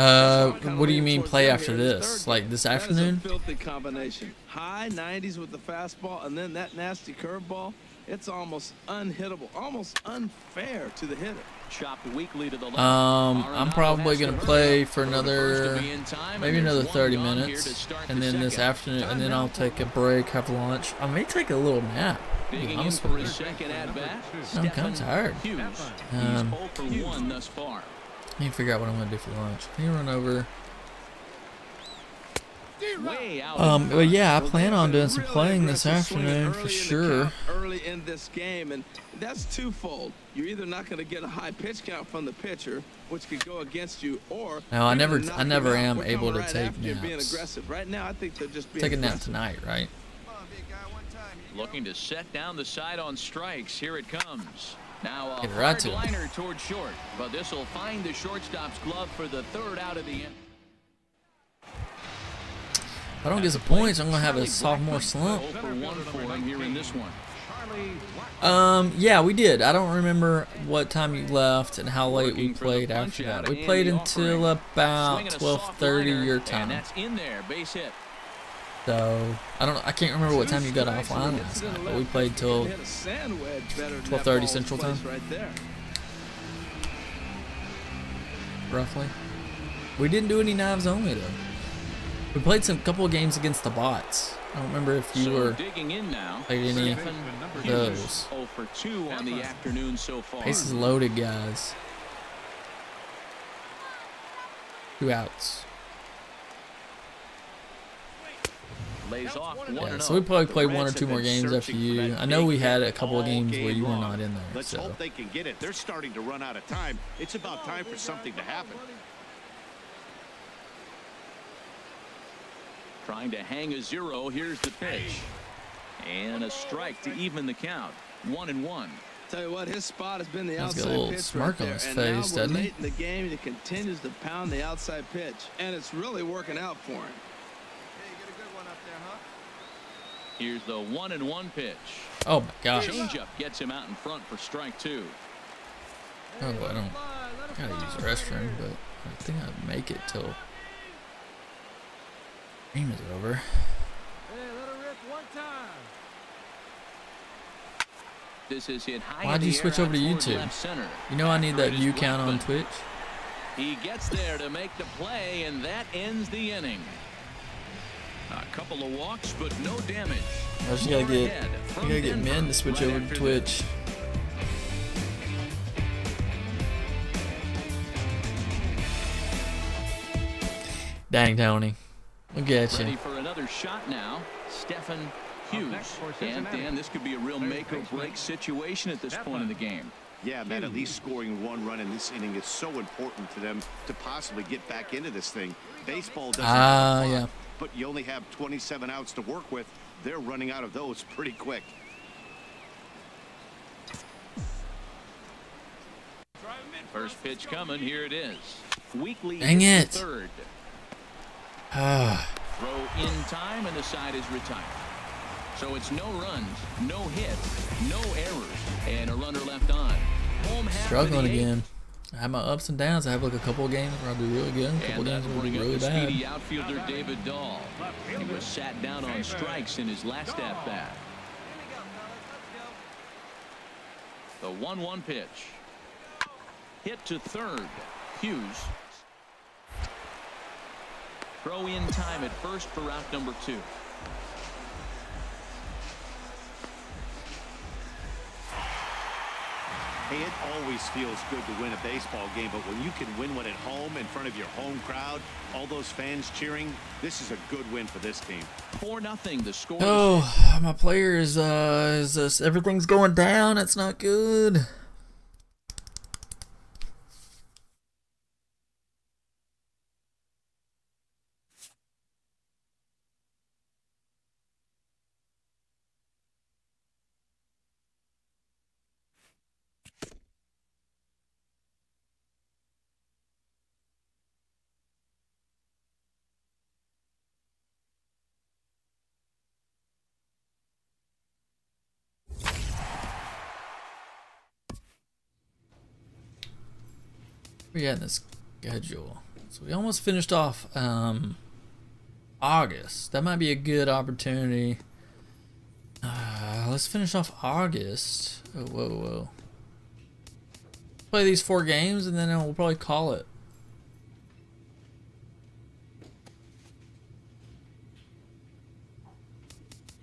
What do you mean play after this? Like this afternoon? That is a filthy combination. High 90s with the fastball, and then that nasty curveball. It's almost unhittable, almost unfair to the hitter. Chopped weakly to the left. I'm probably gonna play for another, maybe another 30 minutes, and then this afternoon, and then I'll take a break, have lunch. I may take a little nap. Digging in for his second at bat. I'm kind of tired. Hughes. He's 0 for 1 thus far. I need to figure out what I'm gonna do for lunch. Can you run over? Way out. But yeah, I plan on doing some playing this afternoon for sure. Early in this game, and that's twofold. You're either not going to get a high pitch count from the pitcher, which could go against you, or no, I never am able to take being naps. aggressive. Right now, I think they're just being Take a nap aggressive. tonight, right? Looking to set down the side on strikes. Here it comes. Now a Get right hard to it. liner toward short, but this will find the shortstop's glove for the 3rd out of the inning. If I don't get some points, I'm gonna have a sophomore slump. 0 for 1 for him here in this one. Yeah, we did. I don't remember what time you left and how late we played after that. We played until about 12:30 your And time. that's in there, base hit. So I can't remember what time you got offline last night, but we played till 12:30 Central Time. Right there. roughly. We didn't do any knives only though. We played some couple of games against the bots. I don't remember if you were digging in now. played any of those. 0 for 2 on the afternoon so far. Bases loaded, guys. 2 outs. Lays off Yeah, so we probably played 1 or 2 more games after you. I know we had a couple of games where you were not in there. Let's so. hope they can get it. They're starting to run out of time. It's about time for something to happen. Trying to hang a 0. Here's the pitch. And a strike to even the count. 1-1. Tell you what, his spot has been the He's outside got a little pitch smirk right on there. his And face, now we're doesn't he? late in the game, he continues to pound the outside pitch, and it's really working out for him. Hey, you get a good one up there, huh? Here's the 1-1 pitch. Oh my gosh. Changeup gets him out in front for strike 2. Oh, I don't. I gotta use the restroom, but I think I'd make it till game is over. Hey, let her rip one time. This is hit high. Why'd you switch over to YouTube? You know I need that view count on Twitch. He gets there to make the play, and that ends the inning. A couple of walks, but no damage. I just gotta get men to switch over to Twitch. Dang, Tony. Look at Ready you. for another shot now. Stephen Hughes. And Dan, this could be a real make or break situation at this point in the game. Yeah, man, at least scoring 1 run in this inning is so important to them to possibly get back into this thing. Baseball doesn't have a clock, Yeah. but you only have 27 outs to work with. They're running out of those pretty quick. First pitch coming. Here it is. Weekly Dang it. third. Ah. Throw in time, and the side is retired. So it's no runs, no hits, no errors, and a runner left on. Home half Struggling of the 8th. again. I have my ups and downs. I have like a couple of games where I do really good, a couple of games where I do really the bad. speedy outfielder David Dahl. He was sat down on strikes in his last at bat. The 1-1 pitch. Hit to third. Hughes. Throw in time at first for route number 2. Hey, it always feels good to win a baseball game, but when you can win one at home in front of your home crowd, all those fans cheering, this is a good win for this team. 4-0 the score. Oh, my player is everything's going down. It's not good. We had in the schedule, so we almost finished off August. That might be a good opportunity. Let's finish off August. Oh, whoa. Play these 4 games and then we'll probably call it.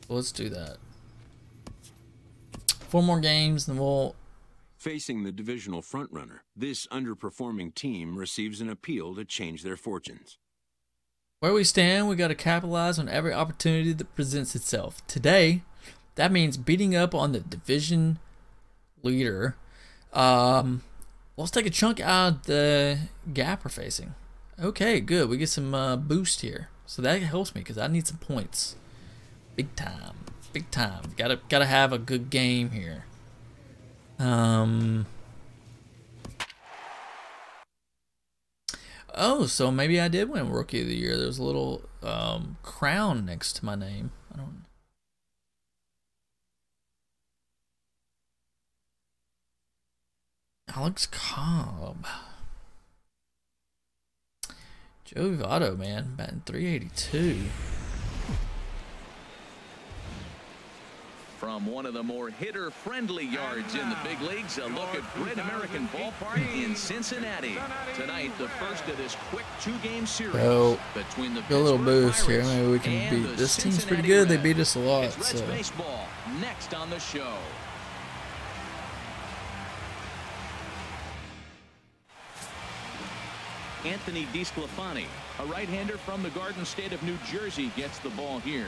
So let's do that. 4 more games, then we'll. Facing the divisional frontrunner, this underperforming team receives an appeal to change their fortunes. Where we stand, we got to capitalize on every opportunity that presents itself. Today, that means beating up on the division leader. Let's take a chunk out of the gap we're facing. Okay, good. We get some boost here. So that helps me because I need some points. Big time. Big time. Gotta have a good game here. Oh, so maybe I did win Rookie of the Year. There's a little crown next to my name. I don't. Alex Cobb. Joey Votto, man, batting .382. From one of the more hitter-friendly yards in the big leagues, a look at Great American Ballpark in Cincinnati. Tonight, the first of this quick two-game series between the a little boost here. Maybe we can beat this team's pretty good. They beat us a lot. It's Reds baseball next on the show. Anthony DeSclafani, a right-hander from the Garden State of New Jersey, gets the ball here.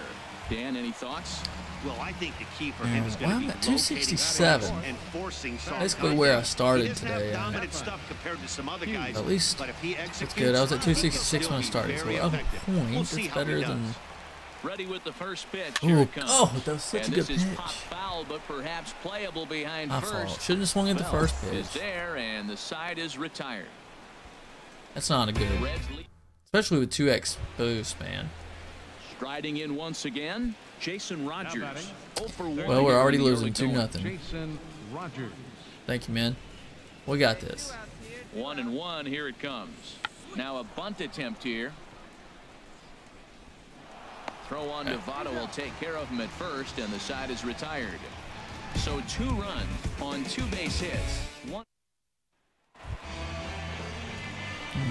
Dan, any thoughts? Well, I think the key for him is going to be at 267. And forcing basically where I started today. Stuff compared to some other guys, at least but if he that's good. I was at 266 when I started, so a point. That's better than. Ready with the first pitch. Ooh, oh, that was such a good pitch. Foul, but perhaps playable behind My first. fault. Shouldn't have swung at the first pitch. Is there, and the side is retired. That's not a good, especially with 2x boost, man. Striding in once again, Jason Rogers. Well, we're already losing 2-0. Jason Rogers. Thank you, man. We got this. 1-1. Here it comes. Now a bunt attempt here. Throw on Devado will take care of him at first, and the side is retired. So 2 runs on 2 base hits.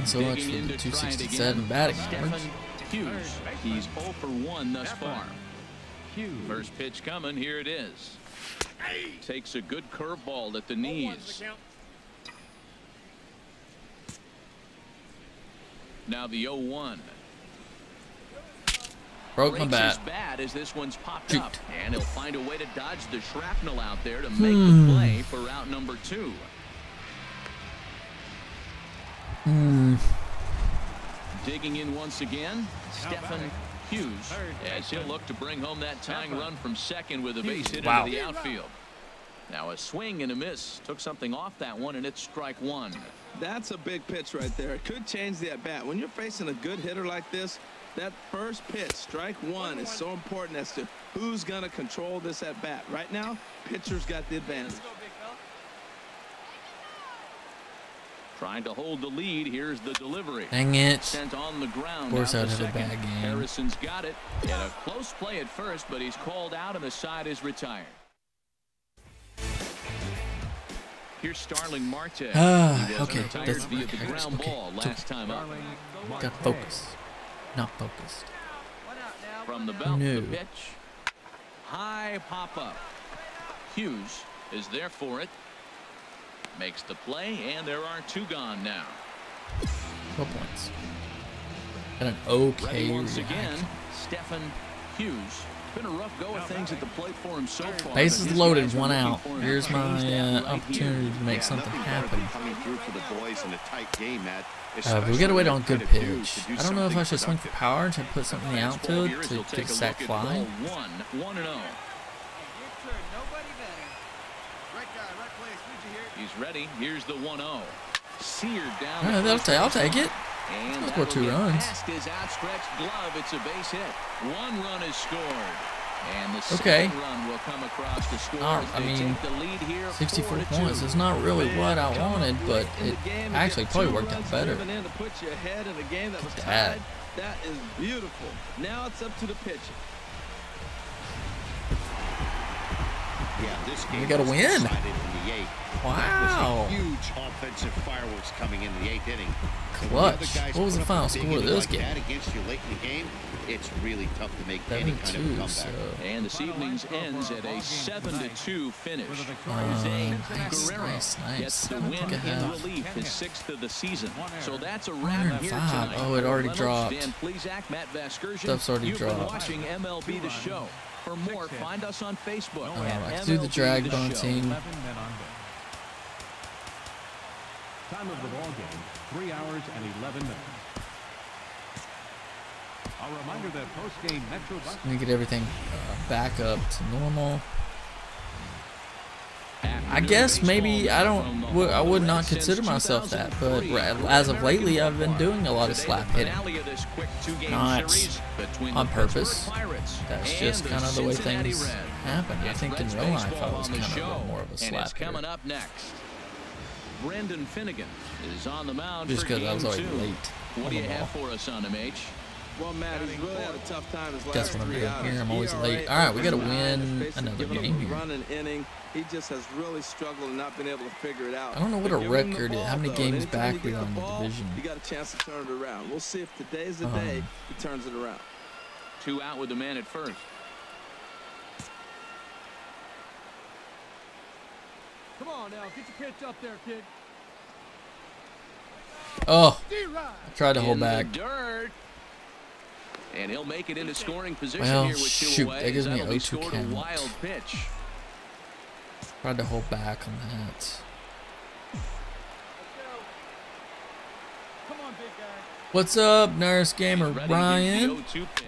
So much for the 267 batting average. Hughes. He's 0 for 1 thus far. First pitch coming. Here it is. Takes a good curveball at the knees. Now the 0-1. Broke my bat. Bad as this one's popped up, and he'll find a way to dodge the shrapnel out there to make the play for route number 2. Digging in once again, Stephen Hughes, as he'll look to bring home that tying run from second with a base hit into the outfield. Now a swing and a miss. Took something off that one, and it's strike 1. That's a big pitch right there. It could change the at-bat. When you're facing a good hitter like this, that first pitch, strike 1, is so important as to who's going to control this at-bat. Right now, pitcher's got the advantage. Trying to hold the lead. Here's the delivery. Dang it. Sent on the ground. Of course, I'd have a bad game. Harrison's got it. And a close play at first, but he's called out, and the side is retired. Here's Starling Marte. Okay. That's via the ground ball last time up. Got focus. Not focused. From the belt, the pitch. High pop up. Hughes is there for it. Makes the play, and there are 2 gone now. 12 points. And an okay once again, Stephen Hughes. Been a rough go of things at the plate for him so far. Bases loaded, 1 out. Here's my opportunity to make something happen. We gotta wait on a good pitch. I don't know if I should swing for power to put something in the outfield to get a sac fly. 1-0. He's ready. Here's the 1-0. Seared down. I'll take it. And score 2 runs. Past his outstretched glove, it's a base hit. 1 run is scored. And the okay. second run will come across the score. I mean, 64 points is not really what I wanted, but it actually probably worked out better. Dad. That is beautiful. Now it's up to the pitcher. Yeah, this game we got to win. Wow. Huge offensive fireworks coming into the 8th inning. Clutch. What was the final score of this game? Against you late in the game, it's really tough to make any kind of comeback. So. And this evening's ends at a 7-2 finish. Nice. Gets the win in relief, his 6th of the season. So that's a wrap here tonight. Oh, it already dropped. Dan Plesac, Matt Vasgersian. Stuff's already dropped. You've been watching MLB The Show. For more, find us on Facebook. I can do the drag bunting. Time of the ball game, 3 hours and 11 minutes. A reminder that post-game Metro. Let me get everything back up to normal. I guess maybe I would not consider myself that, but as of lately I've been doing a lot of slap hitting. Not on purpose. That's just kind of the way things happen. I think in real life I was kind of more of a slap hitter. Coming up next, Brendan Finnegan is on the mound. Just because I was always late. What do you have for us on him, H? Well, Matt, he's really had a tough time his That's last what I'm 3 doing outings. here. I'm always ERA late. All right, we got to over 9 win and basically another giving up game a here. run an inning. He just has really struggled and not been able to figure it out. I don't know what But a give him the record is. ball, How many though, games and anytime back you we get are in the ball, division? You got a chance to turn it around. We'll see if today's the day he turns it around. 2 out with the man at first. Come on now, get your pitch up there, kid. Oh, I tried to hold In back. the dirt. And he'll make it into scoring position Well, here with 2 shoot, away. that gives me That'll be 0-2 scored a count. wild pitch. Tried to hold back on that. Come on, big guy. What's up, Nurse Gamer Ready to Ryan? give the 0-2 pitch.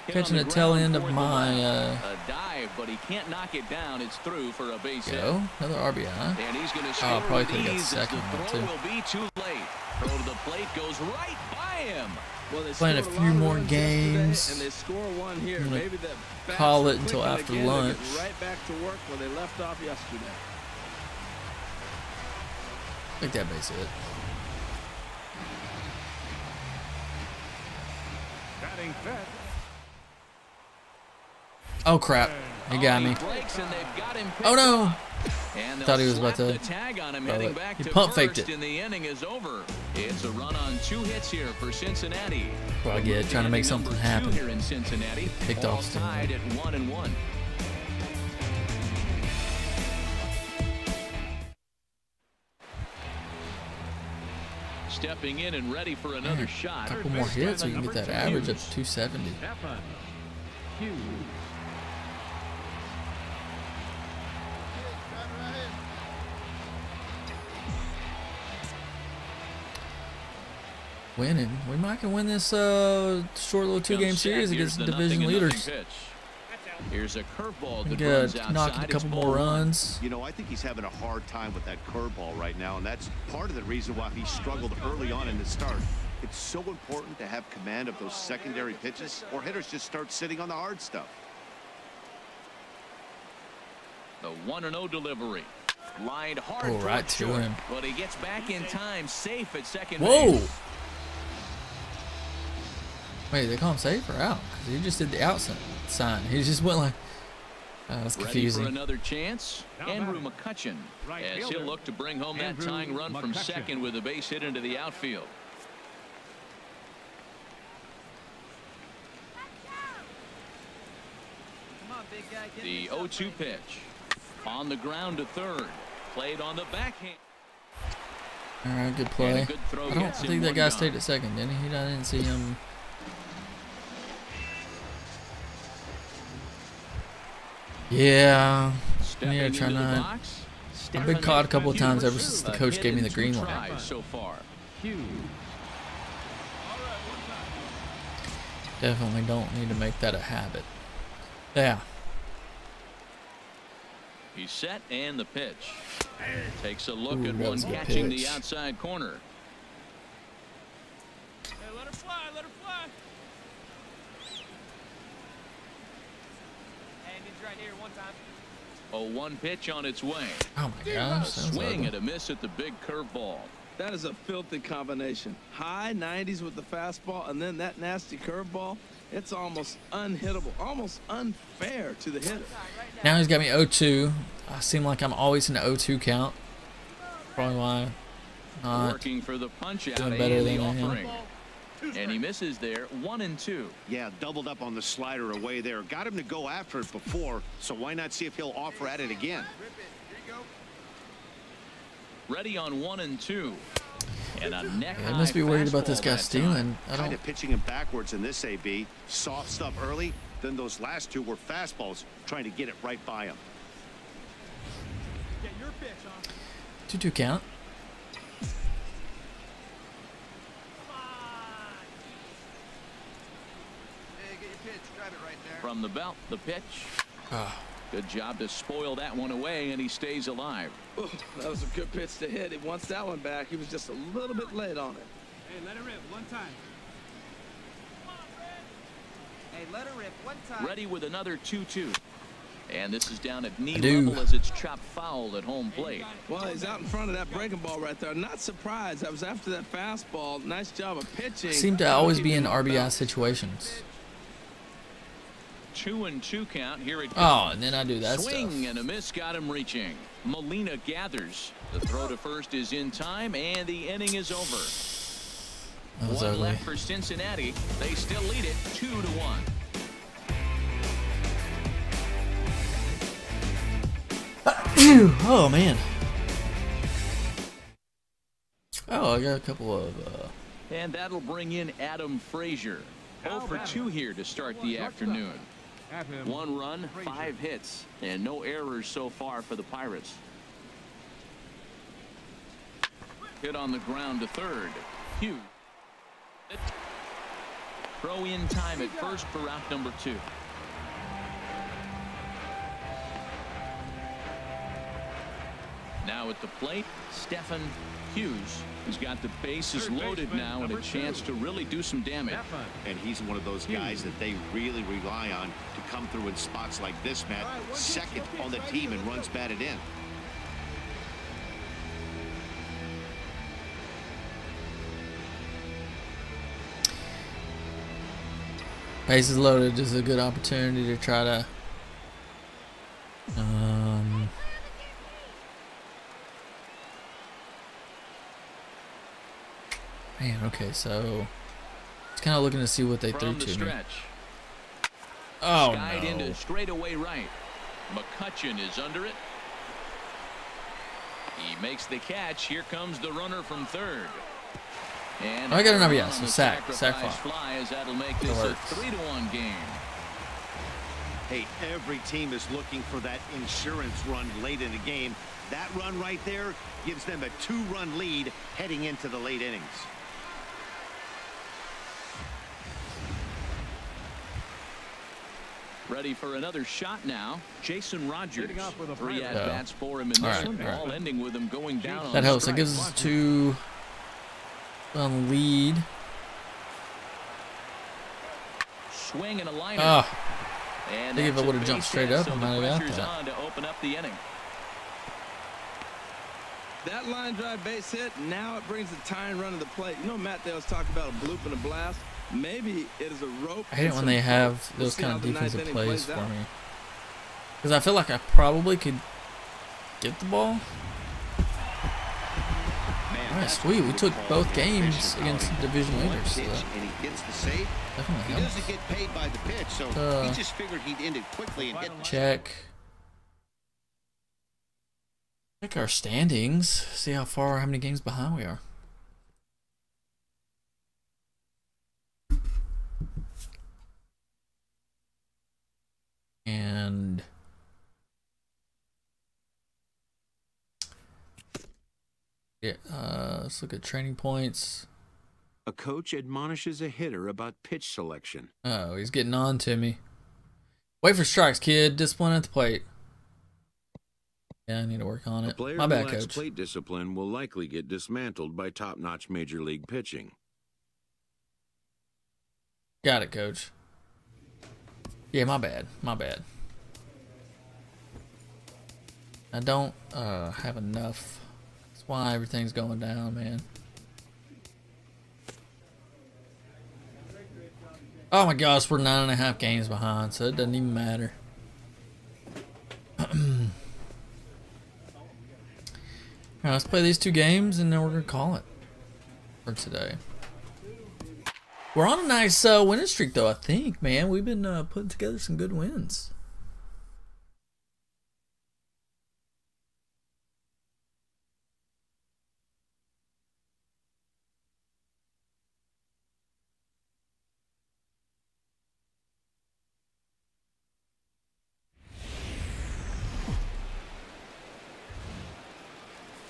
Hit Catching on the the tail ground end of for the my left. A dive, but he can't knock it down. It's through for a base hit. go. Another RBI. And he's going to Oh, score probably with could've got ease as the second on that, throw too. will be too late. Throw to the plate goes right by him. Well, they Playing a scored few lot of more runs yesterday, games. and they score one here. I'm gonna Maybe the bats call are it until clicking after again. They get lunch. right back to work where they left off yesterday. I think that base hit. Batting fifth. Oh crap! He got me. Breaks and they've got him Oh no! picked up. And Thought he was about they'll to slap the tag on him throw heading it. back He to pump faked first, it. and the inning is over. It's a run on 2 hits here for Cincinnati. Well, I get it, trying to make something Number 2 happen. here in Cincinnati. Picked All off Stan. tied at 1-1. Stepping in and ready for another shot. A couple more hits, we can get that average up to 270. Stefan Hughes. Winning. We might can win this short little 2-game series against the division leaders. Here's a curveball We that runs got knocked a outside. couple more runs. You know, I think he's having a hard time with that curveball right now, and that's part of the reason why he struggled early on in the start. It's so important to have command of those secondary pitches, or hitters just start sitting on the hard stuff. The 1-0 delivery. Lined hard. Oh, towards right to short. him. But he gets back in time, safe at second Whoa! base. Wait, they call him safe or out? Because he just did the out sign. He just went like... that's Ready confusing. for another chance? Now Andrew batting. McCutcheon. Right As he'll fielder, look to bring home that Andrew tying run from McCutcheon. second with a base hit into the outfield. Come on, big guy. Get The this up, 0-2 right? pitch. On the ground to third. Played on the backhand. All right, good And play. a good throw I don't gets him think that one guy gone. stayed at second, didn't he? I didn't see him. Yeah. Stepping Yeah, into try the not. box. I've been caught a couple of times ever since the A coach hit gave me in the 2 green light. tries so far. Hughes. Definitely don't need to make that a habit. Yeah. He's set and the pitch. Takes a look Ooh, at that one was a good catching pitch. the outside corner. Hey, let her fly. Let her fly. And he's right here one time. A 1 pitch on its way. Oh my gosh. That was Swing ugly. and a miss at the big curveball. That is a filthy combination. High 90s with the fastball, and then that nasty curveball. It's almost unhittable, almost unfair to the hitter. Now he's got me 0-2. I seem like I'm always in an 0-2 count. Probably why not. Working for the punch out Doing better and the than I am. offering. And he misses there. 1-2. Yeah, doubled up on the slider away there. Got him to go after it before, so why not see if he'll offer at it again? Ready on 1-2. And a neck They must be worried about this guy stealing. I Kind don't. of pitching him backwards in this AB. Soft stuff early, then those last 2 were fastballs, trying to get it right by him. Get your pitch on. 2-2 count. Come on. Hey, get your pitch. Grab it right there. From the belt, the pitch. Ah. Good job to spoil that one away, and he stays alive. Oh, that was a good pitch to hit. He wants that one back. He was just a little bit late on it. Hey, let it rip one time. Hey, let her rip one time. Ready with another 2-2. And this is down at knee level as it's chopped foul at home plate. Well, he's out in front of that breaking ball right there. Not surprised. That was after that fastball. Nice job of pitching. Seem to always be in RBI situations. 2-2 count. Here it goes. Oh, and then I do that Swing stuff. And a miss got him reaching. Molina gathers. The throw to first is in time, and the inning is over. One left for Cincinnati. They still lead it 2-1. Oh man. Oh, I got a couple of and that'll bring in Adam Frazier. 0 for 2 here to start the afternoon. 1 run, 5 hits, and no errors so far for the Pirates. Hit on the ground to third. Hughes. Throw in time at first for route number 2. Now at the plate, Stephen Hughes has got the bases loaded now and a chance to really do some damage. And he's one of those guys that they really rely on to come through in spots like this, Matt. Second on the team and runs batted in. bases loaded is a good opportunity to try to man, okay, so it's kind of looking to see what they threw to me. Oh, Skied no. into straightaway right. McCutcheon is under it. He makes the catch. Here comes the runner from third. And I got an RBI, so sack fly as that'll make this a 3-1 game. Hey, every team is looking for that insurance run late in the game. That run right there gives them a 2-run lead heading into the late innings. Ready for another shot now. Jason Rogers. 3 at-bats for him in this one. All ending with him going down on that helps. strike. That gives us 2 on lead. Swing and a liner. I And think if I that's would a have jumped base straight hit, up, so I the might have got pressure's that. on to open up the inning. That line drive base hit, now it brings the tying run to the plate. You know, Matt, they always talk about a bloop and a blast. Maybe it is a rope. I hate it when they have those kind of the ninth defensive inning plays plays for out. me. Because I feel like I probably could get the ball. Alright, sweet. We took both games against division leaders. So that And he gets the save. definitely He helps. doesn't get paid by the pitch, so he just figured he'd end it quickly and get Check our standings. See how many games behind we are. And yeah, let's look at training points. A coach admonishes a hitter about pitch selection. Oh, he's getting on to me. Wait for strikes, kid. Discipline at the plate. Yeah, I need to work on A it. player My who bad, lacks coach. plate discipline will likely get dismantled by top-notch major league pitching. Got it, coach. Yeah, my bad. My bad. I don't have enough. That's why everything's going down, man. Oh my gosh, we're 9.5 games behind, so it doesn't even matter. Alright, let's play these 2 games and then we're gonna call it for today. We're on a nice winning streak, though. I think, man, we've been putting together some good wins.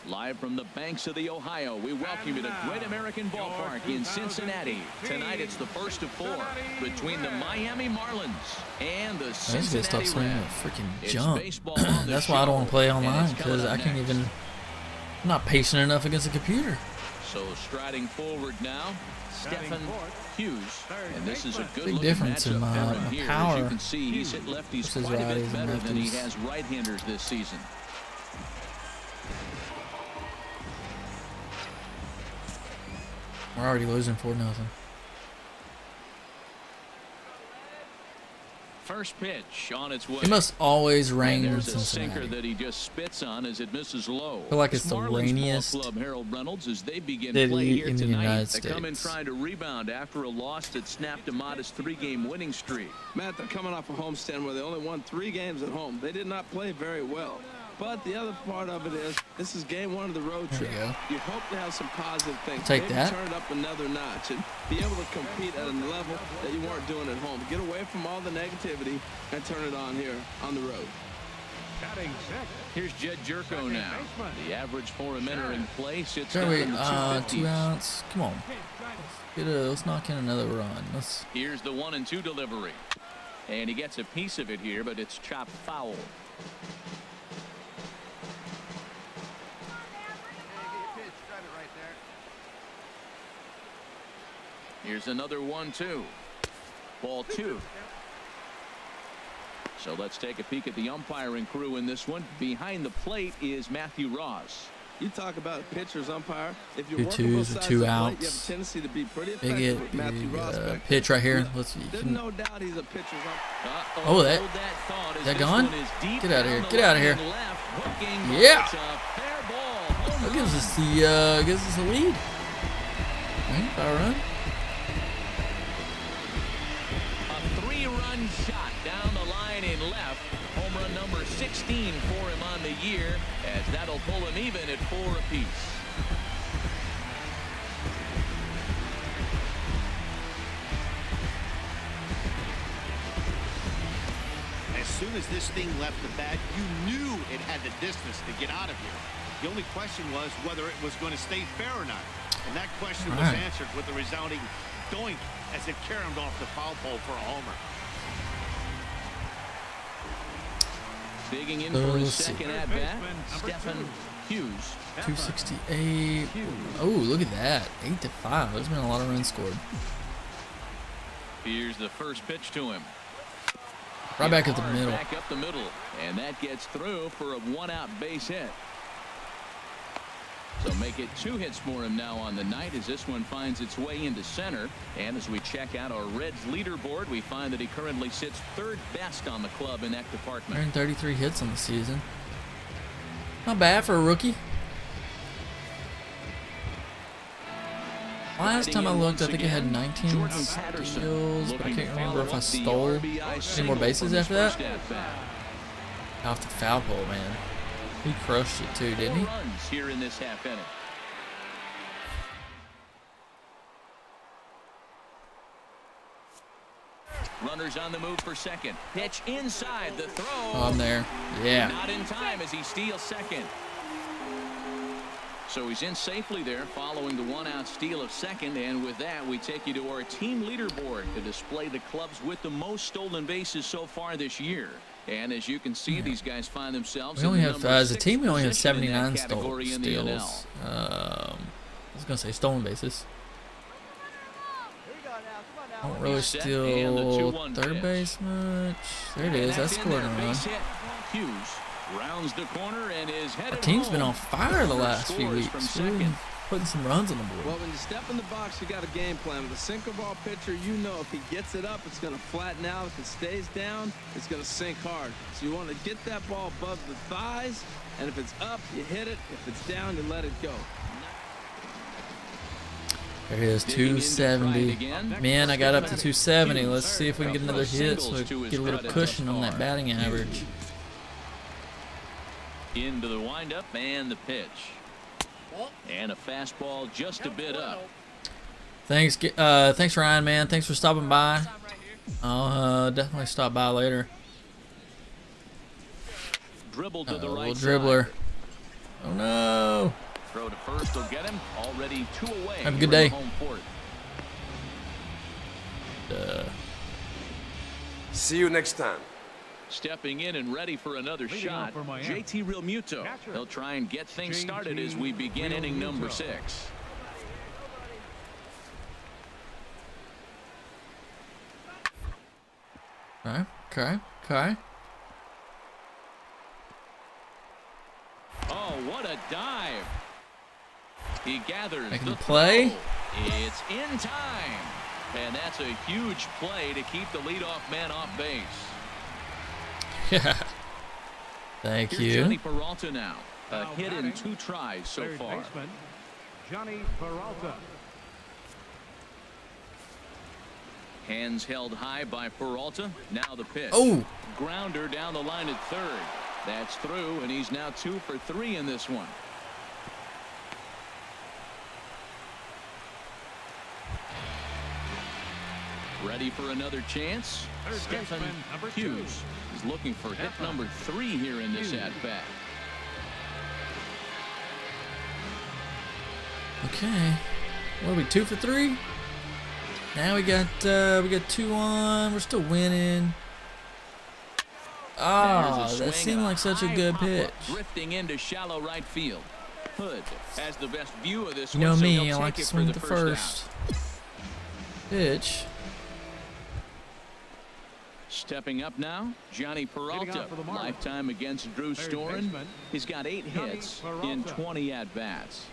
Live from the banks of the Ohio, we welcome you to Great American Ballpark in Cincinnati. Tonight it's the first of 4 between the Miami Marlins and the Cincinnati Stop swinging Reds. a freaking It's jump. baseball on the That's why I don't want to play show, and online, it's coming because up I can't next. even. I'm not patient enough against a computer. So striding forward now, Stephen Hughes, and this is a good big difference in matchup for him here. power. As you can see, he's hit lefties quite a bit better than he has right-handers this season. We're already losing 4-0. First pitch on its way. It must always rain in There's a Cincinnati. sinker that he just spits on as it misses low. I feel like it's the Marlins rainiest ball club Harold Reynolds as they begin city play here in the tonight. United They come in States. trying to rebound after a loss that snapped a modest 3-game winning streak. Matt, they're coming off a homestand where they only won 3 games at home. They did not play very well. But the other part of it is, this is game 1 of the road trip. You hope to have some positive things. Take Maybe that. turn it up another notch and be able to compete at a level that you weren't doing at home. Get away from all the negativity and turn it on here on the road. Here's Jed Jerko now. The average for a minute in play sits Sorry, down wait, in the 250s. 2 outs. Come on. Let's knock in another run. Here's the 1-2 delivery. And he gets a piece of it here, but it's chopped foul. Here's another 1-2. Ball 2. So let's take a peek at the umpiring crew in this one. Behind the plate is Matthew Ross. You talk about a pitcher's umpire. If you're 2 working both twos or sides 2 of the plate, outs. you have a tendency to be pretty Big effective hit, with Matthew Ross back there. pitch right here. Let's see. There's no doubt he's a pitcher's umpire. Oh, that gone? Get out of here. Get out of here. Yeah. That gives us the lead. Right, by a run. A 3-run shot down the line in left. Home run number 16 for him on the year, as that'll pull him even at 4 apiece. As soon as this thing left the bat, you knew it had the distance to get out of here. The only question was whether it was going to stay fair or not. And that question was answered with a resounding doink as it caromed off the foul pole for a homer. Digging in for his second at bat, Stephen Hughes. 268. Oh, look at that. 8-5. There's been a lot of runs scored. Here's the first pitch to him. Right back up the middle. Back up the middle, and that gets through for a 1-out base hit. So make it 2 hits for him now on the night as this one finds its way into center. And as we check out our Reds leaderboard, we find that he currently sits 3rd best on the club in that department. 133 hits on the season. Not bad for a rookie. Last time I looked, I think it had 19 steals, but I can't remember if I stole any more bases after that. Off the foul pole, man. He crushed it too, didn't he? 4 runs here in this half inning. Runners on the move for second. Pitch inside the throw. Oh, I'm there. Yeah. Not in time as he steals second. So he's in safely there following the 1-out steal of second. And with that, we take you to our team leaderboard to display the clubs with the most stolen bases so far this year. And as you can see, these guys find themselves. We only in the have, number as a 6 team, we only have position in 79 that category in the NL. steals. I was going to say stolen bases. I don't really steal third base much. There it is. That's scored a run. Hughes rounds the corner and is headed Our team's been home. on fire the last few Scores weeks. from We've been second. putting some runs on the board. Well, when you step in the box, you got a game plan. With a sinker ball pitcher, you know if he gets it up, it's going to flatten out. If it stays down, it's going to sink hard. So you want to get that ball above the thighs, and if it's up, you hit it. If it's down, you let it go. There it is, 270. Man, I got up to 270. Let's see if we can get another hit so we can get a little cushion on that batting average. Into the windup and the pitch. And a fastball just a bit up. Thanks, Ryan, man. Thanks for stopping by. I'll definitely stop by later. Dribble to the right little dribbler. side. Oh no! Throw to first will get him. Already 2 away. Have a good day. Home port. See you next time. Stepping in and ready for another shot, JT Realmuto. He'll try and get things started as we begin inning number 6. Okay. Oh, what a dive. He gathers Making the the play. throw. It's in time. And that's a huge play to keep the leadoff man off base. Yeah. Thank Here's you. Johnny Peralta now. A hit in 2 tries so far. Johnny Peralta. Hands held high by Peralta. Now the pitch. Oh. Grounder down the line at third. That's through, and he's now 2 for 3 in this one. Ready for another chance? Stephen Hughes is looking for hit number 3 here in this at-bat. Okay. What are we, 2 for 3? Now we got 2 on. We're still winning. Oh, that seemed like such a good pitch. Drifting into shallow right field. Hood has the best view of this You know one, so me, he'll I like take to it for swing the the first first pitch. Stepping up now, Johnny Peralta. Lifetime against Drew Storen. He's got 8 hits in 20 at-bats.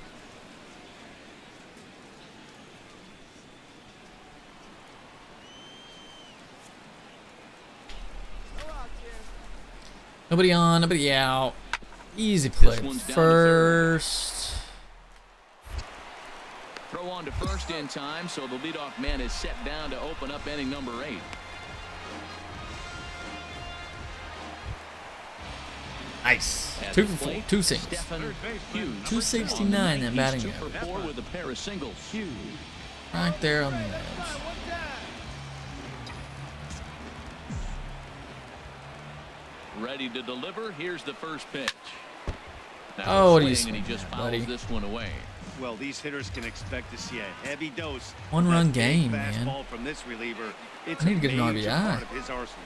Nobody on, nobody out. Easy play. First. Throw on to first in time, so the leadoff man is set down to open up inning number 8. Nice. 2 for 4. 2 singles. 269 that batting 2 for 4 with a pair of singles. Right there on the edge. Ready to deliver. Here's the first pitch. Now Oh, what are you swing, and he swinging just at, fouls buddy? this one away. Well, these hitters can expect to see a heavy dose. of 1-run that big game, man. fastball from this reliever. It's I need to get an a major RBI. part of his arsenal.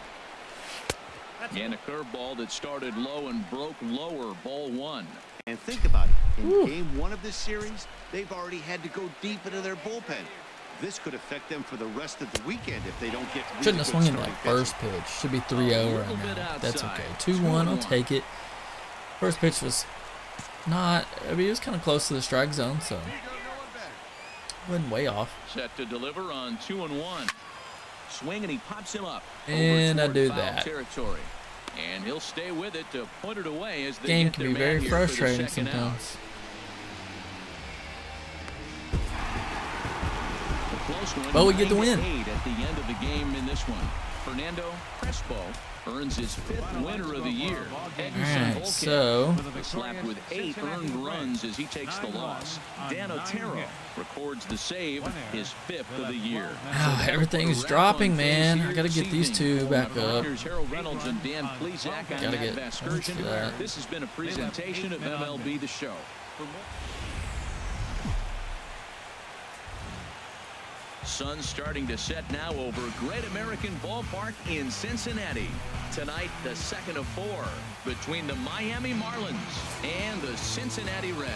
And a curveball that started low and broke lower. Ball 1. And think about it. In game 1 of this series, they've already had to go deep into their bullpen. This could affect them for the rest of the weekend if they don't get really Shouldn't have good swung in starting that first pitch. Should be 3-0 right now. That's okay. 2-1, I'll take it. First pitch was not, I mean, it was kind of close to the strike zone, so wasn't way off. Set to deliver on 2-1. Swing, and he pops him up. And I over do toward foul that. territory. And he'll stay with it to point it away as they Game get can their be man very here for the frustrating second out. sometimes. A close one. But we get the win. 9-8 at the end of the game in this one. Fernando Crespo earns his 5th winner of the year. Alright, so Slapped with 8 earned runs as he takes the loss. Dan Otero records the save, his 5th of the year. oh, everything's dropping, man. I gotta get these 2 back up. Here's Harold Reynolds and Dan Plesac on Gotta that get Vasgersian. for that. This has been a presentation of MLB The Show. Sun starting to set now over Great American Ballpark in Cincinnati. Tonight, the second of 4 between the Miami Marlins and the Cincinnati Reds.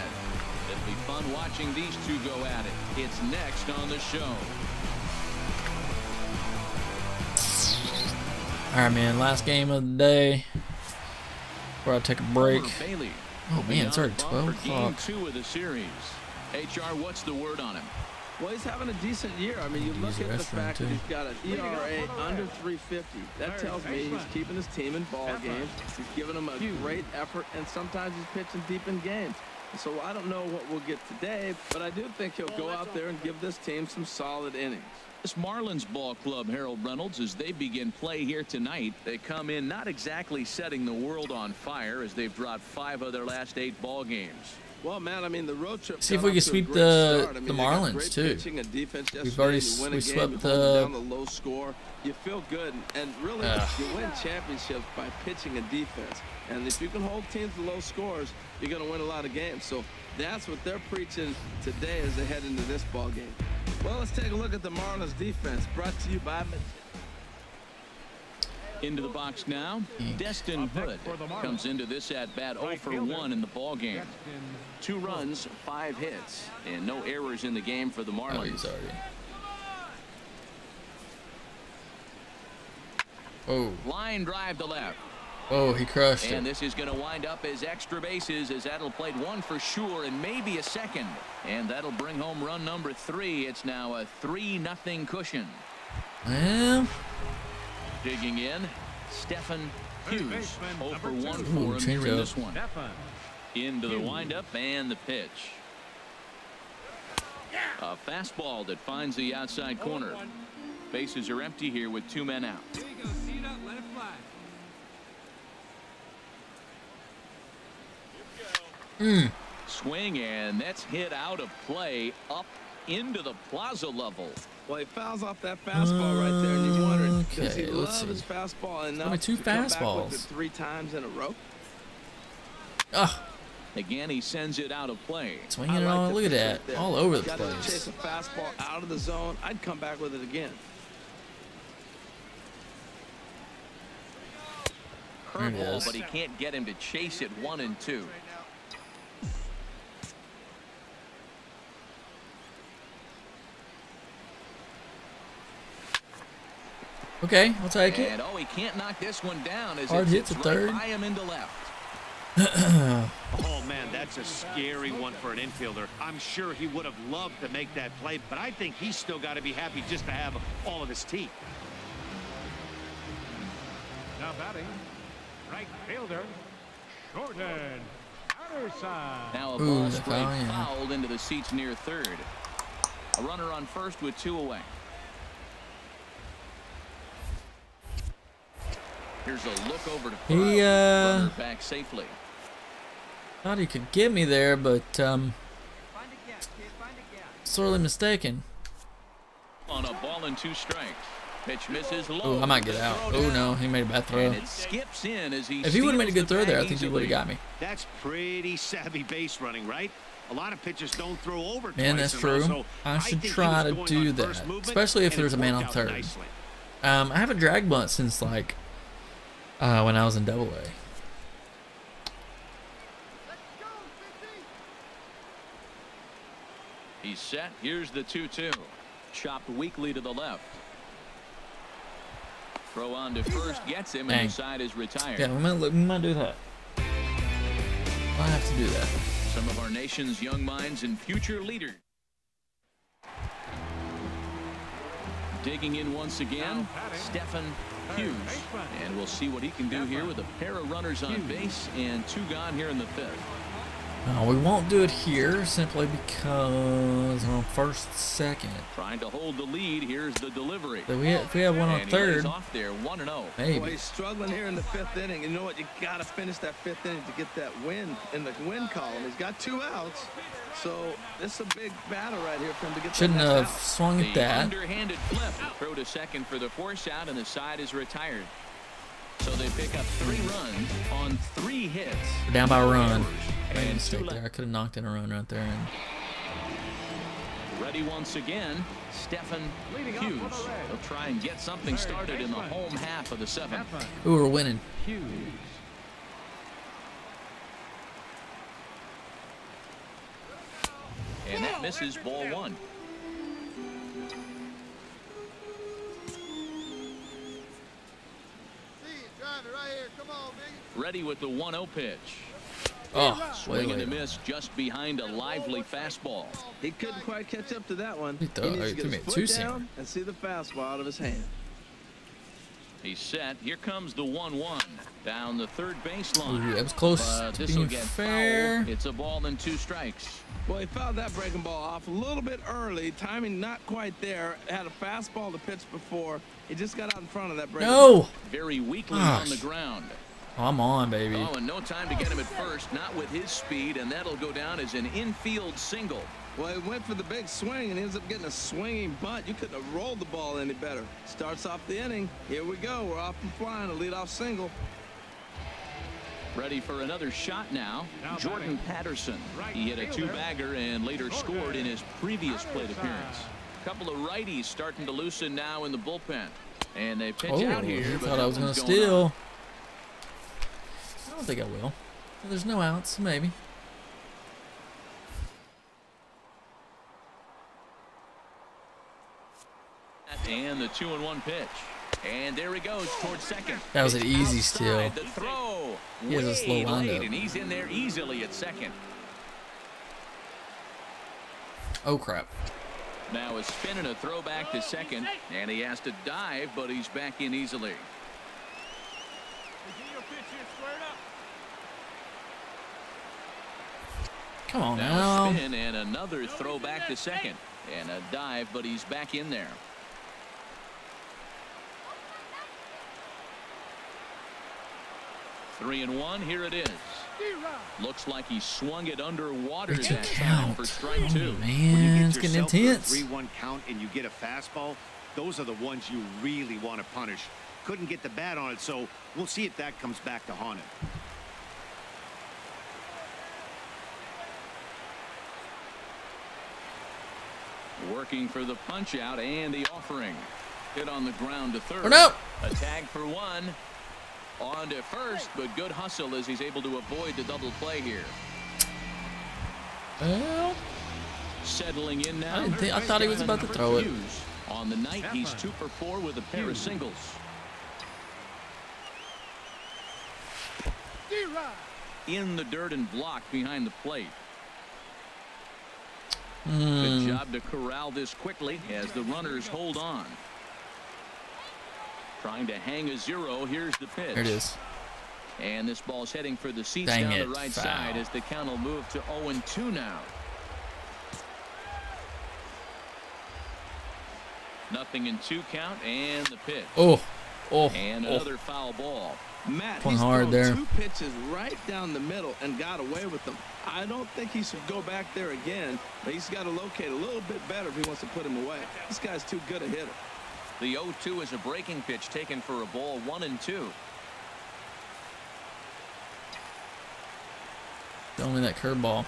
It'll be fun watching these 2 go at it. It's next on the show. Alright, man, last game of the day before I take a break. Bailey. Oh man, it's already 12 for game o'clock. 2 of the series. HR, what's the word on him? Well, he's having a decent year. I mean, you look at the fact that he's got an ERA under 350. That tells me he's keeping his team in ball games. He's giving them a great effort, and sometimes he's pitching deep in games. So I don't know what we'll get today, but I do think he'll go out there and give this team some solid innings. This Marlins ball club, Harold Reynolds, as they begin play here tonight, they come in not exactly setting the world on fire as they've dropped 5 of their last 8 ball games. Well, man, I mean, the road trip. See if we can sweep the Marlins too. We've already swept the down the low score. You feel good, and really you win championships by pitching a defense. And if you can hold teams to low scores, you're going to win a lot of games. So that's what they're preaching today as they head into this ball game. Well, let's take a look at the Marlins defense. Brought to you by. Into the box now, Destin Hood comes into this at-bat 0 for 1 in the ball game. 2 runs, 5 hits, and no errors in the game for the Marlins. Oh, he's already. Oh. Line drive to left. Oh, he crushed it. And this is going to wind up as extra bases, as that'll play one for sure and maybe a second. And that'll bring home run number 3. It's now a 3-0 cushion. Well. Digging in, Stephen Hughes. 0 for 1 for Ooh, him in change this one. Into the windup and the pitch. A fastball that finds the outside corner. Bases are empty here with 2 men out. Swing, and that's hit out of play up into the plaza level. Well, he fouls off that fastball right there, and you wondered, does he let's love his see. fastball enough Only 2 to come back fastballs. with it 3 times in a row? Ah, Again, he sends it out of play. swinging it I like all. the Look at pitch that. right there. All over the Got to place. chase a fastball out of the zone. I'd come back with it again. There it Curveball, is. but he can't get him to chase it 1 and 2. Okay, I'll take it. And oh, he can't knock this one down as Hard it hit hits to third. right by him into left. Oh, man, that's a scary one for an infielder. I'm sure he would have loved to make that play, but I think he's still got to be happy just to have all of his teeth. Now batting, right fielder, Jordan Patterson. Now a Ooh, ball the straight foul, yeah. fouled into the seats near third. A runner on first with 2 away. Here's a look over to first. He Runner back safely. thought he could get me there, but Find a gap, kid. Find a gap. sorely mistaken. On a ball and 2 strikes. Pitch misses low. Oh, I might get out. Oh no, he made a bad throw. And it skips in as he If he would have made a steals good the throw there, I bag think he would have easily. got me. That's pretty savvy base running, right? A lot of pitchers don't throw over Man, twice that's in a row, true. so I should think he try was to going do on that, first movement, especially if and it there's a man worked on out third. nicely. I haven't drag bunt since like when I was in Double A. Let's go, 50. He's set. Here's the 2-2. Chopped weakly to the left. Throw on to first gets him, and Dang. the side is retired. Yeah, we might do that. I have to do that. Some of our nation's young minds and future leaders. Digging in once again, Stephen Hughes. And we'll see what he can do here with a pair of runners on base and 2 gone here in the 5th. We won't do it here simply because we're on first, second. Trying to hold the lead. Here's the delivery. So if we have one on And he lays third, off there, 1-0. Boy, maybe. he's struggling here in the 5th inning. You know what? You got to finish that 5th inning to get that win in the win column. He's got 2 outs, so this is a big battle right here for him to get. Shouldn't that next have out. swung at The that. underhanded flip. Throw to second for the force out, and the side is retired. So they pick up 3 runs on 3 hits. We're down by a run. And Made a 2 mistake left. there. I could have knocked in a run right there. And Ready once again, Stephen Hughes. He'll try and get something started in the home half of the 7th. ooh, we're winning. Hughes. And that misses ball 1. See you, drive it right here. Come on, biggie. Ready with the 1-0 pitch. Oh, way Swing and a later. miss just behind a lively fastball. He couldn't quite catch up to that one. He He thought- needs he to get threw me his a foot two-seamer. down and see the fastball out of his hand. He's set. Here comes the 1-1 down the third baseline. Ooh, that was close But to this will being get fair. foul. It's a ball and 2 strikes. Well, he fouled that breaking ball off a little bit early. Timing not quite there. Had a fastball to pitch before. He just got out in front of that breaking ball. No! Very weakly Gosh. on the ground. I'm on, baby. Oh, and no time to get him at first. Not with his speed, and that'll go down as an infield single. Well, he went for the big swing and he ends up getting a swinging bunt. You couldn't have rolled the ball any better. Starts off the inning. Here we go. We're off and flying. A leadoff single. Ready for another shot now. Jordan Patterson. He hit a 2-bagger and later scored in his previous plate appearance. A couple of righties starting to loosen now in the bullpen. And they pitch Oh, out here. he but thought I was going to nothing's going on. steal. I don't think I will. There's no outs, maybe. And the 2-1 pitch. And there he goes towards second. That was an easy steal. The throw. He has a slow windup. And he's in there easily at second. Oh, crap. Now a spin and a throw back to second. And he has to dive, but he's back in easily. Come on now. A spin and another throw back to second. And a dive, but he's back in there. Three and one, here it is. Looks like he swung it underwater that time for strike two. Man, it's getting intense. 3-1 count and you get a fastball, those are the ones you really want to punish. Couldn't get the bat on it, so we'll see if that comes back to haunt him. Working for the punch out and the offering. Hit on the ground to third. Oh, no. A tag for one. On to first, but good hustle as he's able to avoid the double play here. Well, Settling in now. I thought he was about to throw it. On the night, he's 2 for 4 with a pair of singles. In the dirt and blocked behind the plate. Good job to corral this quickly as the runners hold on. Trying to hang a 0. Here's the pitch. There it is. And this ball's heading for the seats Dang down it, the right foul. side as the count will move to 0-2 now. Nothing in 2 count and the pitch. Oh. And another foul ball. Matt, Pulling he's hard thrown there. 2 pitches right down the middle and got away with them. I don't think he should go back there again, but he's got to locate a little bit better if he wants to put him away. This guy's too good a hitter. The 0-2 is a breaking pitch taken for a ball. 1-2. Show me that curveball.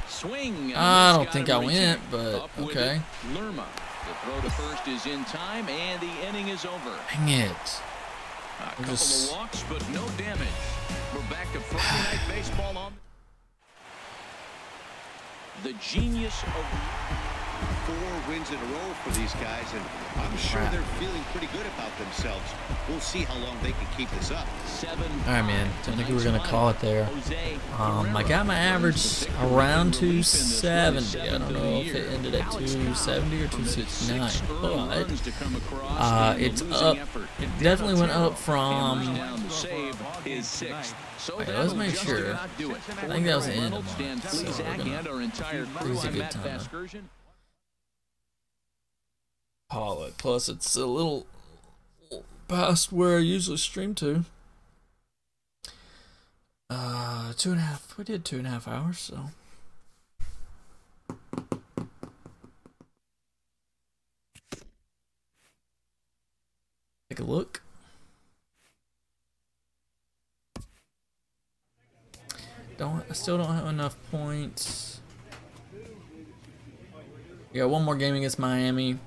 Swing. I don't think I went, but Up with okay. it, Lerma. The throw to first is in time, and the inning is over. Dang it. A couple of walks, but no damage. We're back to Friday Night Baseball on the genius of 4 wins in a row for these guys, and I'm sure they're feeling pretty good about themselves. We'll see how long they can keep this up. 7. All right, man. I think we were gonna call it there. I got my average around 270. I don't know if it ended at 270 or 269, but it's up. It definitely went up from. Wait, let's make sure. I think that was the end of mine. So we're gonna a good time. Call it. Plus, it's a little past where I usually stream to. 2.5. We did 2.5 hours, so. Take a look. I still don't have enough points. We got one more game against Miami.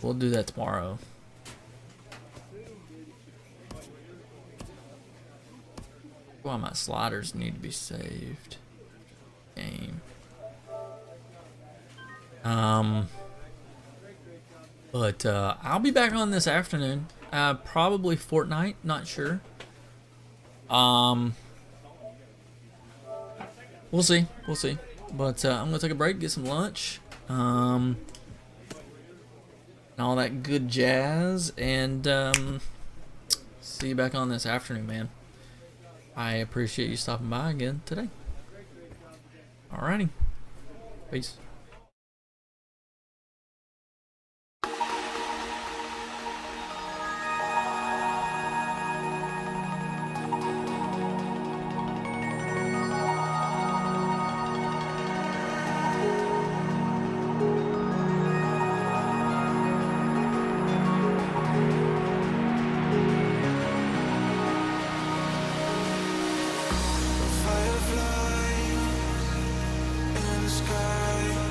We'll do that tomorrow. Well, my sliders need to be saved. Game. But I'll be back on this afternoon. Probably Fortnite, not sure. We'll see. We'll see. But I'm gonna take a break, get some lunch. And all that good jazz, and see you back on this afternoon, man. I appreciate you stopping by again today. Alrighty. Peace. Firefly in the sky.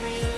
me